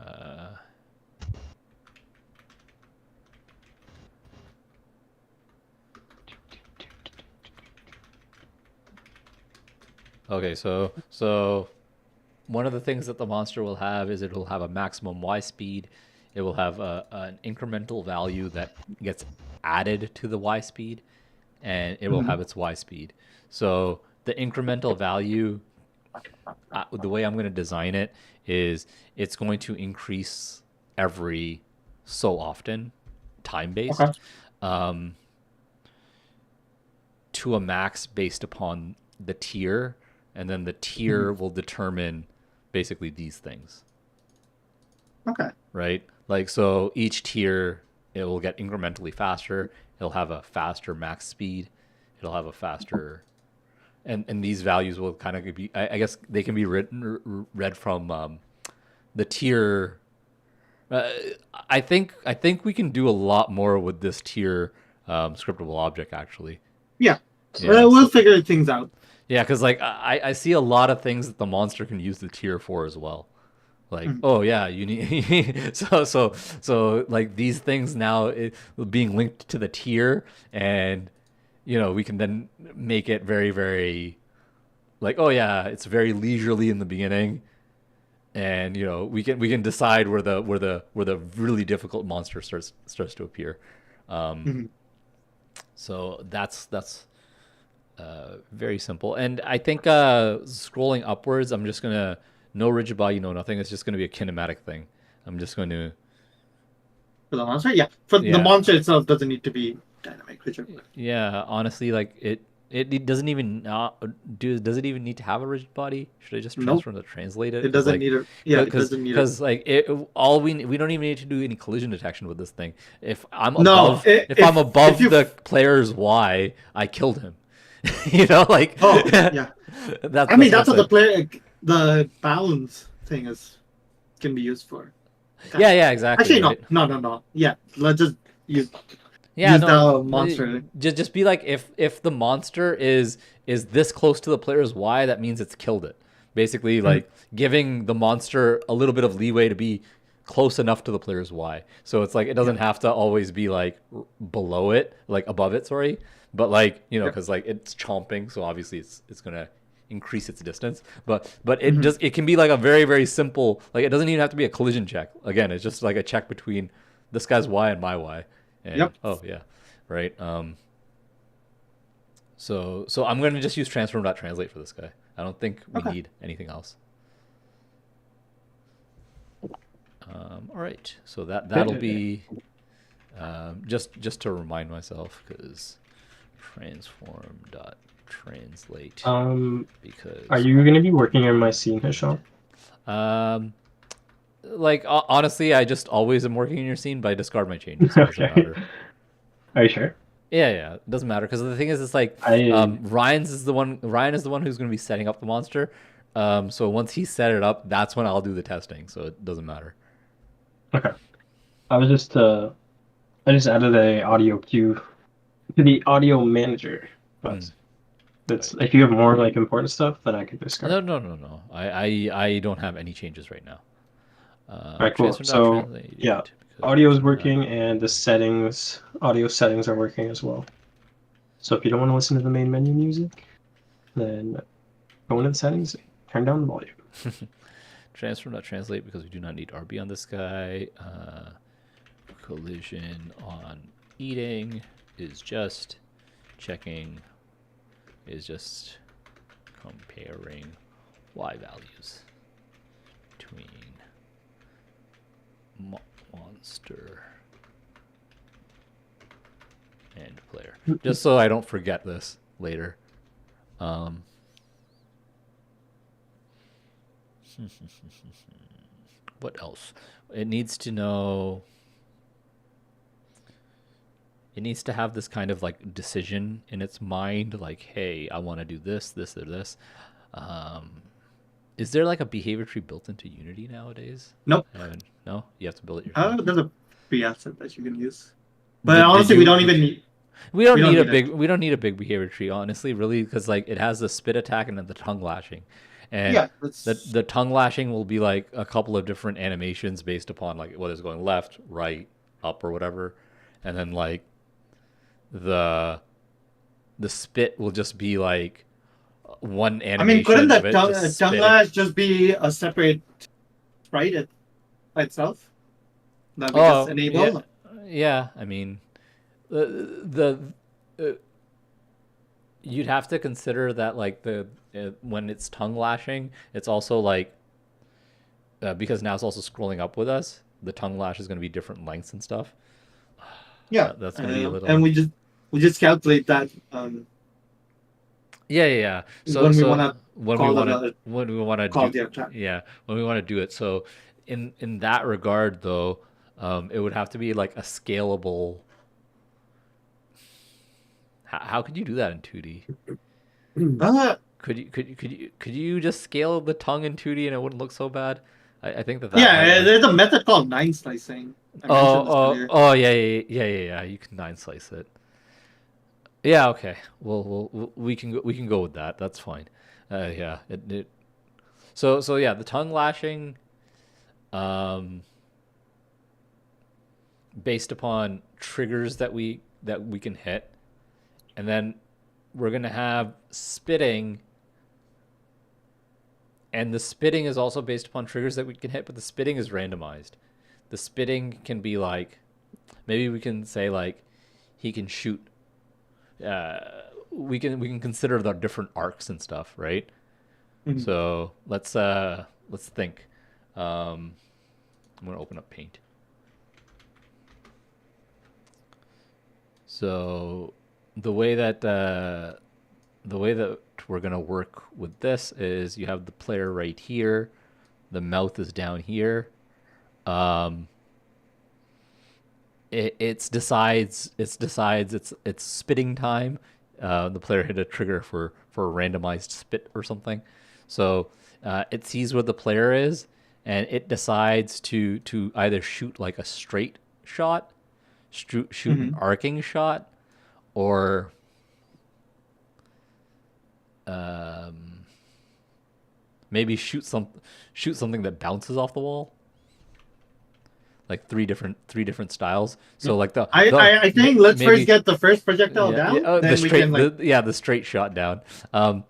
Uh, okay, so one of the things that the monster will have is it will have a maximum Y speed. It will have an incremental value that gets added to the Y speed, and it will have its Y speed. So the incremental value, the way I'm going to design it is it's going to increase every so often, time based, Okay. to a max based upon the tier, and then the tier will determine basically these things, Okay. right? Like, so each tier, it will get incrementally faster. It'll have a faster max speed. It'll have a faster, and these values will kind of be, I guess they can be read from the tier. I think we can do a lot more with this tier scriptable object actually. Yeah. Yeah, We'll so- figure things out. Yeah, because like I see a lot of things that the monster can use the tier for as well. Like, oh yeah, you need so like these things now being linked to the tier, and we can then make it very very like, oh yeah, it's very leisurely in the beginning, and we can decide where the really difficult monster starts to appear. Mhm. So that's very simple. And I think scrolling upwards, I'm just gonna no rigid body, no nothing. It's just gonna be a kinematic thing. I'm just going to For the monster, yeah. For Yeah. the monster itself, doesn't need to be dynamic. honestly, like it doesn't even does it even need to have a rigid body? Should I just Nope. transform to translate it? It doesn't like, need it. Yeah, it doesn't need it. because like we don't even need to do any collision detection with this thing. If I'm No, above I'm above the player's Y, I killed him. Like Oh, yeah. that's I mean, that's what what the balance thing can be used for. yeah, exactly. Actually, right? no. Yeah, let's just use Yeah, use no, the monster. Just be like, if the monster is this close to the player's Y, that means it's killed it. Basically, like giving the monster a little bit of leeway to be close enough to the player's Y. So it's like it doesn't have to always be like below it, like above it. Sorry, but like because like it's chomping, so obviously it's gonna increase its distance. But it can be like a very very simple, like it doesn't even have to be a collision check. Again, it's just like a check between this guy's Y and my Y. And, Yep. Oh yeah, right. So I'm gonna just use transform.translate for this guy. I don't think we Okay. need anything else. All right. So that'll be just to remind myself, because transform.translate Are because you going to be working on my scene, Hisham? um Like honestly, I just always am working in your scene, but I discard my changes. So it doesn't Okay. matter. Are you sure? Yeah, it doesn't matter because the thing is, it's like I Ryan is the one who's going to be setting up the monster. So once he set it up, that's when I'll do the testing. So it doesn't matter. okay. I was just I just added a audio cue to the audio manager. But that's if you have more like important stuff, then I could discard. No. I don't have any changes right now. All right, cool. Transfer not So translated yeah, because it audio is doesn't working matter. and the settings, audio settings are working as well. So if you don't want to listen to the main menu music, then go into the settings, turn down the volume. Transfer not translate because we do not need RB on this guy. Collision on eating is just checking, is just comparing y values between monster and player. Just so I don't forget this later. What else? It needs to know. It needs to have this kind of like decision in its mind, like, hey, I want to do this, this, or this. Is there like a behavior tree built into Unity nowadays? Nope. No, you have to build it yourself. There's a free asset that you can use. But Did honestly, you- we don't even need. We don't We don't need a need big. it. We don't need a big behavior tree, honestly, really, because like it has the spit attack and then the tongue lashing, and Yeah, that's the tongue lashing will be like a couple of different animations based upon like whether it's going left, right, up, or whatever, and then like the spit will just be like one I animation. mean, couldn't of that it tongue, just tongue spitting. lash just be a separate sprite by itself that we Oh, just enable? Yeah. I mean, the you'd have to consider that like the when it's tongue lashing, it's also like because now it's also scrolling up with us. The tongue lash is going to be different lengths and stuff. Yeah, That's going to be a little. and we just calculate that Yeah. So when we want to when we call want the to when we want to call do the attack. when we want to do it. So in that regard, though, it would have to be like a scalable. How could you do that in 2D? Uh, Could you just scale the tongue in 2D and it wouldn't look so bad? I think that yeah, might. there's a method called nine slicing. I mentioned this earlier. Yeah. You can nine slice it. Yeah, okay. We can go with that. That's fine. Yeah. So yeah, the tongue lashing, based upon triggers that we can hit, and then we're gonna have spitting. And the spitting is also based upon triggers that we can hit, but the spitting is randomized. The spitting can be like, maybe we can say like, he can shoot. We can consider the different arcs and stuff, right? Mhm. So let's think. I'm gonna open up Paint. So the way that we're gonna work with this is you have the player right here, the mouth is down here. It decides it's spitting time. The player hit a trigger for a randomized spit or something. So it sees where the player is, and it decides to either shoot like a straight shot, shoot an arcing shot, or maybe shoot something that bounces off the wall. Like three different styles. So like I think let's first get the first projectile down, then we can like the straight shot down. then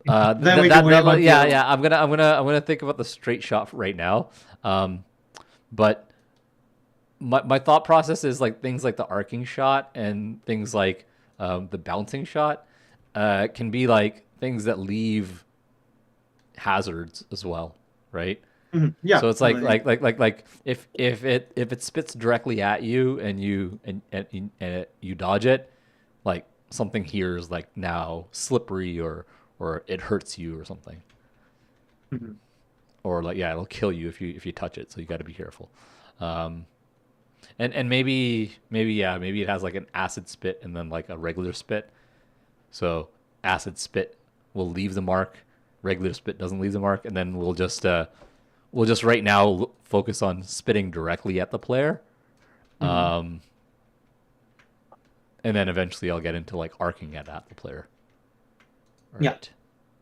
we can worry about the other yeah. I'm gonna think about the straight shot right now. But my thought process is like things like the arcing shot and things like the bouncing shot can be like things that leave hazards as well, right? yeah. So it's like if it spits directly at you and you dodge it, like something here is like now slippery or it hurts you or something. or like it'll kill you if you touch it. So you got to be careful. And maybe it has like an acid spit and then like a regular spit. So acid spit will leave the mark, regular spit doesn't leave the mark, and then we'll just right now focus on spitting directly at the player. And then eventually I'll get into like arcing it at the player. All Yeah. right.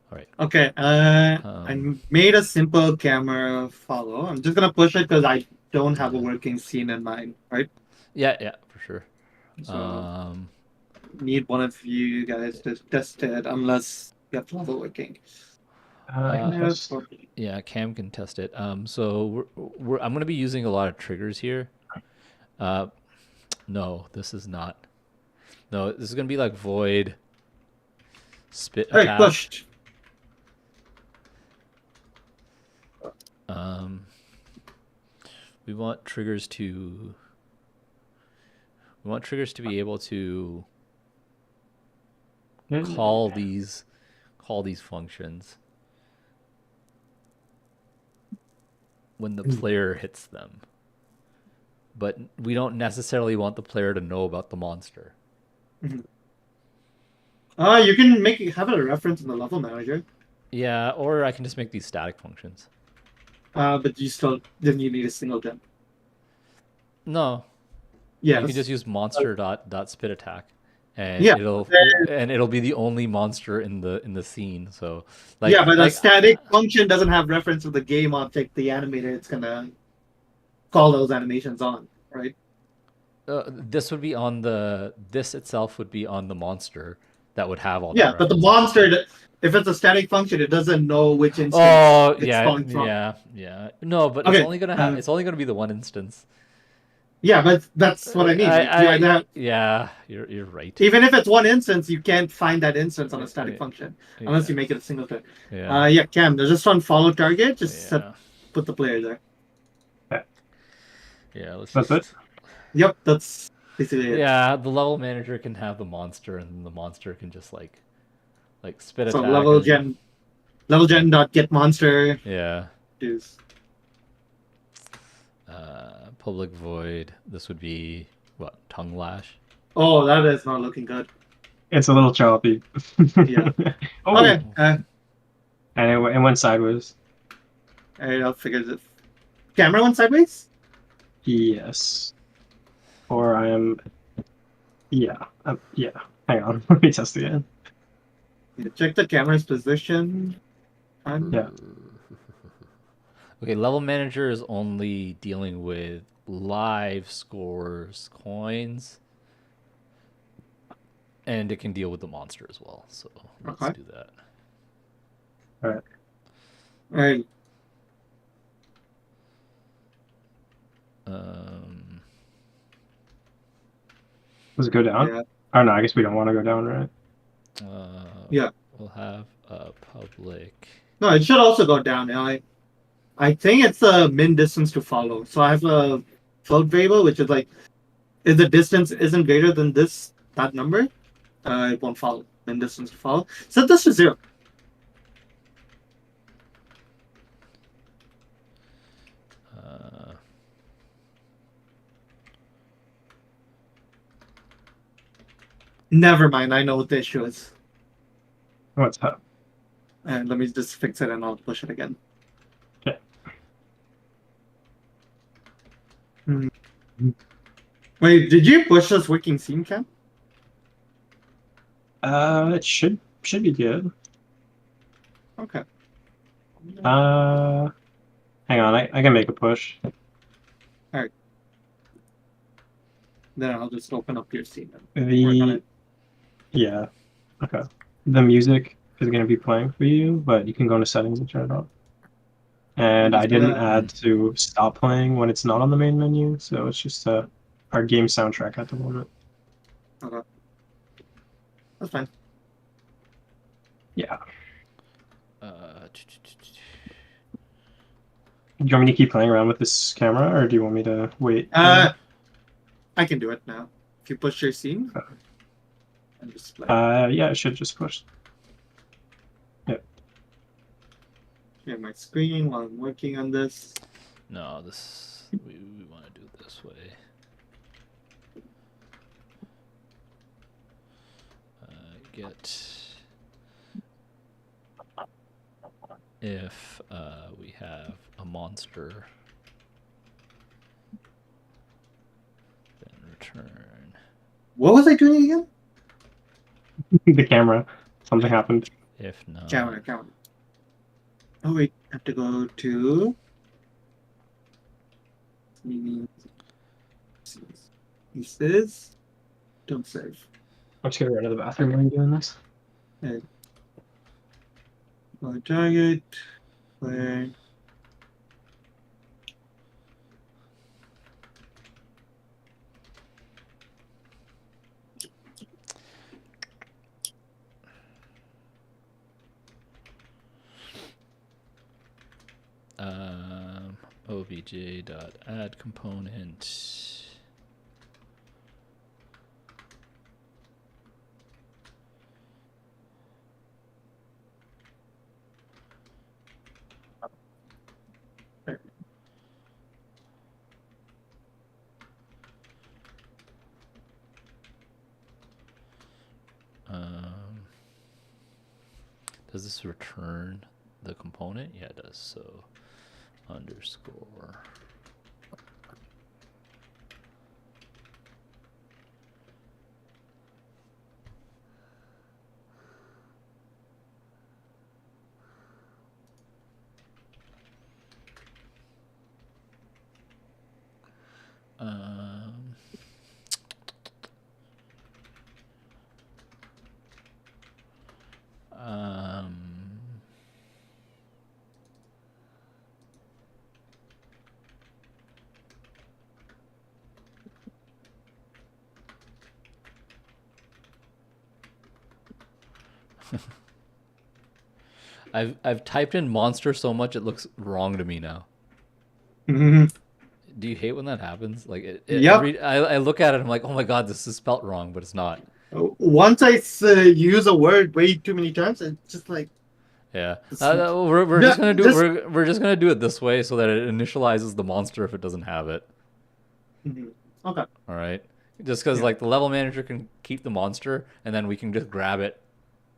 All right. Okay. I made a simple camera follow. I'm just gonna push it because I don't have a working scene in mind, right? Yeah, for sure. So need one of you guys to test it unless you have level working. I can test. Yeah, Cam can test it. So I'm going to be using a lot of triggers here. No, this is not. No, this is going to be like void, spit Hey, attack. pushed. We want triggers to. We want triggers to be able to call these functions when the player hits them. But we don't necessarily want the player to know about the monster. You can have a reference in the level manager. Yeah, or I can just make these static functions. But then you need a singleton. No. Yes. You can just use monster dot spit attack, and Yeah. it'll be the only monster in the scene. So but a static function doesn't have reference to the game object, the animator. It's gonna call those animations on, right? This itself would be on the monster that would have all. Yeah, but the monster, if it's a static function, it doesn't know which instance. Oh it's calling from. yeah. No, but Okay, it's only gonna have. It's only gonna be the one instance. Yeah, but that's what I mean. Yeah, you're right. Even if it's one instance, you can't find that instance on a static function unless you make it a singleton. Yeah. Cam, there's just on follow target. Just put the player there. Yeah, That's it. Yep, that's basically it. Yeah, the level manager can have the monster, and then the monster can just like spit attack. So level gen dot get monster. Yeah. Is public void. This would be what, tongue lash? Oh, that is not looking good. It's a little choppy. Yeah. Oh. Okay. And it went sideways. Alright, I'll figure this. Camera went sideways? Yes. Or I am. Yeah. Yeah. Hang on. Let me test again. Check the camera's position. Yeah. Okay, level manager is only dealing with live scores, coins, and it can deal with the monster as well. So let's do that. All right. All right. Does it go down? Yeah. Oh no, I guess we don't want to go down, right? Yeah. We'll have a public. No, it should also go down. I think it's the min distance to follow. So I have a float variable, which is like, if the distance isn't greater than that number, it won't follow. Min distance to follow. Set this to 0. Never mind. I know what the issue is. What's up? And let me just fix it and I'll push it again. Okay. Wait, did you push this working scene cam? It should be good. Okay. Hang on, I can make a push. Alright. Then I'll just open up your scene and work on it. Yeah. Okay. The music is going to be playing for you, but you can go into settings and turn it off. And I didn't add to stop playing when it's not on the main menu, so it's just our game soundtrack at the moment. Okay. That's fine. Yeah. Do you want me to keep playing around with this camera, or do you want me to wait? I can do it now. If you push your scene. And just play. Yeah, it should just push. Yep. share my screen while I'm working on this. No, this we want to do it this way. Get if we have a monster, then return. What was I doing again? The camera. Something happened. If not, Camera. Oh wait, I have to go to. Pieces. Don't save. I'm just gonna run to the bathroom while you're doing this. And go to target. Where? obj.add component. Does this return the component? Yeah, it does. So underscore. Um, um, I've typed in monster so much it looks wrong to me now. Mhm. Do you hate when that happens? Like Yep. I look at it, I'm like, oh my god, this is spelt wrong, but it's not. Once I use a word way too many times, it's just like Yeah, it's, we're no, just gonna do just we're just gonna do it this way so that it initializes the monster if it doesn't have it. Mhm. Okay. All right, just because Yeah. like the level manager can keep the monster, and then we can just grab it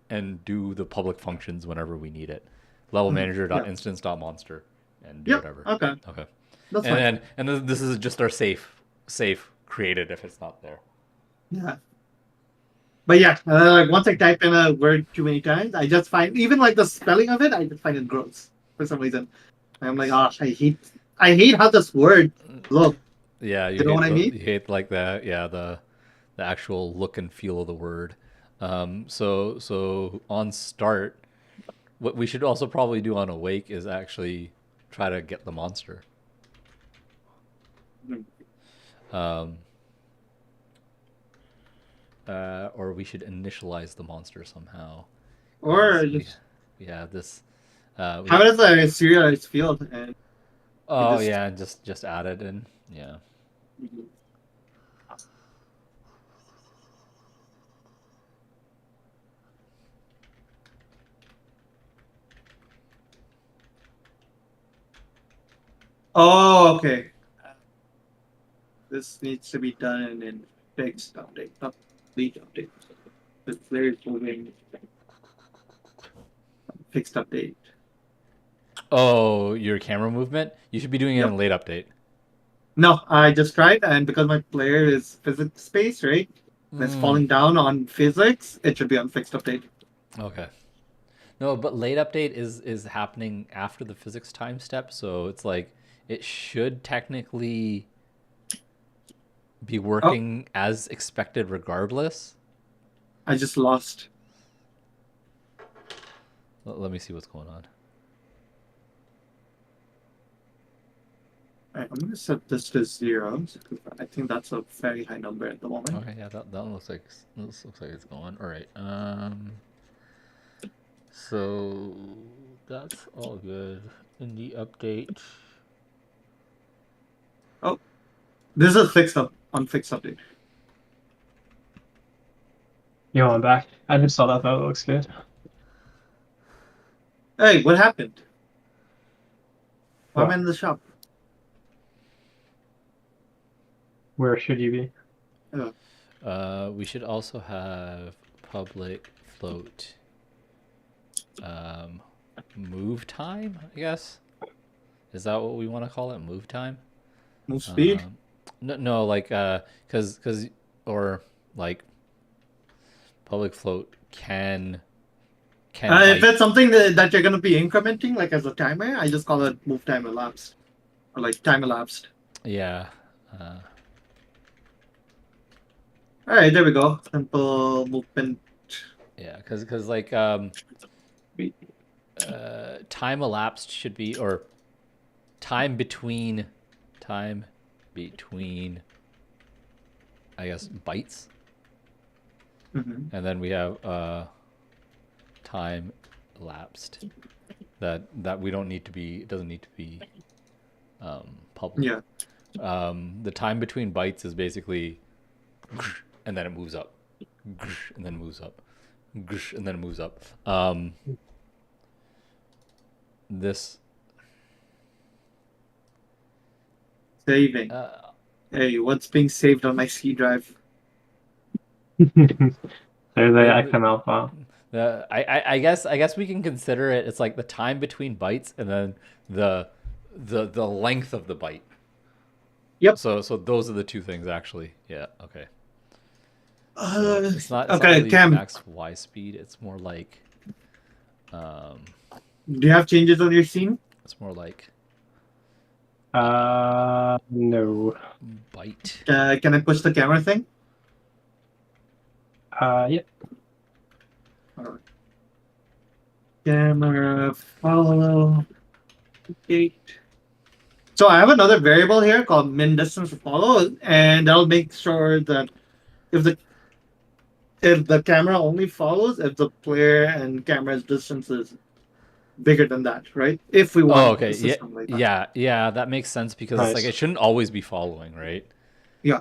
and do the public functions whenever we need it. Level Mhm. manager dot Yeah. instance dot monster and do Yep. whatever. Okay. Okay, That's and fine. then this is just our safe created if it's not there. Yeah. But yeah, like once I type in a word too many times, I just find even like the spelling of it, I just find it gross for some reason. I'm like, oh, I hate how this word look. Yeah, You know what I mean? you hate like the actual look and feel of the word. So on start, what we should also probably do on awake is actually try to get the monster. Um, or we should initialize the monster somehow. Or We, just we have this. have it as a serialized field and you Oh just yeah, just add it in. Yeah. oh, okay. This needs to be done in fixed update, not complete update. The player is moving fixed update. Oh, your camera movement. You should be doing it Yep. in late update. No, I just tried, and because my player is physics space, right? And it's Mm, falling down on physics, it should be on fixed update. okay. No, but late update is happening after the physics time step, so it's like it should technically be Oh, working as expected regardless. I just lost. Let me see what's going on. Alright, I'm gonna set this to 0. I think that's a very high number at the moment. Okay, yeah, that looks like it's going. All right. So that's all good in the update. Oh, this is fixed up on fixed update. Yo, I'm back. I just saw that. That looks good. Hey, what happened? Why am I What? in the shop? Where should you be? We should also have public float move time, I guess. Is that what we want to call it? Move time? Move speed. No, like cuz or like public float can If bite. it's something that you're gonna be incrementing, like as a timer, I just call it move time elapsed, or like time elapsed. Yeah. All right, there we go. Simple movement. Yeah, cuz like time elapsed should be, or time between I guess bytes, Mm-hmm. and then we have time elapsed that we don't need to be, it doesn't need to be public. Yeah. The time between bytes is basically and then it moves up and then moves up and then it moves up. This Saving. Hey, what's being saved on my C drive? There's the the- XML file. I guess we can consider it. It's like the time between bytes and then the length of the byte. Yep. So those are the two things actually. Yeah. Okay. It's not Okay, really Cam. max Y speed. It's more like Do you have changes on your scene? it's more like No. byte. Can I push the camera thing? Yeah. Alright. Camera follow gate. So I have another variable here called min distance to follow, and that'll make sure that if the camera only follows if the player and camera's distance is bigger than that, right? If we want Oh, okay. the system like that. Yeah, that makes sense because it's like Nice. it shouldn't always be following, right? Yeah.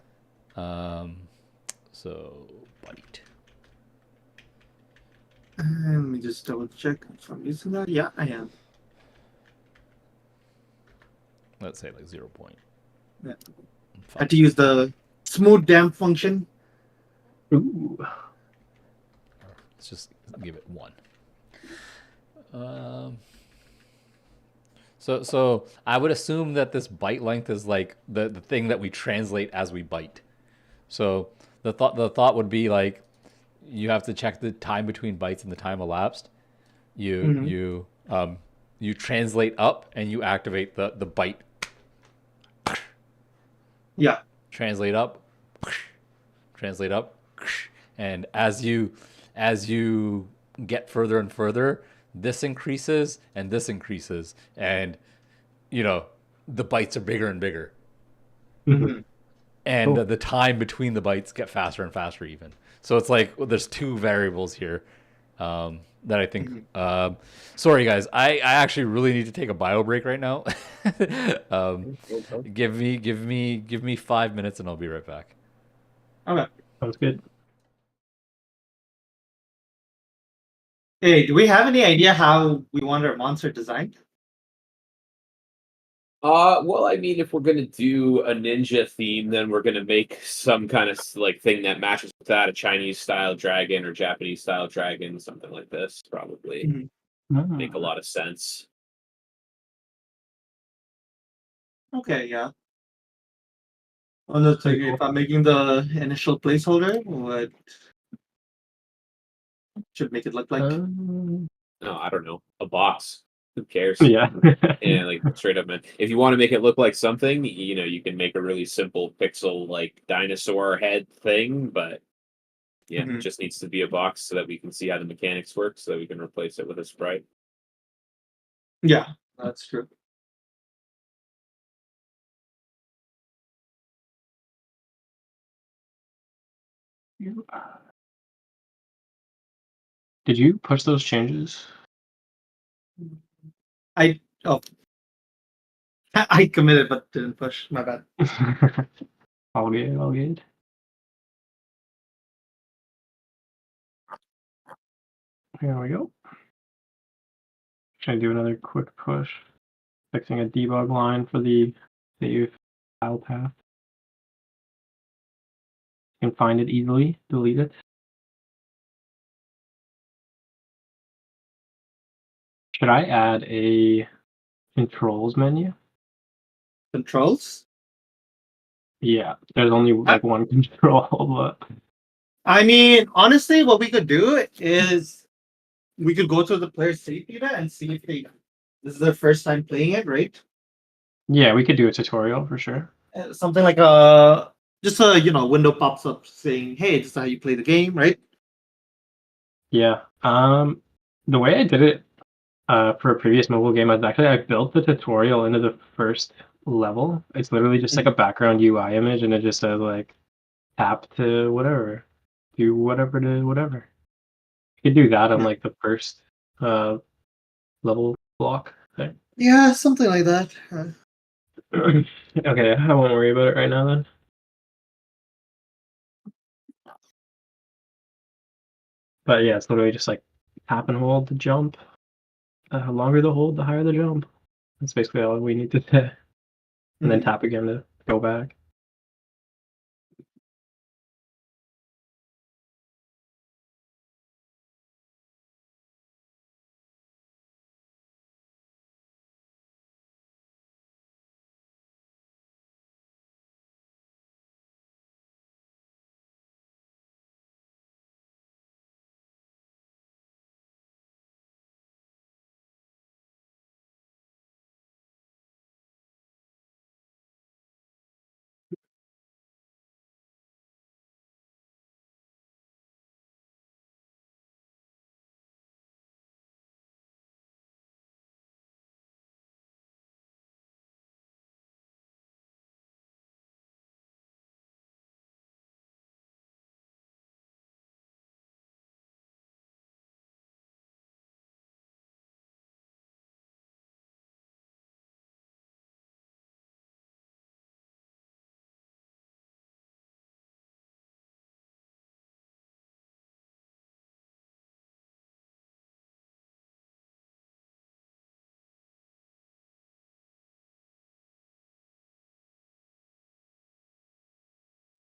So byte. Let me just double check if I'm using that. Yeah, I am. Let's say like 0. Yeah. I had to use the smooth damp function. Ooh. Let's just give it 1. So I would assume that this byte length is like the thing that we translate as we byte. So the thought would be like you have to check the time between bytes and the time elapsed. You translate up and you activate the byte. Yeah. Translate up, and as you get further and further, this increases and this increases, and the bytes are bigger and bigger, Mhm. and Cool. the time between the bytes get faster and faster even. So it's like there's two variables here that I think. Sorry guys, I actually really need to take a bio break right now. Give me 5 minutes and I'll be right back. Okay. Sounds good. Hey, do we have any idea how we want our monster designed? Well, I mean, if we're gonna do a ninja theme, then we're gonna make some kind of like thing that matches with that, a Chinese style dragon or Japanese style dragon, something like this, probably Mhm. make a lot of sense. Okay, yeah. Well, let's Pretty see. cool. If I'm making the initial placeholder, what should make it look like? No, I don't know, a box. Who cares? Yeah. And like straight up, man. If you want to make it look like something, you can make a really simple pixel like dinosaur head thing, but yeah, it Mhm. just needs to be a box so that we can see how the mechanics work, so that we can replace it with a sprite. Yeah, that's true. Did you push those changes? I I committed but didn't push. My bad. All good, all good. Here we go. Can I do another quick push? fixing a debug line for the save file path. You can find it easily, delete it. Should I add a controls menu? Controls. Yeah, there's only like one control, but I mean, honestly, what we could do is we could go to the player save data and see if this is their first time playing it, right? yeah, we could do a tutorial for sure. Something like a just a window pops up saying, "Hey, this is how you play the game," right? Yeah. The way I did it for a previous mobile game, I built the tutorial into the first level. It's literally just like a background UI image, and it just says like tap to whatever, do whatever to whatever. You could do that on like the first level block thing. Yeah, something like that. Okay, I won't worry about it right now then. But yeah, it's literally just like tap and hold to jump. The longer the hold, the higher the jump. That's basically all we need to do. And then tap again to go back.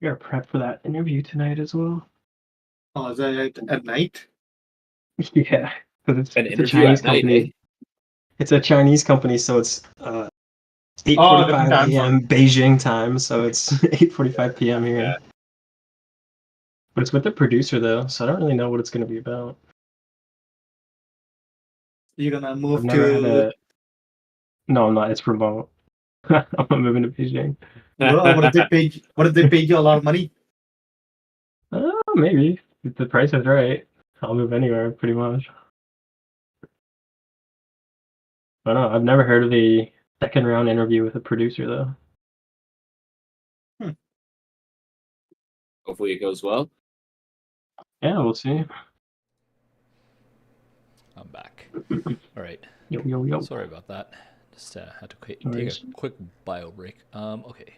We gotta prep for that interview tonight as well. Oh, is that at night? Yeah, because it's An a interview Chinese at night, company. eh? It's a Chinese company, so it's Oh, different 8:45 time a.m. zone. Beijing time, so it's 8:45 p.m. here. Yeah. But it's with the producer though, so I don't really know what it's gonna be about. You're gonna I've move never had to. a. No, I'm not. It's remote. I'm not moving to Beijing. Well, what if they paid? What if they paid you a lot of money? Maybe if the price is right, I'll move anywhere pretty much. I don't know. I've never heard of a second round interview with a producer though. Hopefully it goes well. Yeah, we'll see. I'm back. All right. Yo yo yo. Sorry about that. Just had to take Nice. a quick bio break. Okay.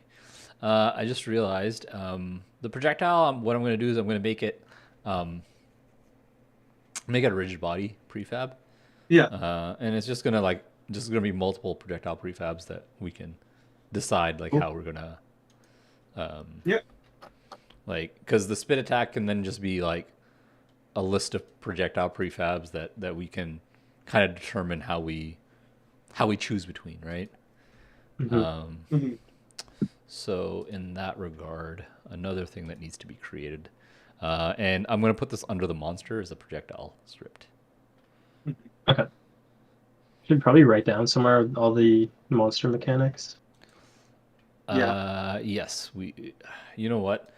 I just realized the projectile. What I'm going to do is I'm going to make it a rigid body prefab. Yeah. And it's just gonna be multiple projectile prefabs that we can decide how we're gonna Yeah. because the spit attack can then just be like a list of projectile prefabs that we can kind of determine how we choose between, right? Mm-hmm. So in that regard, another thing that needs to be created, and I'm going to put this under the monster, is a projectile script. Okay. Should probably write down somewhere all the monster mechanics. Yes, you know what?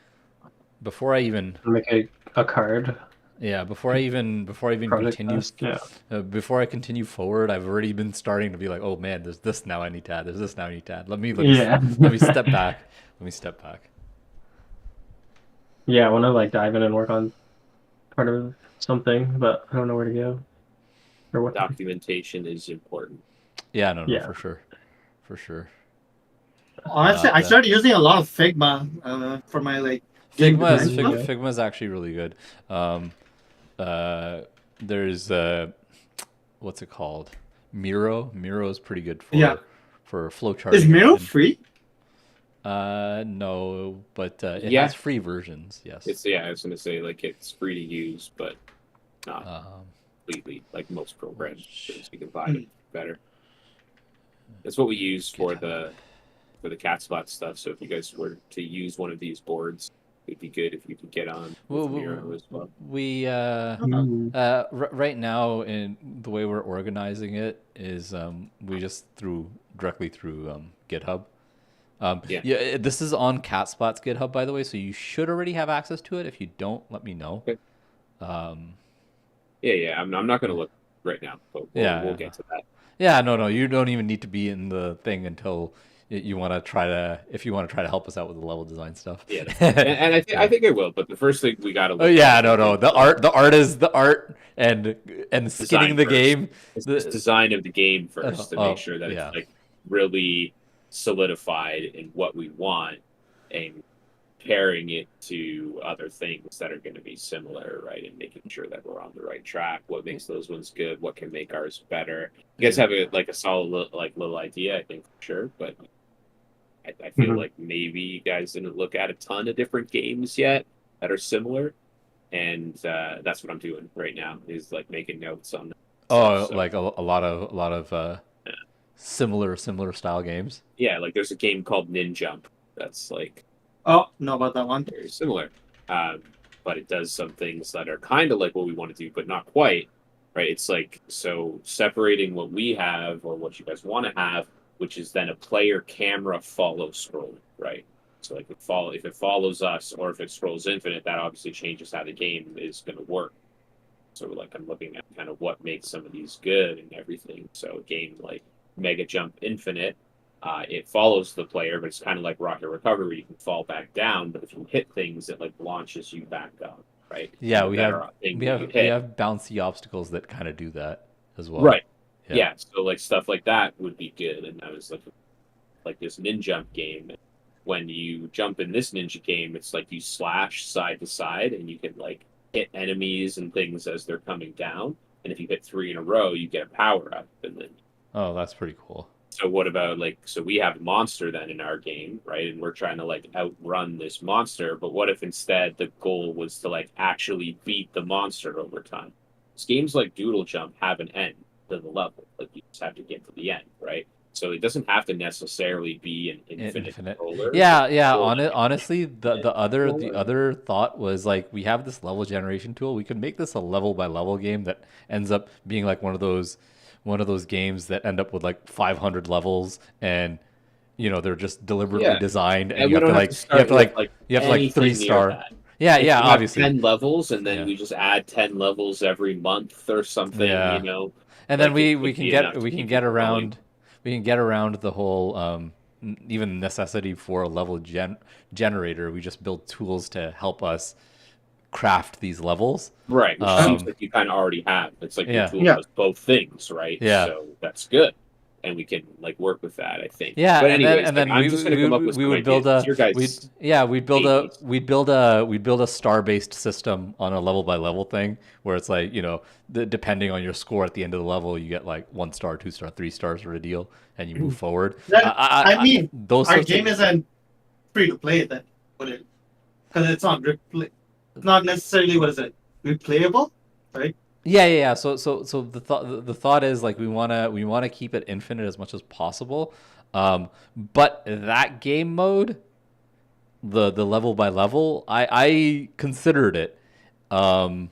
Before I even Make a card. before I even Project continue, list, yeah. Before I continue forward, I've already been starting to be like, oh man, there's this now I need to add. There's this now I need to add. Let me Yeah. let me step back. Let me step back. Yeah, I want to dive in and work on part of something, but I don't know where to go or what. Documentation is important. Yeah, no, Yeah. for sure. Honestly, I started using a lot of Figma for my game design stuff. Figma is actually really good. There's what's it called? Miro. Miro is pretty good for for flowcharting. Is Miro and- free? No, but it Yeah. has free versions. Yes. It's I was gonna say like it's free to use, but not Um, completely like most programs. So you can buy Hmm. it better. That's what we use for GitHub. the Cat Splat stuff. So if you guys were to use one of these boards, it'd be good if you could get on with Miro as well. we Mm. right now, in the way we're organizing it is we just directly through GitHub. Yeah. This is on Cat Splat's GitHub, by the way, so you should already have access to it. If you don't, let me know. Okay. Um, Yeah. I'm not gonna look right now, but we'll get to that. Yeah, no, you don't even need to be in the thing until you want to try to, if you want to try to help us out with the level design stuff. Yeah, and I think I will. But the first thing we got to look. Oh yeah, at no. The art is the art, and skinning the first. game. It's the design of the game first to Oh, make sure that yeah. it's like really solidified in what we want, and pairing it to other things that are going to be similar, right? And making sure that we're on the right track. What makes those ones good? What can make ours better? You guys have a solid little idea, I think, for sure. But I feel like maybe you guys didn't look at a ton of different games yet that are similar, and that's what I'm doing right now is like making notes on. Oh, So, like a lot of similar style games. yeah, like there's a game called Ninjump that's like Oh, know about that one. very similar, but it does some things that are kind of like what we want to do, but not quite. Right? It's like so separating what we have or what you guys want to have, which is then a player camera follow scroll, right? So like if it follows us or if it scrolls infinite, that obviously changes how the game is going to work. So like I'm looking at kind of what makes some of these good and everything. So a game like Mega Jump Infinite, it follows the player, but it's kind of like Rocket Recovery, where you can fall back down, but if you hit things, it like launches you back up, right? Yeah, The we better have thing we you have hit. we have bouncy obstacles that kind of do that as well. Right. Yeah. Yeah. So like stuff like that would be good. And I was like this ninja game. When you jump in this ninja game, it's like you slash side to side and you can like hit enemies and things as they're coming down. And if you hit 3 in a row, you get a power up. And then Oh, that's pretty cool. so what about like so we have a monster then in our game, right? And we're trying to like outrun this monster, but what if instead the goal was to like actually beat the monster over time? Games like Doodle Jump have an end to the level. Like you just have to get to the end, right? So it doesn't have to necessarily be an infinite roller. Yeah. Or like Honestly, the roller. other thought was like we have this level generation tool. We could make this a level by level game that ends up being like one of those games that end up with like 500 levels, and they're just deliberately Yeah. designed, and And you we have to don't like start with, like, you have to like anything near 3-star. that. Yeah, Like, you have obviously. 10 levels, and then Yeah. we just add 10 levels every month or something, Yeah. you know? And then Like, it we could can be get enough to we can keep get people going. around the whole even necessity for a level generator. We just build tools to help us craft these levels. Right, which Um, seems like you kind of already have. It's like Yeah. your tool Yeah. does both things, right? Yeah. So that's good. And we can like work with that, I think. Yeah, But and anyways, then I'm just gonna come up with we some would build ideas. a Your guys' we'd build babies. we'd build a star based system on a level by level thing where it's like depending on your score at the end of the level you get like 1 star, 2 star, 3 stars sort of deal, and you move forward. Then, I mean, those our sorts game of, isn't free to play then, would it? Because it's not not necessarily replayable, right? Yeah. So the thought is like we wanna keep it infinite as much as possible, but that game mode, the level by level, I considered it. Well,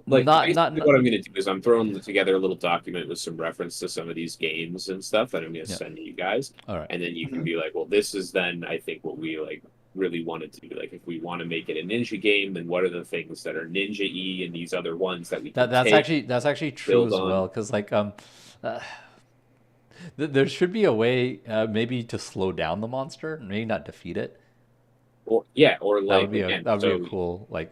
like Not- basically not- what I'm going to do is I'm throwing together a little document with some reference to some of these games and stuff that I'm going to Yeah. send to you guys, All right. and then you can Mhm. be like, well, this is then I think what we like really want to do. Like, if we want to make it a ninja game, then what are the things that are ninja-y and these other ones that we can That's take? actually true build as on. well, because like there should be a way maybe to slow down the monster, maybe not defeat it. Or yeah, or That like would be again, a so cool like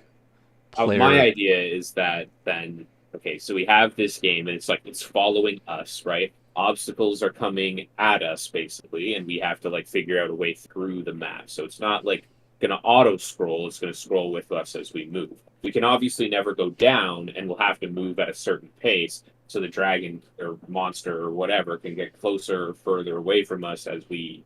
my player. idea is that then okay, so we have this game and it's like it's following us, right? Obstacles are coming at us basically, and we have to like figure out a way through the map. So it's not like gonna auto scroll, it's gonna scroll with us as we move. We can obviously never go down and we'll have to move at a certain pace, so the dragon or monster or whatever can get closer or further away from us as we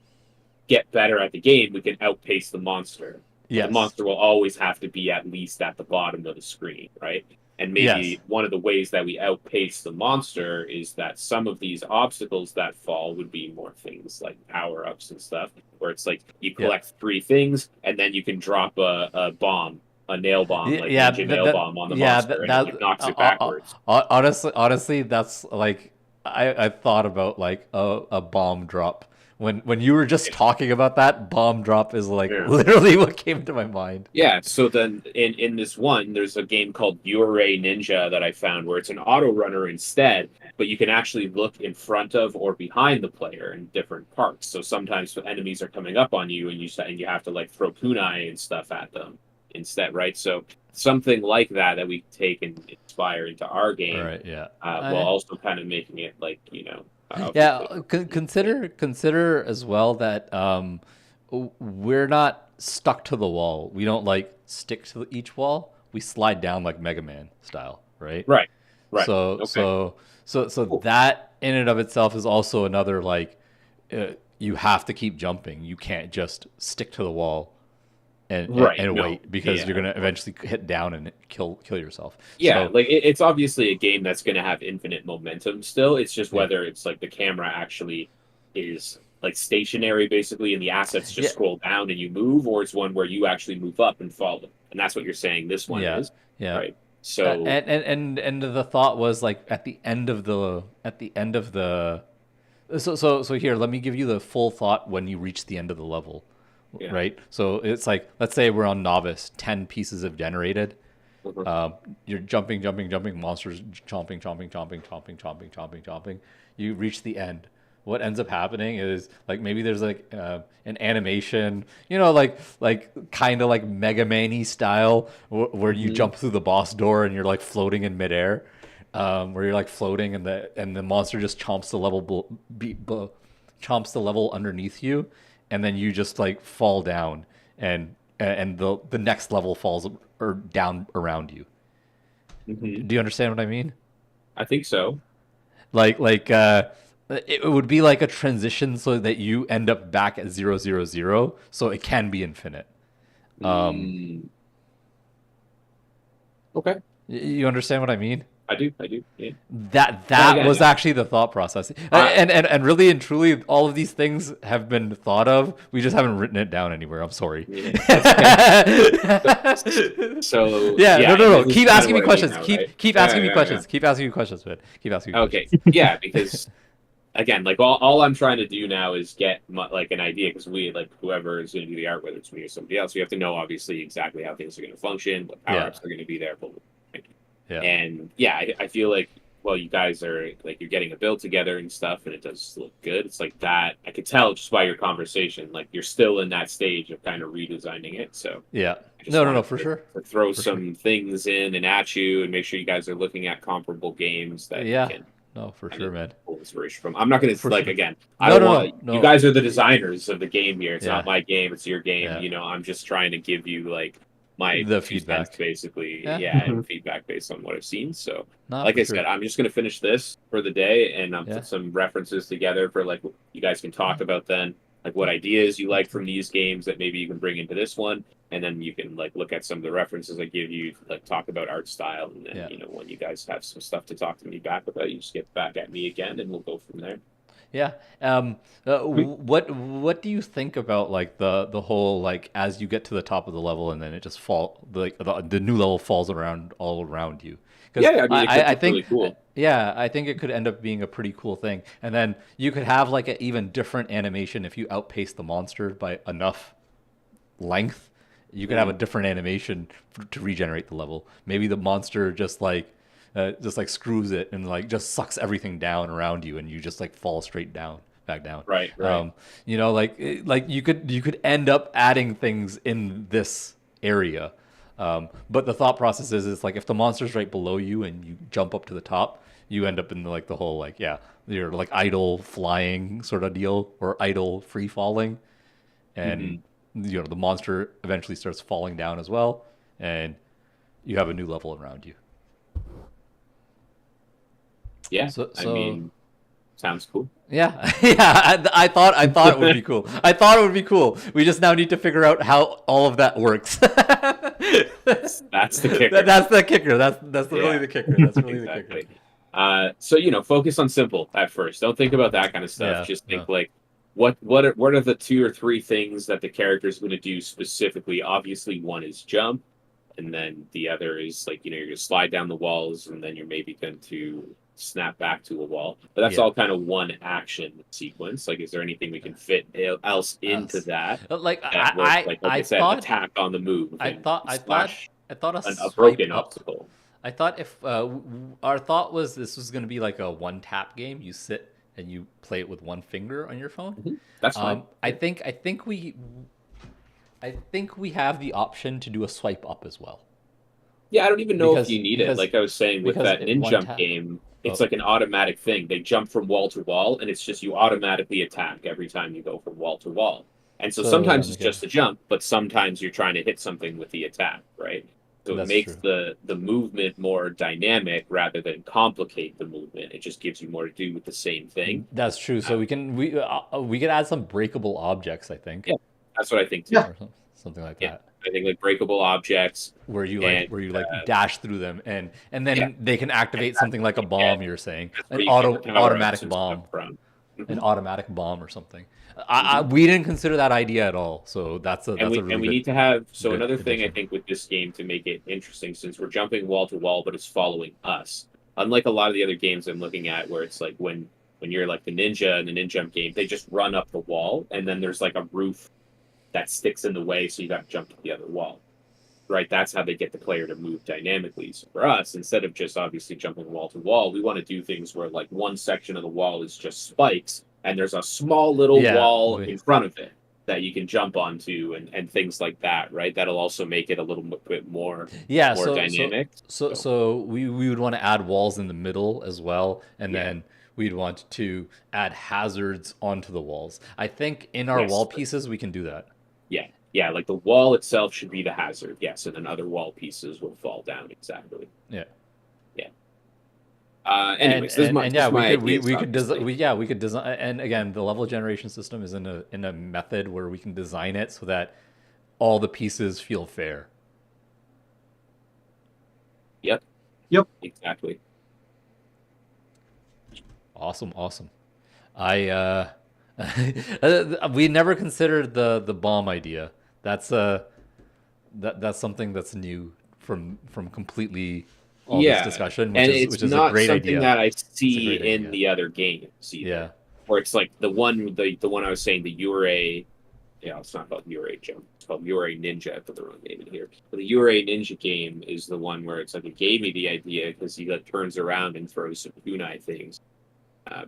get better at the game. We can outpace the monster, but the Yes. monster will always have to be at least at the bottom of the screen, right? And Yes. maybe one of the ways that we outpace the monster is that some of these obstacles that fall would be more things like power ups and stuff, where it's like you Yeah. collect 3 things and then you can drop a bomb, a nail bomb, like Yeah. ninja nail bomb on the Yeah. monster, and it like knocks it backwards. Honestly, that's like I thought about like a bomb drop. When you were just talking about that, bomb drop is like Yeah. literally what came to my mind. Yeah, so then in this one, there's a game called Yurei Ninja that I found where it's an auto runner instead, but you can actually look in front of or behind the player in different parts. So sometimes enemies are coming up on you, and you have to like throw kunai and stuff at them instead, right? So something like that we take and inspire into our game, All right. Yeah. while also kind of making it like Yeah, obviously- consider as well that we're not stuck to the wall. We don't like stick to each wall. We slide down like Mega Man style, right? right, right. So Okay. so Cool. that in and of itself is also another like you have to keep jumping. You can't just stick to the wall and Right, and no, wait because yeah. you're gonna eventually hit down and kill yourself. Yeah, So, like it's obviously a game that's going to have infinite momentum still. It's just Yeah. whether it's like the camera actually is like stationary basically and the assets just Yeah. scroll down and you move, or it's one where you actually move up and follow. And that's what you're saying this one Yeah, is, yeah. right? So And the thought was like at the end of the so here, let me give you the full thought when you reach the end of the level. Yeah. Right? So it's like, let's say we're on novice, 10 pieces have generated. Mhm. You're jumping, monsters chomping. You reach the end. What ends up happening is like maybe there's like an animation, like kind of like Mega Man-y style, where you jump through the boss door and you're like floating in midair, where you're like floating and the monster just chomps the level underneath you, and then you just like fall down and the next level falls or down around you. Mhm. Do you understand what I mean? I think so. Like it would be like a transition so that you end up back at 000, so it can be infinite. Mm. Okay, You understand what I mean? I do. Yeah. That Yeah, was yeah. actually the thought process. And really and truly, all of these things have been thought of. We just haven't written it down anywhere. I'm sorry. Yeah. So So no. this is Keep kinda asking me what I mean questions. now, keep right? keep Yeah, asking me yeah, questions. yeah. Keep asking me questions, man. Keep asking me Okay, questions. yeah, because again, like all I'm trying to do now is get like an idea because we like whoever is going to do the art, whether it's me or somebody else, we have to know obviously exactly how things are going to function, what power ups are going to be there, blah, blah, blah. Yeah. And yeah, I feel like you guys are like you're getting a build together and stuff, and it does look good. It's like that I could tell just by your conversation, like you're still in that stage of kind of redesigning it. So Yeah. I just No, wanted for to, sure. to throw For some things in and at you, and make sure you guys are looking at comparable games that you Yeah. can No, for I sure, mean, man. pull inspiration from. I'm not going For to like sure. again. No, I don't no, want no. you guys are the designers of the game here. It's Yeah. not my game. It's your game. Yeah. You know, I'm just trying to give you like my The 2 cents, feedback. basically. Yeah. Yeah, and Mhm. feedback based on what I've seen. So, No, like for I sure. said, I'm just going to finish this for the day and Yeah. put some references together for like what you guys can talk about then, like what ideas you like from these games that maybe you can bring into this one, and then you can like look at some of the references I give you, like talk about art style, and then Yeah. when you guys have some stuff to talk to me back about, you just get back at me again, and we'll go from there. Yeah. What do you think about like the whole like as you get to the top of the level and then it just the new level falls around all around you? 'Cause Yeah, I mean, it could I be think really cool. yeah, I think it could end up being a pretty cool thing. And then you could have like an even different animation if you outpace the monster by enough length. You could have a different animation to regenerate the level. Maybe the monster just like screws it and like just sucks everything down around you, and you just like fall straight back down. Right. Like you could end up adding things in this area. But the thought process is like if the monster's right below you and you jump up to the top, you end up in the whole like you're like idle flying sort of deal or idle free falling, and the monster eventually starts falling down as well, and you have a new level around you. Yeah, So I mean, sounds cool. yeah, yeah. I thought it would be cool. I thought it would be cool. We just now need to figure out how all of that works. That's the kicker. That's the kicker. Really Yeah. the kicker. That's really the Exactly. kicker. So focus on simple at first. Don't think about that kind of stuff. Yeah, Just think no. like, what are the 2 or 3 things that the character is going to do specifically? Obviously, one is jump, and then the other is like you're going to slide down the walls, and then you're maybe going to snap back to a wall. But that's Yeah. all kind of one action sequence. Like, is there anything we can fit else into that? Like That works? Like I said, thought attack on the move. I and thought slash a a swipe broken up. obstacle. I thought if our thought was this was going to be like a one tap game. You sit and you play it with one finger on your phone. That's fine. I think we have the option to do a swipe up as well. Yeah, I don't even know Because- if you need it. because- Like I was saying with because that it- one ninja tap- game, it's Oh. like an automatic thing. They jump from wall to wall, and it's just you automatically attack every time you go from wall to wall. And so So, sometimes it's okay. just a jump, but sometimes you're trying to hit something with the attack, right? So That's it makes true. the movement more dynamic rather than complicate the movement. It just gives you more to do with the same thing. That's true. So we could add some breakable objects. I think. Yeah. That's what I think too. Yeah. Or something like Yeah. that. I think like breakable objects. Where you And, dash through them and then yeah. they can activate something like a bomb. You're saying That's where an you get the power-ups automatic and bomb. stuff from. An automatic bomb or something. We didn't consider that idea at all. So that's a really And we good. need to have good another thing I addition. think with this game to make it interesting, since we're jumping wall to wall, but it's following us. Unlike a lot of the other games I'm looking at, where it's like when you're like the ninja in the ninja game, they just run up the wall, and then there's like a roof that sticks in the way, so you got to jump to the other wall. Right, that's how they get the player to move dynamically. So for us, instead of just obviously jumping wall to wall, we want to do things where like one section of the wall is just spikes, and there's a small little Yeah, wall we- in front of it that you can jump onto, and things like that. Right, that'll also make it a little bit more Yeah. more So dynamic. so we would want to add walls in the middle as well, and Yeah. then we'd want to add hazards onto the walls. I think in our Yes. wall pieces we can do that. Yeah, like the wall itself should be the hazard. Yes, and then other wall pieces will fall down. Exactly. Yeah. Anyways, this is my, and this yeah, is my we ideas, could design. obviously. We could design. And again, the level generation system is in a method where we can design it so that all the pieces feel fair. Yep. Yep. Exactly. Awesome. I we never considered the bomb idea. That's that's something that's new from completely all Yeah, this discussion, And which it's is not a great something idea. that I see great in idea. the other games either. Yeah. Where it's like the one I was saying, the Urei. Yeah, it's not called Urei Jump. It's called Urei Ninja. I put the wrong name in here. But the Urei Ninja game is the one where it's like it gave me the idea because he like turns around and throws some kunai things.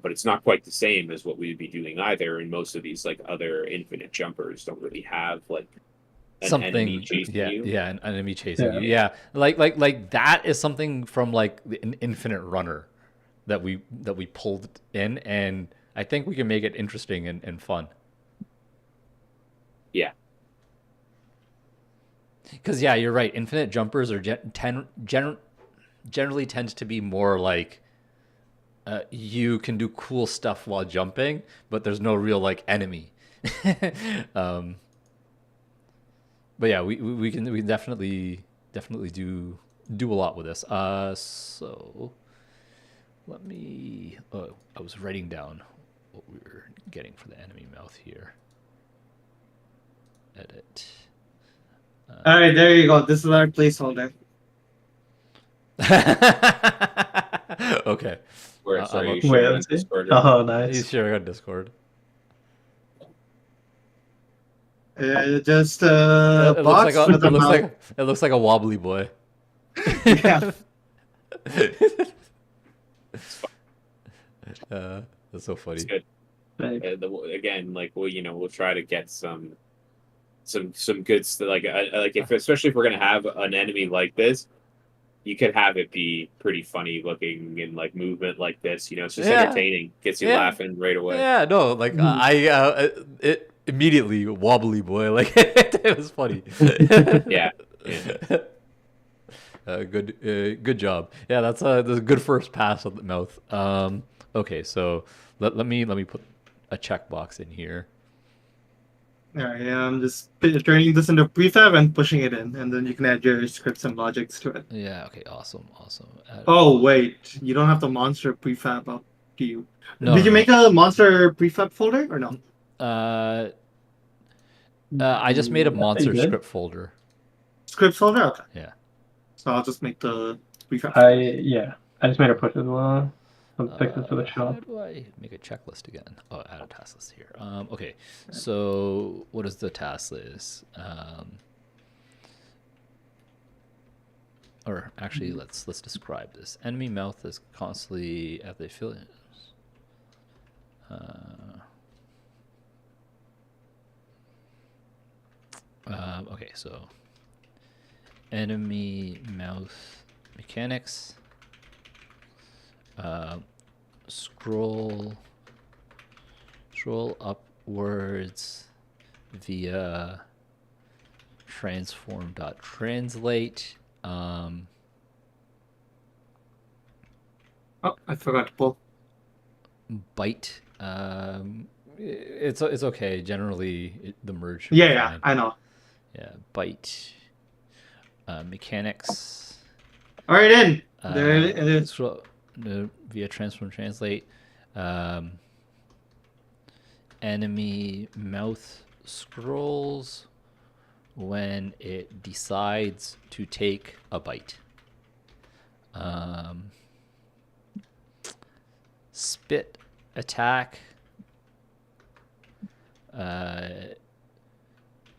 But it's not quite the same as what we would be doing either. And most of these like other infinite jumpers don't really have like an enemy chasing you. An enemy chasing Yeah. you. Yeah, like that is something from like an Infinite Runner that we pulled in, and I think we can make it interesting and fun. Yeah. Because yeah, you're right. Infinite jumpers are generally tend to be more like you can do cool stuff while jumping, but there's no real like enemy. But yeah, we can definitely do a lot with this. So let me. Oh, I was writing down what we were getting for the enemy mouth here. Edit. All right, there you go. This is our placeholder. Okay. Where I'm sorry, a- you showed Wait, on let's see. Discord. Oh, He's nice. sharing on Discord. Just It box with a mouth. it looks like a wobbly boy. Yeah. That's so funny. It's good. Like, Again, like we'll try to get some good stuff. Like if especially if we're gonna have an enemy like this, you could have it be pretty funny looking and like movement like this. It's just Yeah. entertaining, gets you Yeah. laughing right away. Yeah, no, like it immediately wobbly boy, like it was funny. Yeah. Good job. Yeah, that's a good first pass at the mouth. Okay, so let me put a checkbox in here. Alright, yeah, I'm just turning this into prefab and pushing it in, and then you can add your scripts and logics to it. Yeah. Okay. Awesome. Oh wait, you don't have the monster prefab up to you. No, Did no, you no. make a monster prefab folder or no? Uh, I just made a Yes, I monster did. script folder. Scripts folder? Okay. Yeah. So I'll just make the prefab I just made a push as well. I'll fix it for the How show. do I make a checklist again? Oh, add a task list here. Okay. So what is the task list? Or actually, let's describe this. Enemy mouth is constantly at the affiliates. Okay, so enemy mouth mechanics. Scroll upwards via transform.translate. Oh, I forgot to pull. Byte. It's okay. Generally, the merge should Yeah, be yeah, fine. I know. Yeah, byte. Mechanics. Alright, in. There it is. Scroll via transform translate. Enemy mouth scrolls when it decides to take a bite. Spit attack.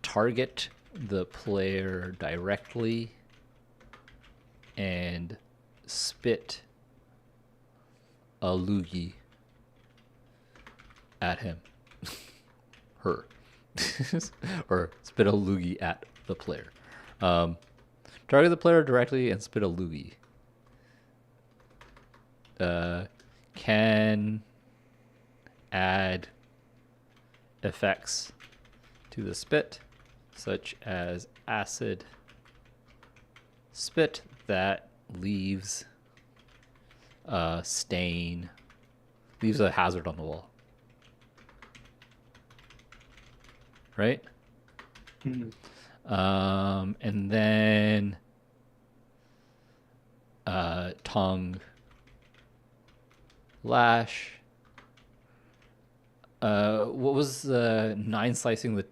Target the player directly and spit a loogie at him. Her. Or spit a loogie at the player. Target the player directly and spit a loogie. Can add effects to the spit, such as acid spit that leaves a stain, leaves a hazard on the wall. Right? And then tongue lash. What was nine slicing the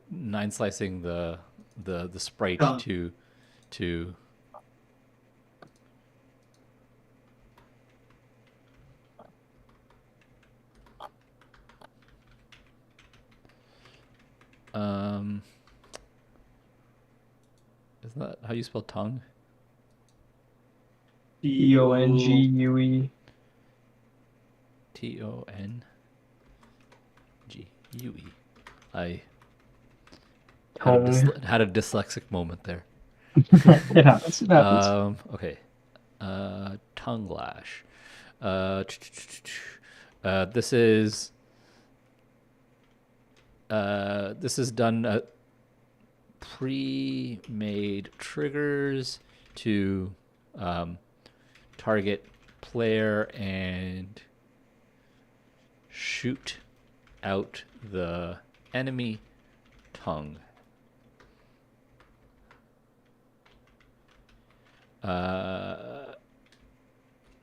sprite Tongue. to isn't that how you spell tongue? TONGUE. TONGUE. I Tongue. had a dyslexic moment there. It happens. It happens. Okay. Tongue lash. This is done pre-made triggers to target player and shoot out the enemy tongue.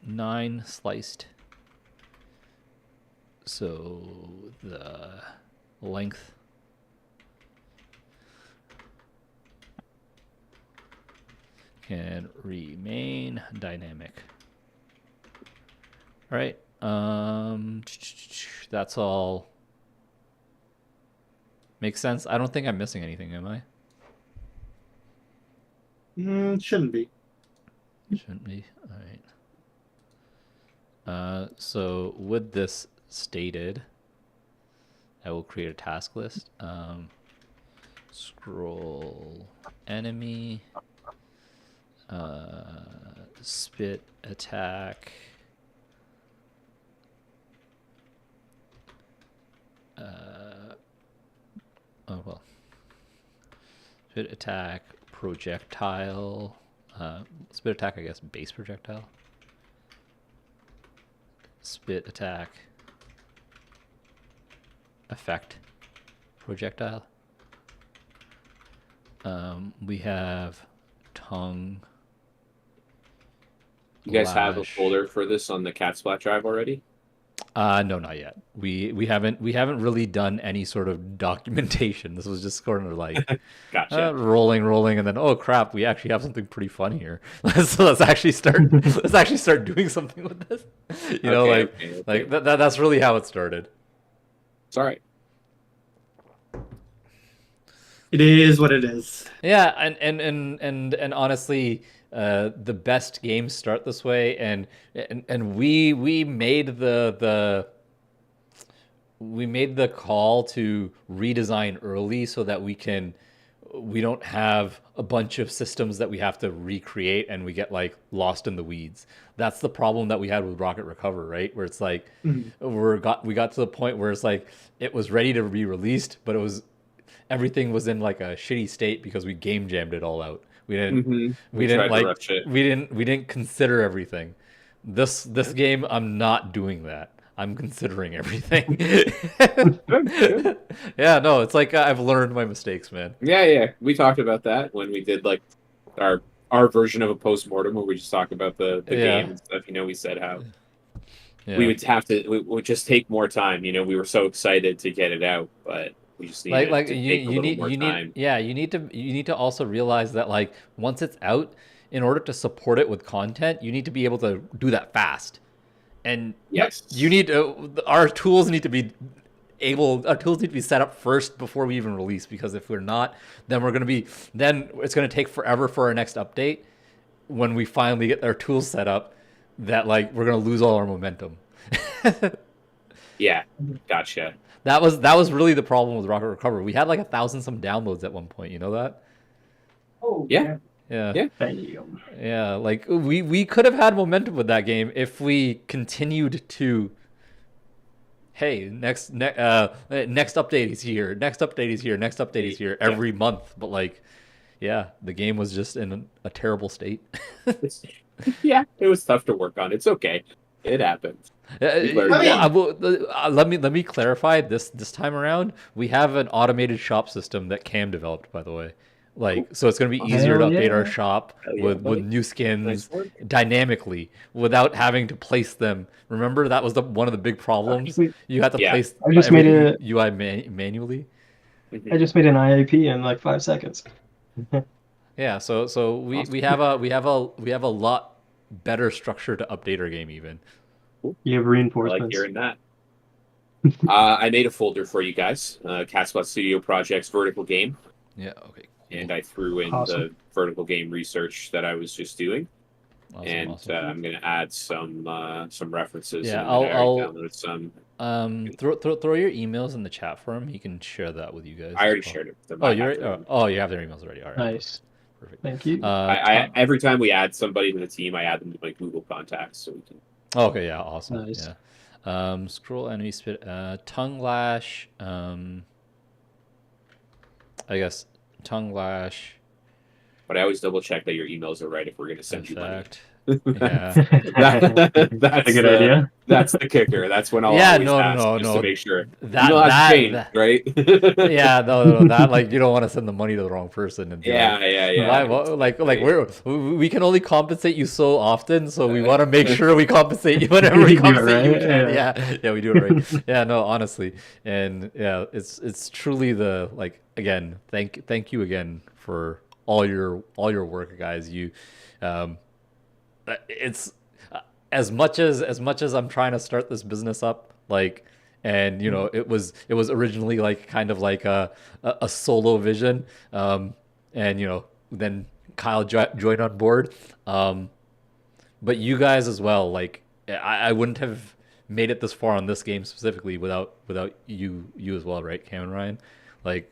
9 sliced. So the length can remain dynamic. All right. That's all. Makes sense. I don't think I'm missing anything, am I? Shouldn't be. Shouldn't be. All right. So with this stated, I will create a task list. Scroll enemy, spit attack, spit attack projectile, spit attack, I guess, base projectile. Spit attack effect projectile. We have tongue. You guys have a lash. folder for this on the Cat Splat drive already? No, not yet. We haven't really done any sort of documentation. This was just sort of like Gotcha. rolling, and then oh crap, we actually have something pretty fun here. let's actually start doing something with this. You know, Okay. that's really how it started. It's all right. It is what it is. Yeah, and honestly, the best games start this way, and we made the call to redesign early so that we don't have a bunch of systems that we have to recreate and we get like lost in the weeds. That's the problem that we had with Rocket Recover, right? Where it's like we got to the point where it's like it was ready to be released, but everything was in like a shitty state because we game jammed it all out. We didn't consider everything. This game, I'm not doing that. I'm considering everything. Yeah, no, it's like I've learned my mistakes, man. Yeah. We talked about that when we did like our version of a postmortem where we just talk about the game and stuff. You know, we said how we would just take more time. You know, we were so excited to get it out, but we just need to take a little more time. You need to also realize that like once it's out, in order to support it with content, you need to be able to do that fast. And yes, you need our tools need to be set up first before we even release, because if we're not, then it's going to take forever for our next update when we finally get our tools set up, that like we're going to lose all our momentum. Yeah, gotcha. That was really the problem with Rocket Recover. We had like 1,000 some downloads at one point. You know that? Oh Yeah. Yeah. Like we could have had momentum with that game if we continued to. Hey, next update is here. Next update is here. Next update is here every month. But like, yeah, the game was just in a terrible state. Yeah, it was tough to work on. It's okay. It happens. Let me clarify this time around. We have an automated shop system that Cam developed, by the way. Like, so it's going to be easier to update our shop with new skins dynamically without having to place them. Remember, that was one of the big problems. You had to place every UI manually. I just made an IAP in like 5 seconds. Yeah, so we have a lot better structure to update our game even. You have I reinforcements. like hearing that. I made a folder for you guys. Cat Splat Studio Projects Vertical Game. Yeah, okay. And I threw in the vertical game research that I was just doing. Awesome. I'm going to add some references. Yeah, I'll download some. Throw your emails in the chat for him. He can share that with you guys. I already shared it with them. You have their emails already. All right. Nice. Perfect. Thank you. I every time we add somebody to the team, I add them to my Google contacts so we can. Okay. Yeah. Awesome. Nice. Yeah. Scroll enemy spit. Tongue lash. I guess tongue lash. But I always double check that your emails are right if we're going to send you money. Yeah. That's a good idea. That's the kicker. That's when I'll always ask to make sure. That changed, right? Yeah, no, that like you don't want to send the money to the wrong person. And yeah. We can only compensate you so often, so we want to make sure we compensate you whenever we compensate you. Yeah, we do it right. Yeah, no, honestly, and yeah, it's truly the like again. Thank you again for all your work, guys. It's as much as I'm trying to start this business up, like, and you know, it was originally like kind of like a solo vision, and you know, then Kyle joined on board, but you guys as well. Like, I wouldn't have made it this far on this game specifically without you as well, right, Cam and Ryan? Like,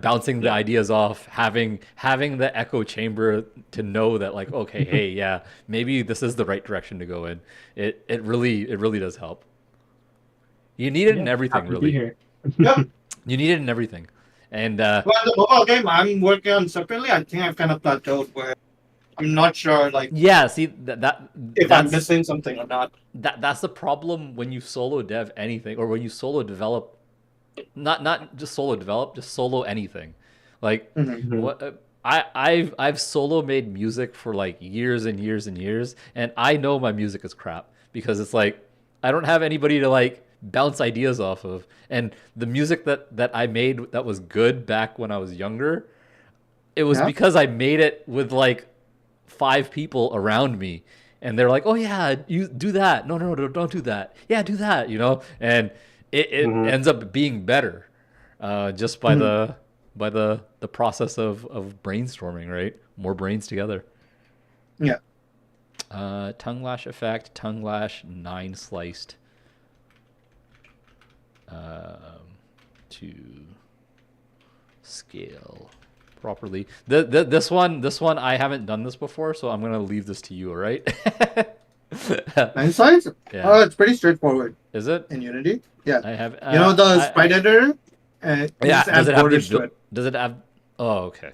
bouncing the ideas off, having the echo chamber to know that like, okay, hey, yeah, maybe this is the right direction to go in. It really does help. You need it in everything, really. Yep. You need it in everything. And well, the mobile game I'm working on separately, I think I've kind of plateaued where I'm not sure like Yeah, see if I'm that's missing something or not. that's the problem when you solo dev anything, or when you solo develop, not just solo develop, just solo anything. Like Mhm. Mhm. what I've solo made music for like years and years and years, and I know my music is crap because it's like I don't have anybody to like bounce ideas off of. And the music that I made that was good back when I was younger, it was Yeah. because I made it with like 5 people around me, and they're like, "Oh yeah, you do that. No, no, no, don't do that. Yeah, do that." And it Mhm. ends up being better, just by Mhm. the process of brainstorming, right? More brains together. Yeah. Tongue lash effect, tongue lash 9 sliced, to scale properly. This one I haven't done this before, so I'm gonna leave this to you. All right? 9 sides? Yeah. Oh, it's pretty straightforward Is it? in Unity. Yeah. I have. You know the sprite editor? You Yeah. just add borders to it. Does it have? Oh, okay.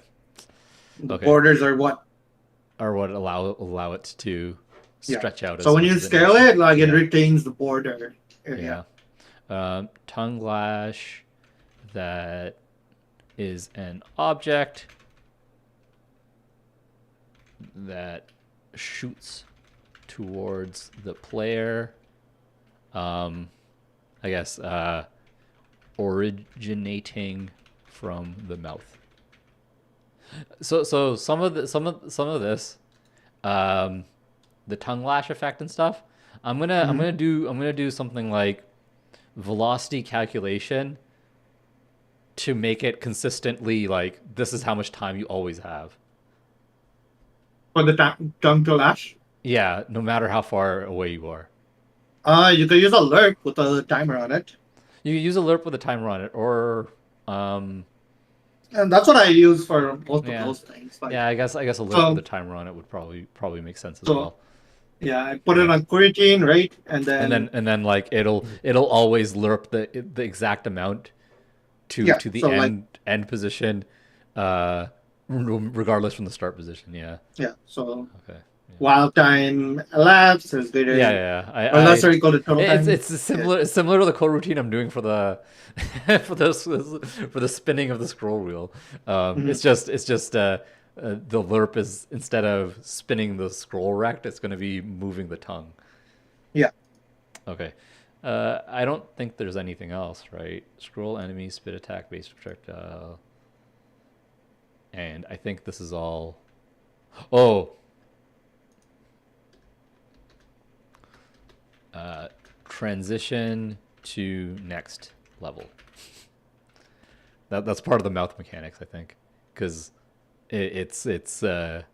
The Okay. borders are what? Or what allow it to Yeah. stretch out So as when much you as it scale needs to. it, like it Yeah. retains the border Yeah. area. Tongue lash that is an object that shoots towards the player. I guess originating from the mouth. So some of this, the tongue lash effect and stuff. I'm gonna do something like velocity calculation to make it consistently like this is how much time you always have. For the tongue to lash. Yeah, no matter how far away you are. You could use a lurk with a timer on it. You can use alert with a timer on it, or And that's what I use for most of yeah, those things. Like yeah. I guess alert with a so, timer on it would probably make sense as so well. yeah, I put it Yeah. on routine, right? And and then then and then like it'll always lerp the exact amount to yeah, to the so like end position, uh regardless from the start position. Yeah. yeah, so Okay. while time elapsed is Yeah, greater yeah, yeah. or lesser equal to total It's time. it's Yeah. similar to the code routine I'm doing for the for the spinning of the scroll wheel. Mhm. It's just the lerp is, instead of spinning the scroll rect, it's going to be moving the tongue. Yeah. Okay. I don't think there's anything else, right? Scroll enemy, spit attack, base projectile. And I think this is all. Oh. Transition to next level. That's part of the mouth mechanics, I think, because it's the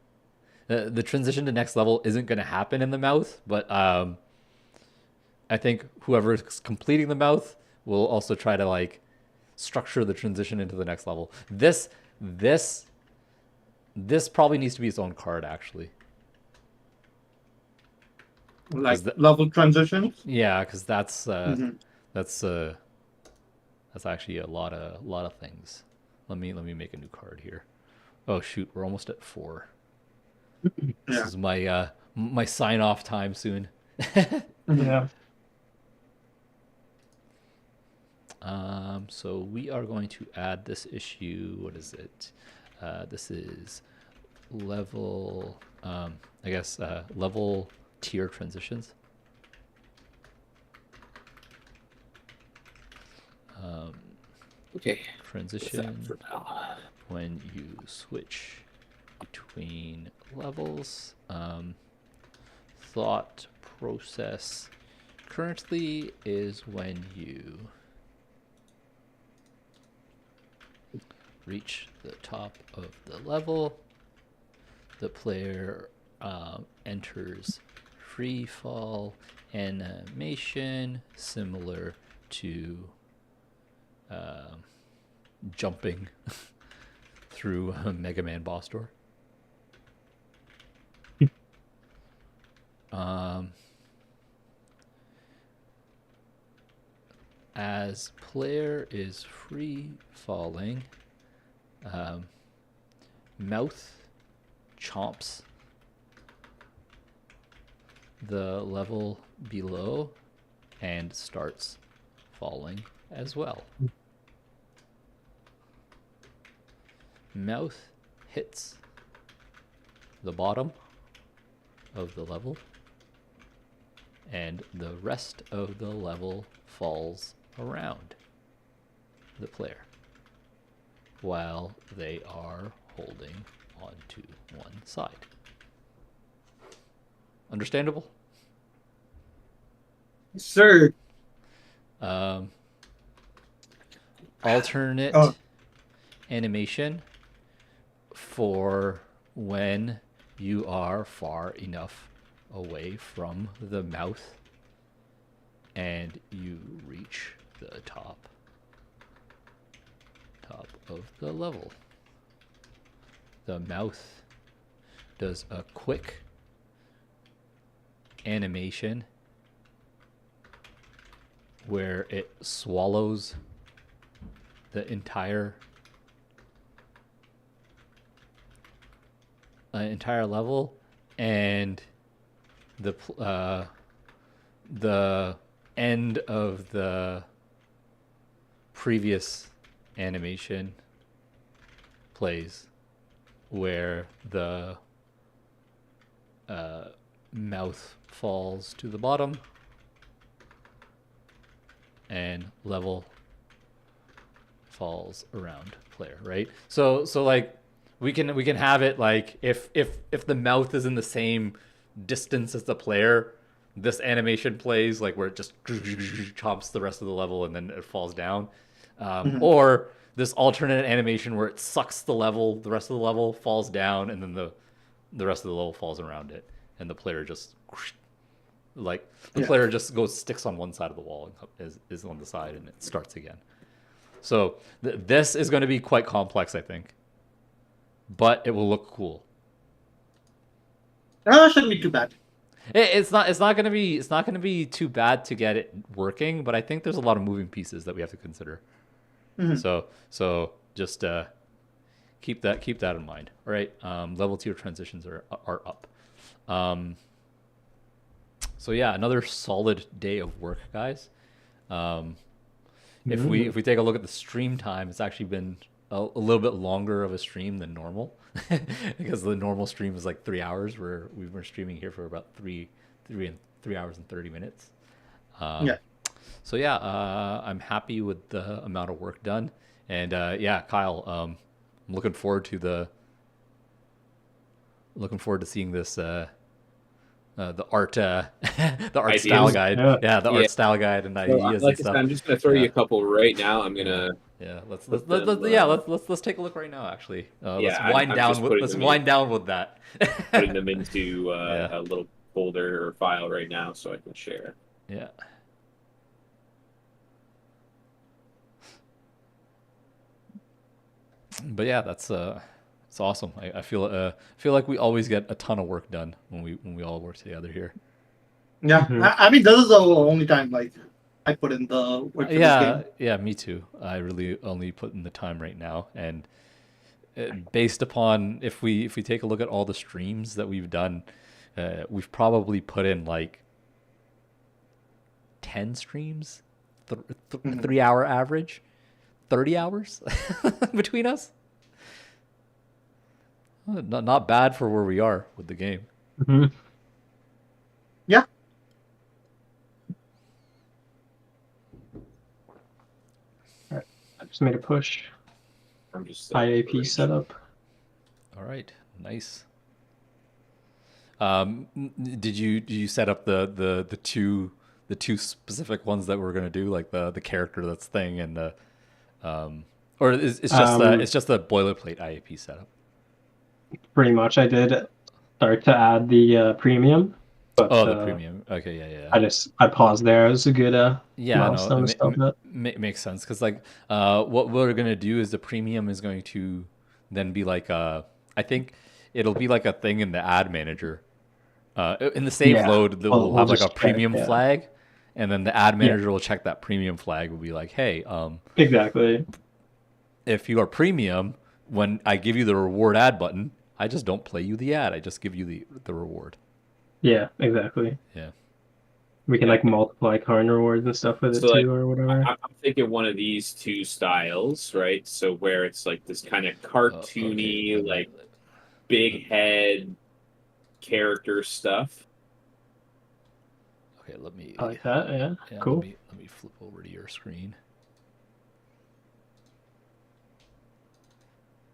transition to next level isn't going to happen in the mouth, but I think whoever is completing the mouth will also try to like structure the transition into the next level. This probably needs to be its own card, actually. Like That, level transitions. yeah, because Mhm. that's that's actually a lot of things. Let me make a new card here. Oh shoot, we're almost at 4. This Yeah. is my sign off time soon. Mhm. Yeah. So we are going to add this issue. What is it? This is level, I guess, level tier transitions. Okay. Transition For now. when you switch between levels. Thought process currently is when you reach the top of the level, the player enters free fall animation similar to jumping through a Mega Man boss door. As player is free falling, mouth chomps the level below and starts falling as well. Mouth hits the bottom of the level, and the rest of the level falls around the player while they are holding onto one side. Understandable? Sir. Alternate Oh. animation for when you are far enough away from the mouth and you reach the top of the level. The mouth does a quick animation where it swallows the entire level, and the end of the previous animation plays, where the mouth falls to the bottom and level falls around player, right? So like we can have it like if the mouth is in the same distance as the player, this animation plays like where it just chomps the rest of the level and then it falls down. Or this alternate animation where it sucks the rest of the level falls down, and then the rest of the level falls around it, and the player just player just sticks on one side of the wall and is on the side, and it starts again. So this is going to be quite complex, I think, but it will look cool. Shouldn't be too bad. It's not going to be too bad to get it working, but I think there's a lot of moving pieces that we have to consider. So just keep that in mind. All right, level 2 transitions are up. So yeah, another solid day of work, guys. If we take a look at the stream time, it's actually been a little bit longer of a stream than normal, because the normal stream is like 3 hours, where we've been streaming here for about 3 hours and 30 minutes. So yeah, I'm happy with the amount of work done, and yeah, Kyle, I'm looking forward to seeing this the art the art Ideas. style guide. Yeah. Art style guide and So, ideas like and I said, stuff. I'm just gonna throw you a couple right now. I'm gonna Let's take a look right now. Actually, let's I'm wind just down putting let's them wind down with that. putting them into a little folder or file right now so I can share. Yeah. But yeah, that's it's awesome. I feel like we always get a ton of work done when we all work together here. Yeah, I mean, this is the only time like I put in the work for this game. Yeah, me too. I really only put in the time right now, and based upon if we take a look at all the streams that we've done, we've probably put in like 10 streams, 3 hour average, 30 hours between us. Not bad for where we are with the game. Yeah. Alright, I just made a push. I'm just IAP setup. All right, nice. Did you set up the two specific ones that we're gonna do, like the character that's thing and the or it's just the boilerplate IAP setup? Pretty much, I did start to add the premium. But, the premium. Okay, yeah. I paused there. It was a good milestone to stop that. Makes sense, because like what we're gonna do is the premium is going to then be like I think it'll be like a thing in the ad manager. In the save load, we'll have like a premium flag, and then the ad manager will check that premium flag. Will be like, hey, exactly. If you are premium, when I give you the reward ad button, I just don't play you the ad. I just give you the reward. Yeah, exactly. Yeah. We can Yeah. like multiply coin rewards and stuff with it So like, too, or whatever. I'm thinking one of these two styles, right? So where it's like this kind of cartoony, Okay. like big head character stuff. Okay, let me. I like that. Yeah, Yeah, cool. let me flip over to your screen.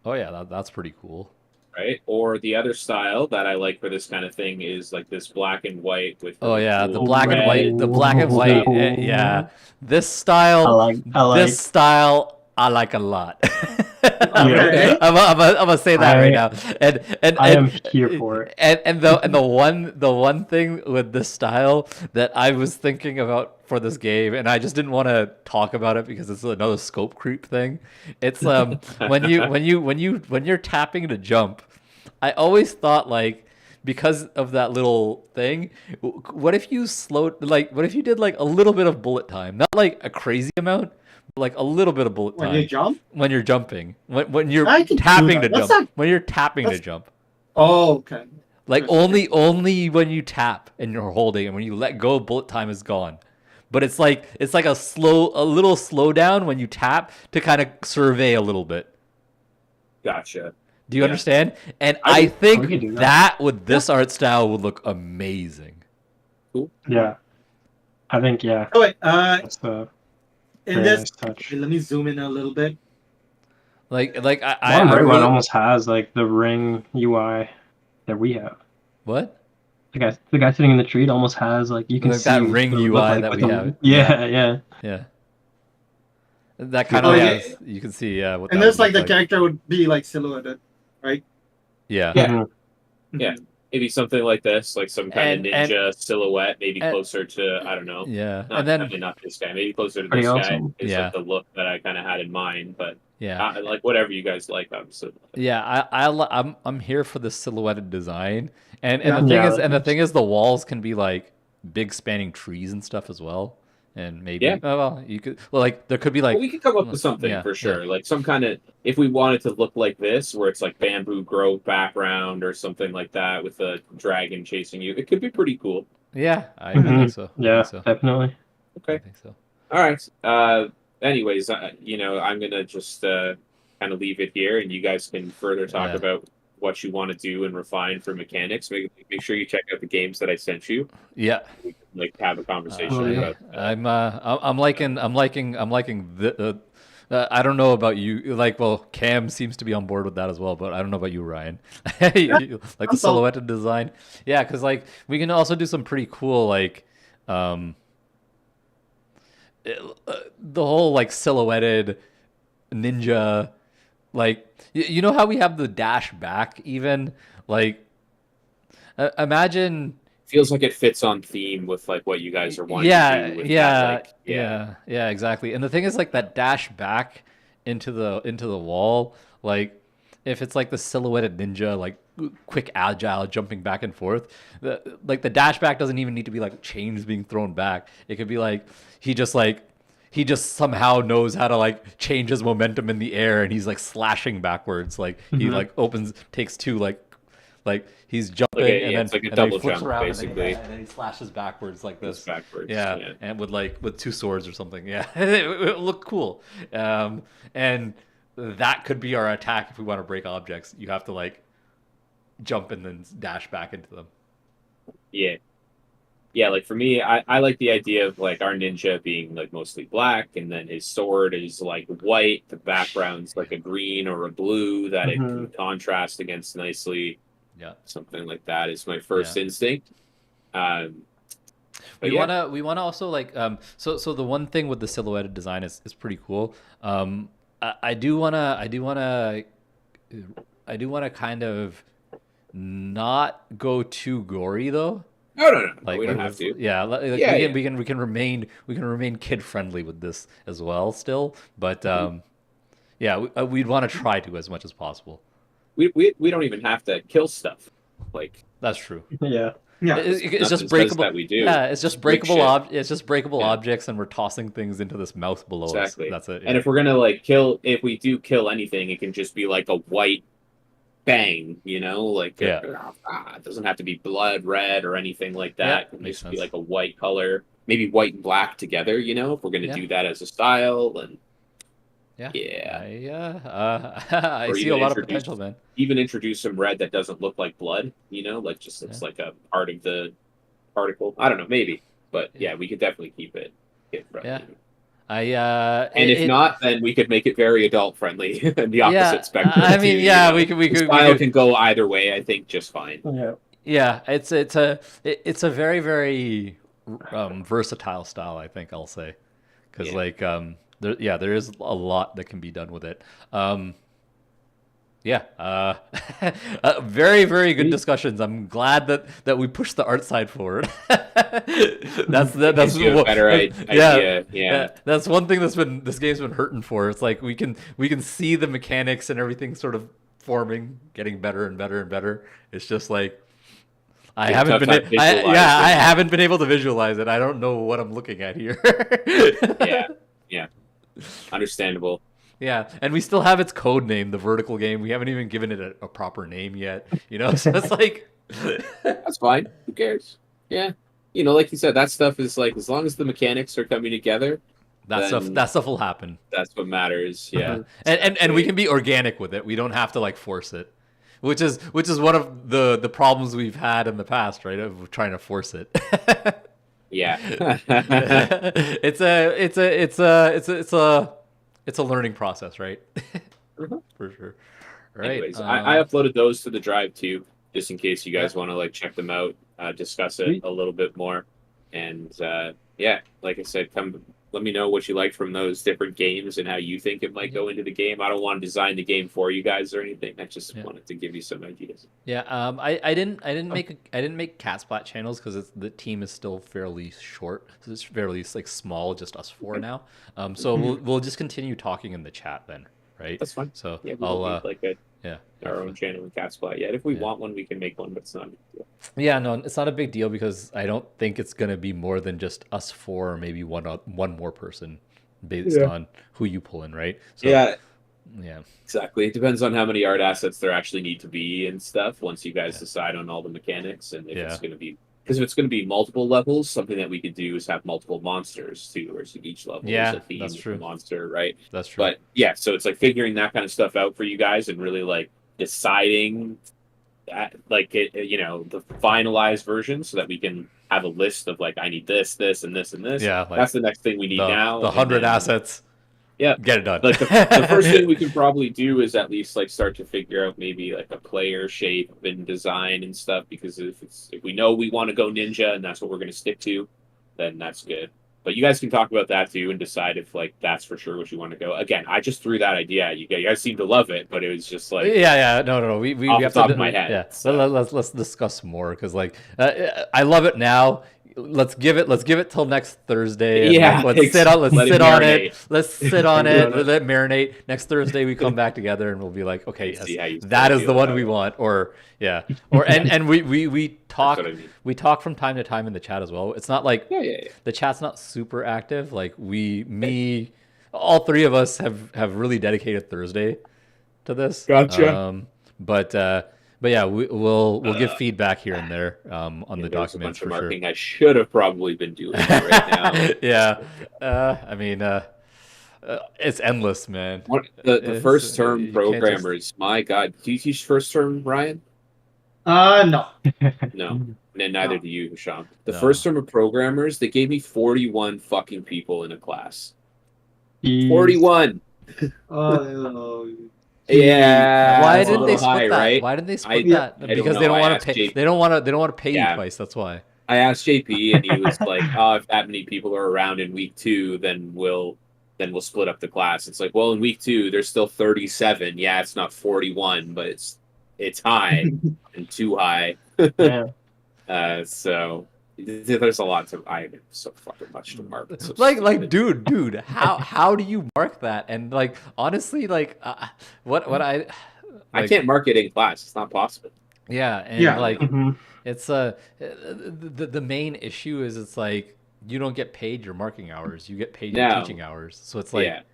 Oh yeah, that's pretty cool. Right? Or the other style that I like for this kind of thing is like this black and white with Oh really yeah, cool the red black and white. stuff. Yeah, this I style, like. I this like. style, I like a lot. Okay. I'm gonna say that right now. I am here for it. And the one thing with this style that I was thinking about for this game, and I just didn't want to talk about it because it's another scope creep thing. It's when you're tapping to jump, I always thought like, because of that little thing, what if you what if you did like a little bit of bullet time, not like a crazy amount, but like a little bit of bullet When time you jump? when you're jumping, when you're I can do tapping to that. That's jump, not- when you're tapping to that's- jump, Oh, okay. like only when you tap and you're holding, and when you let go, bullet time is gone. But it's like a little slowdown when you tap to kind of survey a little bit. Gotcha. Do you Yeah. understand? And I I do. We think could do that. that with this art style would look amazing. Yeah, I think yeah. Oh wait, That's a in very this, nice touch. let me zoom in a little bit. Like Bottom I right one really, almost has like the ring UI that we have. what? The guy sitting in the tree it almost has like you can Like see that ring what it would UI look like that with we the- have. Yeah. Yeah. That kind Oh, of yeah. has. You can see what And that this would like the look character would be like silhouetted, right? Yeah. Yeah. Mhm. Yeah. Maybe something like this, like some kind of And- ninja silhouette, maybe and- closer to, I don't know. Yeah. Not, And then definitely not this guy. Maybe closer to Pretty this awesome. guy is Yeah. like the look that I kind of had in mind. But yeah. like whatever you guys like, obviously. Yeah, I'm here for the silhouetted design, and Yeah. the thing Yeah, is, that makes- the walls can be like big spanning trees and stuff as well, and maybe Yeah. well you could like there could be like Well, we could come up with something yeah, for yeah. sure. Like some kind of, if we wanted to look like this, where it's like bamboo grove background or something like that with a dragon chasing you, it could be pretty cool. Yeah, I Mhm. think so. Yeah, I think so. definitely. I Okay. think so. All right. Anyways, I'm gonna just kind of leave it here, and you guys can further talk Yeah. about what you want to do and refine for mechanics. Make sure you check out the games that I sent you. Yeah, We can, like have a conversation Oh, yeah. about. I'm liking the. I don't know about you. Like, well, Cam seems to be on board with that as well, but I don't know about you, Ryan. You like the I'm sold. silhouetted design, yeah, because like we can also do some pretty cool like, the whole like silhouetted ninja, like you know how we have the dash back even like, imagine. Feels like it fits on theme with like what you guys are wanting Yeah, to do. With yeah, that, like, yeah, exactly. And the thing is, like that dash back into the wall, like if it's like the silhouetted ninja, like quick, agile, jumping back and forth, the dash back doesn't even need to be like chains being thrown back. It could be like he just somehow knows how to like change his momentum in the air, and he's like slashing backwards, like he Mhm. like takes two like he's jumping Like a- and yeah, then it's like a and then he double flips jump, around basically. and then he slashes backwards like It's this. backwards. Yeah, and with two swords or something. Yeah, it looked cool. And that could be our attack if we want to break objects. You have to like jump and then dash back into them. Yeah. Yeah, like for me, I like the idea of like our ninja being like mostly black, and then his sword is like white. The background's like a green or a blue that it can contrast against nicely. Yeah, Something like that is my first instinct. But we yeah. wanna also like so the one thing with the silhouetted design is pretty cool. I do wanna kind of not go too gory though. No. Like We don't have to. yeah, like Yeah, we can remain kid friendly with this as well still, but yeah, we'd want to try to as much as possible. We don't even have to kill stuff. Like That's true. Yeah. Yeah. It's just nothing says breakable. that we do. Yeah, it's just Break breakable. shit. It's just breakable Yeah. objects, and we're tossing things into this mouth below Exactly. us. That's it. And if we're gonna like kill, if we do kill anything, it can just be like a white bang, like Yeah. it doesn't have to be blood red or anything like Yeah, that. It can makes just be sense. like a white color, maybe white and black together. If we're gonna Yeah. do that as a style, and Yeah. yeah, I or see a even lot of introduce potential, man. even introduce some red that doesn't look like blood. Like just Yeah. looks like a part of the particle. I don't know, maybe, but Yeah. yeah, we could definitely keep it kid friendly. And if It not, then we could make it very adult friendly and the yeah, opposite spectrum I too. mean, yeah, we The we style could can go either way. I think just fine. Yeah. yeah, it's a very very versatile style, I think I'll say. Cuz Yeah. like there is a lot that can be done with it. Yeah, very, very good discussions. I'm glad that we pushed the art side forward. That's Gives you a better yeah, idea. Yeah. that's one thing this game's been hurting for. It's like we can see the mechanics and everything sort of forming, getting better and better and better. It's just like I It's a haven't tough been time visualizing. I haven't been able to visualize it. I don't know what I'm looking at here. Yeah. Understandable. Yeah, and we still have its code name, the vertical game. We haven't even given it a proper name yet. So it's like That's fine. Who cares? Yeah. Like you said, that stuff is like as long as the mechanics are coming together, then that stuff will happen. that's what matters. Yeah. And we can be organic with it. We don't have to like force it. Which is one of the problems we've had in the past, right? Of trying to force it. Yeah. It's a learning process, right? Mhm. For sure. Right. Anyways, I uploaded those to the drive too, just in case you guys want to like check them out, discuss it a little bit more, and yeah, like I said, come let me know what you like from those different games and how you think it might go into the game. I don't want to design the game for you guys or anything. I just wanted to give you some ideas. Yeah, I didn't make Cat Splat channels because the team is still fairly short. So it's fairly like small, just us four now. So we'll just continue talking in the chat then, right? That's fine. So Yeah, we don't need our own definitely. channel in Cat Splat yet. If we want one, we can make one, but it's not a big deal. Yeah, no, it's not a big deal because I don't think it's gonna be more than just us four, or maybe one more person, based on who you pull in, right? So, Yeah, yeah, exactly. It depends on how many art assets there actually need to be and stuff once you guys decide on all the mechanics and if it's going to be. Because if it's going to be multiple levels, something that we could do is have multiple monsters too, or so each level is a theme that's of true. the monster, right? That's true. But yeah, so it's like figuring that kind of stuff out for you guys and really like deciding like the finalized version so that we can have a list of like I need this, this, and this, and this. Yeah, like that's the next thing we need now. The 100 assets. Yeah, get it done. Like the first thing we can probably do is at least like start to figure out maybe like a player shape and design and stuff. Because if we know we want to go ninja and that's what we're going to stick to, then that's good. But you guys can talk about that too and decide if like that's for sure what you want to go. Again, I just threw that idea at you guys. You guys seem to love it, but it was just like no. We off have the top to of my head. Yeah, so. let's discuss more because like I love it now. Let's give it till next Thursday. Yeah, let's sit on it. Let's sit on it. Let it marinate. Next Thursday we come back together and we'll be like, okay, yes, that is the one we want. Or and we talk. We talk from time to time in the chat as well. It's not like the chat's not super active. Like all three of us have really dedicated Thursday to this. Gotcha. But yeah, we'll give feedback here and there on the documents for sure. I should have probably been doing that right now. Yeah, I mean, it's endless, man. The first term programmers, my God, do you teach first term, Ryan? No. No, and neither do you, Hisham. The first term of programmers, they gave me 41 fucking people in a class. 41. Yeah. Why didn't they split that? Right? Why didn't they split that? Because they don't want to pay. They don't want to pay you twice. That's why. I asked JP, and he was like, "Oh, if that many people are around in week 2, then we'll split up the class." It's like, well, in week 2, there's still 37. Yeah, it's not 41, but it's high and too high. Yeah. So there's a lot to. I have so fucking much to mark. So like, dude, how do you mark that? And like, honestly, like, I can't mark it in class. It's not possible. Yeah, and like, it's the main issue is it's like you don't get paid your marking hours. You get paid your teaching hours. So it's like,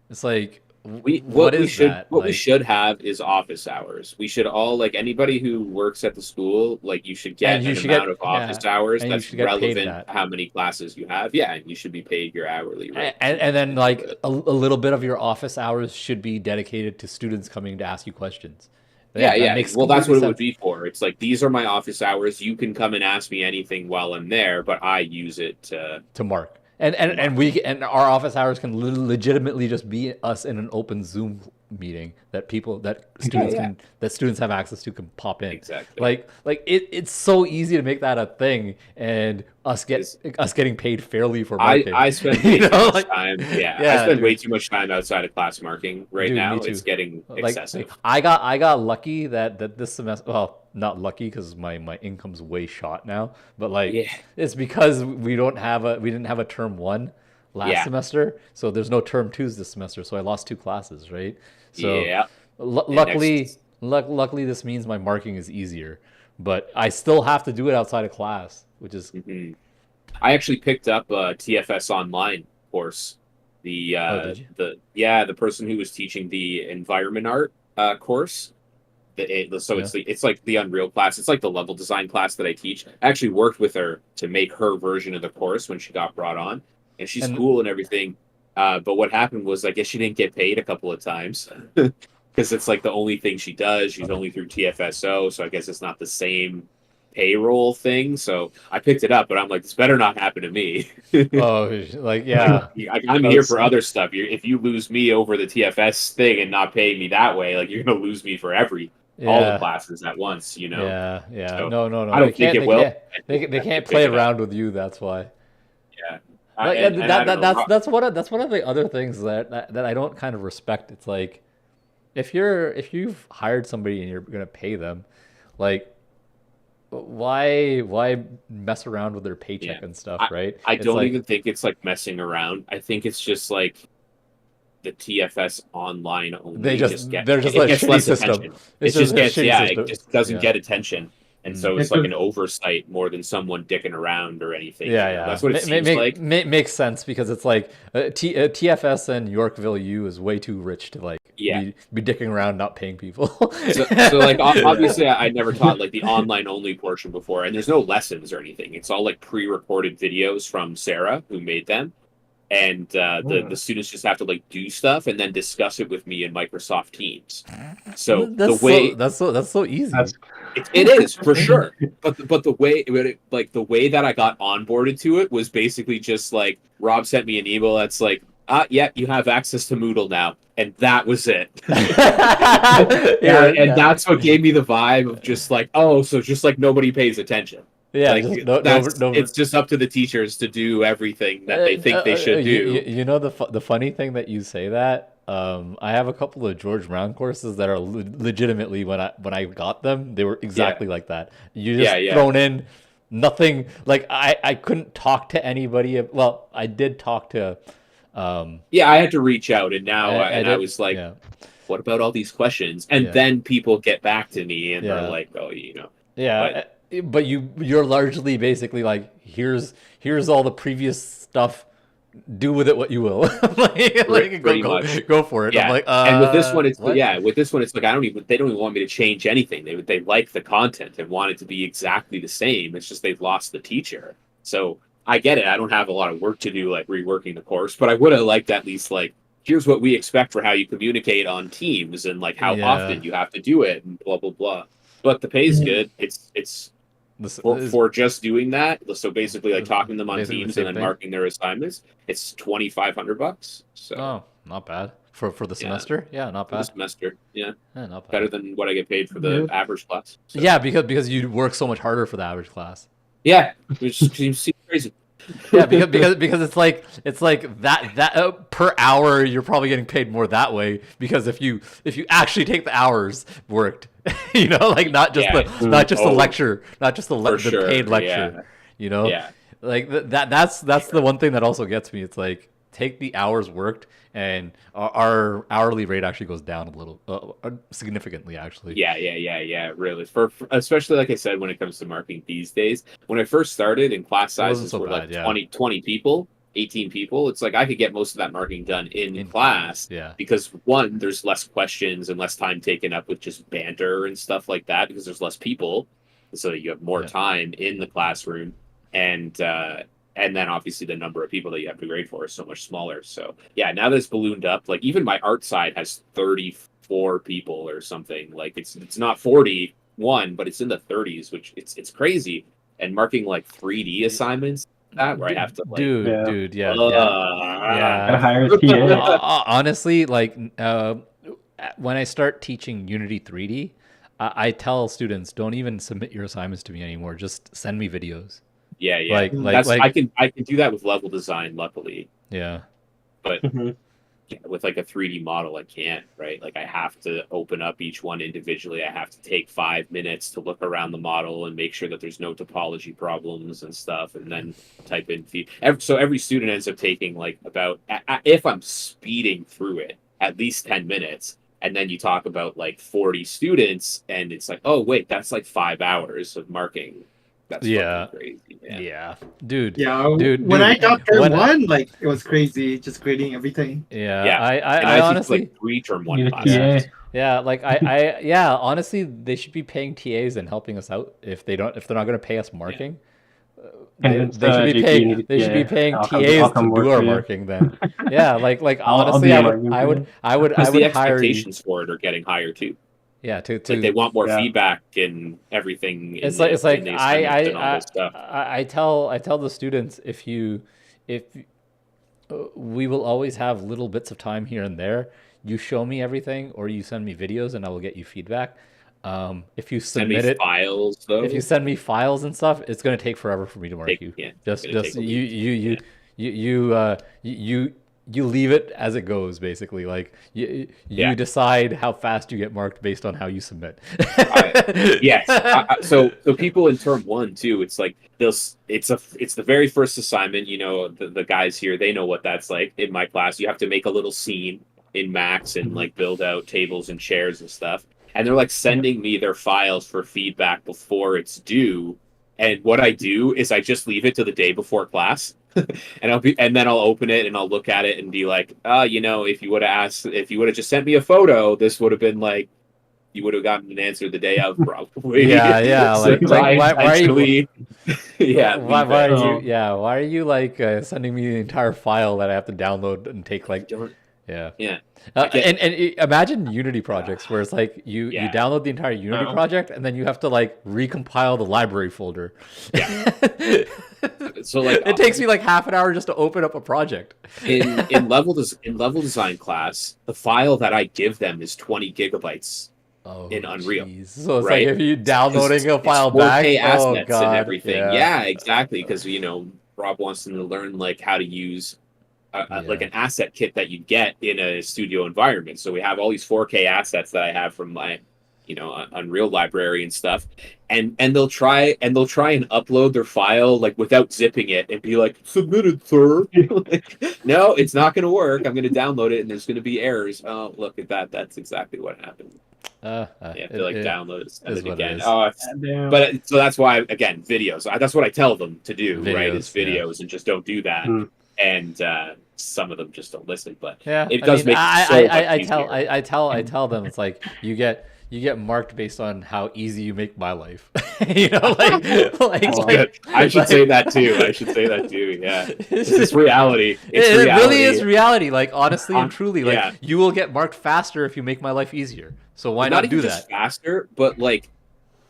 it's like What is that? We should have is office hours. We should all, like, anybody who works at the school, like, you should And get you an should amount get of office hours and you that's should get paid relevant that. to how many classes you have. Yeah, and you should be paid your hourly rate. And then like a little bit of your office hours should be dedicated to students coming to ask you questions. Yeah, That yeah. makes Well, that's completely what it would sense. be for. It's like, these are my office hours. You can come and ask me anything while I'm there, but I use it To mark. And our office hours can legitimately just be us in an open Zoom meeting that yeah. students have access to can pop in. Exactly. It's so easy to make that a thing and It's- us getting paid fairly for I marking. I spend You way too know, much like, time. Yeah, I yeah, spend way dude. too much time outside of class marking right Dude, now. me too. It's getting excessive. I got lucky that this semester. Well, not lucky because my income's way shot now. But like, Yeah, it's because we didn't have a term one last yeah, semester, so there's no term twos this semester. So I lost two classes, right? So yeah. And luckily, luckily this means my marking is easier. But I still have to do it outside of class, which is mhm. I actually picked up a TFS online course. oh, did you? The person who was teaching the environment art course. So Yeah. it's like the Unreal class. It's like the level design class that I teach. I actually worked with her to make her version of the course when she got brought on, and she's And cool and everything. But what happened was, I guess she didn't get paid a couple of times because it's like the only thing she does. She's only through TFSO, so I guess it's not the same payroll thing. So I picked it up, but I'm like, this better not happen to me. oh, like yeah, I'm here for other stuff. If you lose me over the TFS thing and not paying me that way, like, you're gonna lose me for all the yeah. classes at once, you know. Yeah. So No, no, no. I don't think it will. They I can't pick play it up. around with you. That's why. Yeah, Like and I don't know. that's one of the other things that I don't kind of respect. It's like if you've hired somebody and you're gonna pay them, like why mess around with their Yeah, paycheck and stuff, I right? I It's don't like even think it's like messing around. I think it's just like the TFS online only they're just it a gets shitty less system. attention. It It's just just a gets, shitty yeah, it system. just doesn't Yeah. get attention, and Mm. so Yeah, it's like 'cause an oversight more than someone dicking around or anything. Yeah, You know, yeah. that's what it seems like. Makes sense because it's like TFS and Yorkville U is way too rich to like Yeah. be dicking around not paying people. So like, yeah. obviously, I never taught like the online only portion before, and there's no lessons or anything. It's all like pre-recorded videos from Sarah, who made them, and the students just have to like do stuff and then discuss it with me in Microsoft Teams. So the way That's so easy. That's it is for sure, but like the way that I got onboarded to it was basically just like, Rob sent me an email that's like, yeah, you have access to Moodle now, and that was it. Yeah, And yeah. that's what gave me the vibe of just like, oh, so just like nobody pays attention. Yeah, Like, just it's just up to the teachers to do everything that they think they should do. you know the funny thing that you say that I have a couple of George Brown courses that are legitimately when I got them they were exactly like that. You just Yeah. thrown in nothing like I couldn't talk to anybody. Well, I did talk to Yeah, I had to reach out, and now I did was like, yeah what about all these questions? And yeah then people get back to me and they're yeah. like, oh, you know, but Yeah, but you're largely basically like here's all the previous stuff. Do with it what you will. Like pretty much. go for it. I'm Yeah, like, and with this one, what? with this one, it's like, they don't even want me to change anything. They like the content and want it to be exactly the same. It's just they've lost the teacher. So I get it. I don't have a lot of work to do, like reworking the course, but I would have liked at least like, here's what we expect for how you communicate on Teams and like how Yeah, often you have to do it and blah blah blah. But the pay's good. It's this for just doing that. So basically, like is talking to them on basically the Teams and same then thing. marking their assignments, it's $2,500. So Oh, not bad for the yeah, semester. Yeah, not for the bad. semester, yeah, Yeah, not better bad. than what I get paid for yeah. the average class. So Yeah, because you work so much harder for the average class. yeah, which seems crazy. Yeah, because it's like that per hour you're probably getting paid more that way because if you actually take the hours worked, you know, like Yeah, not just the oh, lecture, not just for the paid sure. lecture, Yeah, you know, yeah, like that's the one thing that also gets me. It's like take the hours worked and our hourly rate actually goes down a little significantly actually. yeah. Really, for especially like I said, when it comes to marking these days, when I first started and class It wasn't sizes so were bad. like Yeah. 20 people, 18 people, it's like I could get most of that marking done in class. Yeah. Because one, there's less questions and less time taken up with just banter and stuff like that because there's less people, so you have more time in the classroom, and then obviously the number of people that you have to grade for is so much smaller. So yeah, now that it's ballooned up, like even my art side has 34 people or something. Like it's not 41, but it's in the 30s, which it's crazy. And marking like 3D assignments, that where I have to like, dude, yeah. Gotta hire a TA. Honestly, like when I start teaching Unity 3D, I tell students, don't even submit your assignments to me anymore. Just send me videos. Yeah. That's I can do that with level design, luckily. Yeah. But with like a 3D model, I can't, right? Like I have to open up each one individually. I have to take 5 minutes to look around the model and make sure that there's no topology problems and stuff, and then type in feed. So every student ends up taking like about, if I'm speeding through it, at least 10 minutes. And then you talk about like 40 students, and it's like, oh wait, that's like 5 hours of marking. That's fucking crazy, man. Yeah, dude. When I got term one, like it was crazy, just grading everything. I honestly like 3 term 1 classes. Yeah, like honestly, they should be paying TAs and helping us out if they're not going to pay us marking. They should be paying TAs to do our marking then. Yeah, like honestly, I would the hire expectations for it are getting higher too. Yeah, like they want more feedback and everything. It's like I tell the students, if we will always have little bits of time here and there. You show me everything, or you send me videos, and I will get you feedback. If you submit it, files, though. If you send me files and stuff, it's going to take forever for me to mark you. Yeah, just you leave it as it goes, basically. Like you decide how fast you get marked based on how you submit. Yes. So people in term 1 too, it's like it's the very first assignment. You know, the guys here, they know what that's like. In my class, you have to make a little scene in Max and like build out tables and chairs and stuff. And they're like sending me their files for feedback before it's due. And what I do is I just leave it to the day before class. and then I'll open it and I'll look at it and be like, if you would have just sent me a photo, this would have been like, you would have gotten an answer the day of, probably. So why are you? Why are you like sending me the entire file that I have to download and take like? And imagine Unity projects where it's like you download the entire Unity project and then you have to like recompile the library folder. So like it takes me like half an hour just to open up a project. in level design class, the file that I give them is 20 gigabytes in Unreal. So it's like if you downloading a file back, assets and everything. Yeah, exactly. Because Rob wants them to learn like how to use like an asset kit that you get in a studio environment. So we have all these 4K assets that I have from my Unreal library and stuff, and they'll try and upload their file like without zipping it and be like, submitted, sir. No, it's not going to work. I'm going to download it and there's going to be errors. Oh, look at that. That's exactly what happened. You have to download it, send it again. But so that's why, again, videos. That's what I tell them to do, right? Is videos and just don't do that. And some of them just don't listen, but it does make it so much easier. I tell them, it's like you get marked based on how easy you make my life. I should say that too. Yeah, it's reality. It really is reality. Like honestly and truly, like you will get marked faster if you make my life easier. So why not do that? Faster, but like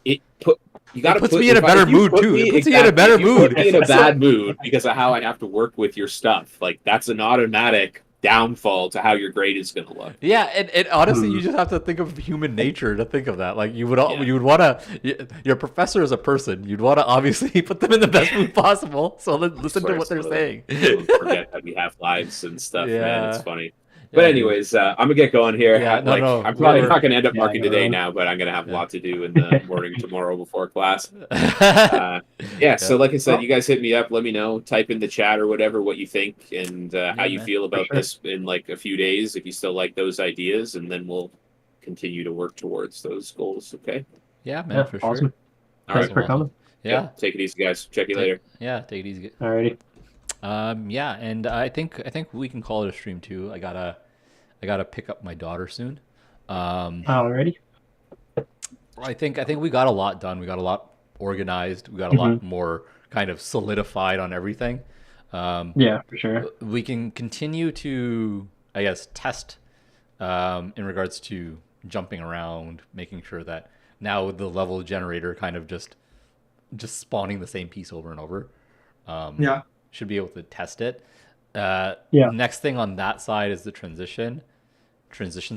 it puts me in a better mood too. It puts me in a better mood. Put me in a bad mood because of how I have to work with your stuff. Like that's an automatic downfall to how your grade is going to look. Yeah, and honestly, you just have to think of human nature to think of that. Like you would want to. Your professor is a person. You'd want to obviously put them in the best mood possible. So listen to what they're saying. Forget that we have lives and stuff. Man, it's funny. But anyways, I'm gonna get going here. I'm probably not gonna end up marking today now, but I'm gonna have a lot to do in the morning tomorrow before class. So like I said, you guys hit me up. Let me know. Type in the chat or whatever what you think and how you feel about this in like a few days. If you still like those ideas, and then we'll continue to work towards those goals. Okay. Yeah, man, for awesome. sure. Thanks for coming. Yeah. Take it easy, guys. Check you later. Yeah, take it easy. Alrighty. Yeah, and I think we can call it a stream too. I gotta pick up my daughter soon. Already. I think we got a lot done. We got a lot organized. We got a Hmm. lot more kind of solidified on everything. Um, Yeah, for sure. we can continue to, I guess, test in regards to jumping around, making sure that now with the level generator kind of just spawning the same piece over and over, um, Yeah. should be able to test it. Yeah. Next thing on that side is the transition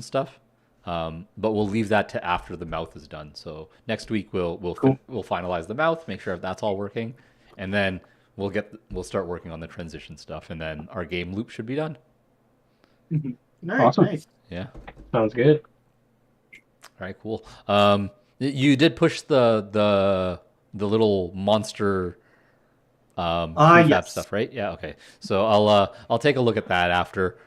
stuff. But we'll leave that to after the mouth is done. So next week Cool. we'll finalize the mouth, make sure if that's all working, and then we'll start working on the transition stuff, and then our game loop should be done. Nice, Awesome. nice. Yeah. Sounds good. All right. Cool. You did push the little monster prefab Yes. stuff, right? Yeah. Okay. So I'll take a look at that after.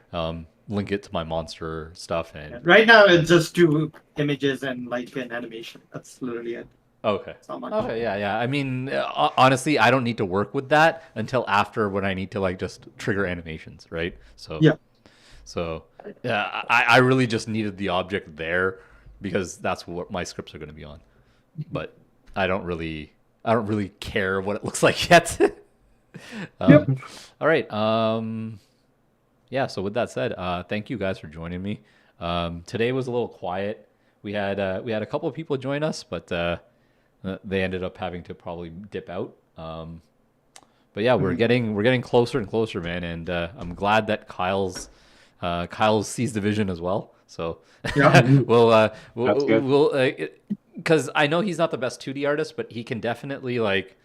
Link it to my monster stuff and Right now, it's just 2 images and like an animation. That's literally it. okay. It's not much. Okay, yeah, yeah. I mean, honestly, I don't need to work with that until after when I need to like just trigger animations, right? So Yeah. So yeah, I really just needed the object there because that's what my scripts are going to be on. But I don't really care what it looks like yet. Yep. All right. Yeah. So with that said, thank you guys for joining me. Today was a little quiet. We had a couple of people join us, but they ended up having to probably dip out. But yeah, we're getting closer and closer, man, and I'm glad that Kyle sees the vision as well. So Yeah. That's good. we'll because I know he's not the best 2D artist, but he can definitely like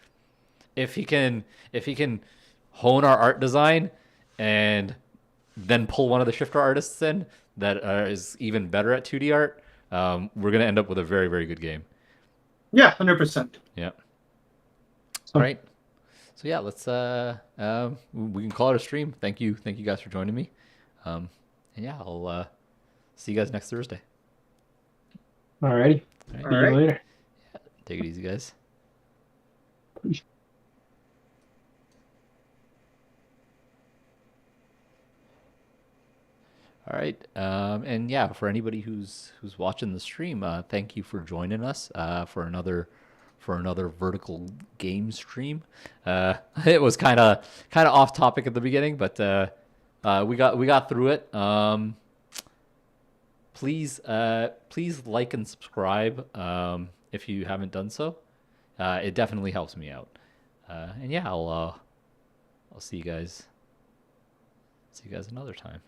if he can hone our art design and then pull one of the shifter artists in that is even better at 2D art, we're gonna end up with a very very good game. Yeah, 100%. Yeah. So- All right. So yeah, let's we can call it a stream. Thank you guys for joining me. And yeah, I'll see you guys next Thursday. Alrighty. All right. See All you right. later. Take it easy, guys. All right, and yeah, for anybody who's watching the stream, thank you for joining us for another vertical game stream. It was kind of off topic at the beginning, but we got through it. Please like and subscribe if you haven't done so. It definitely helps me out. And yeah, I'll see you guys another time.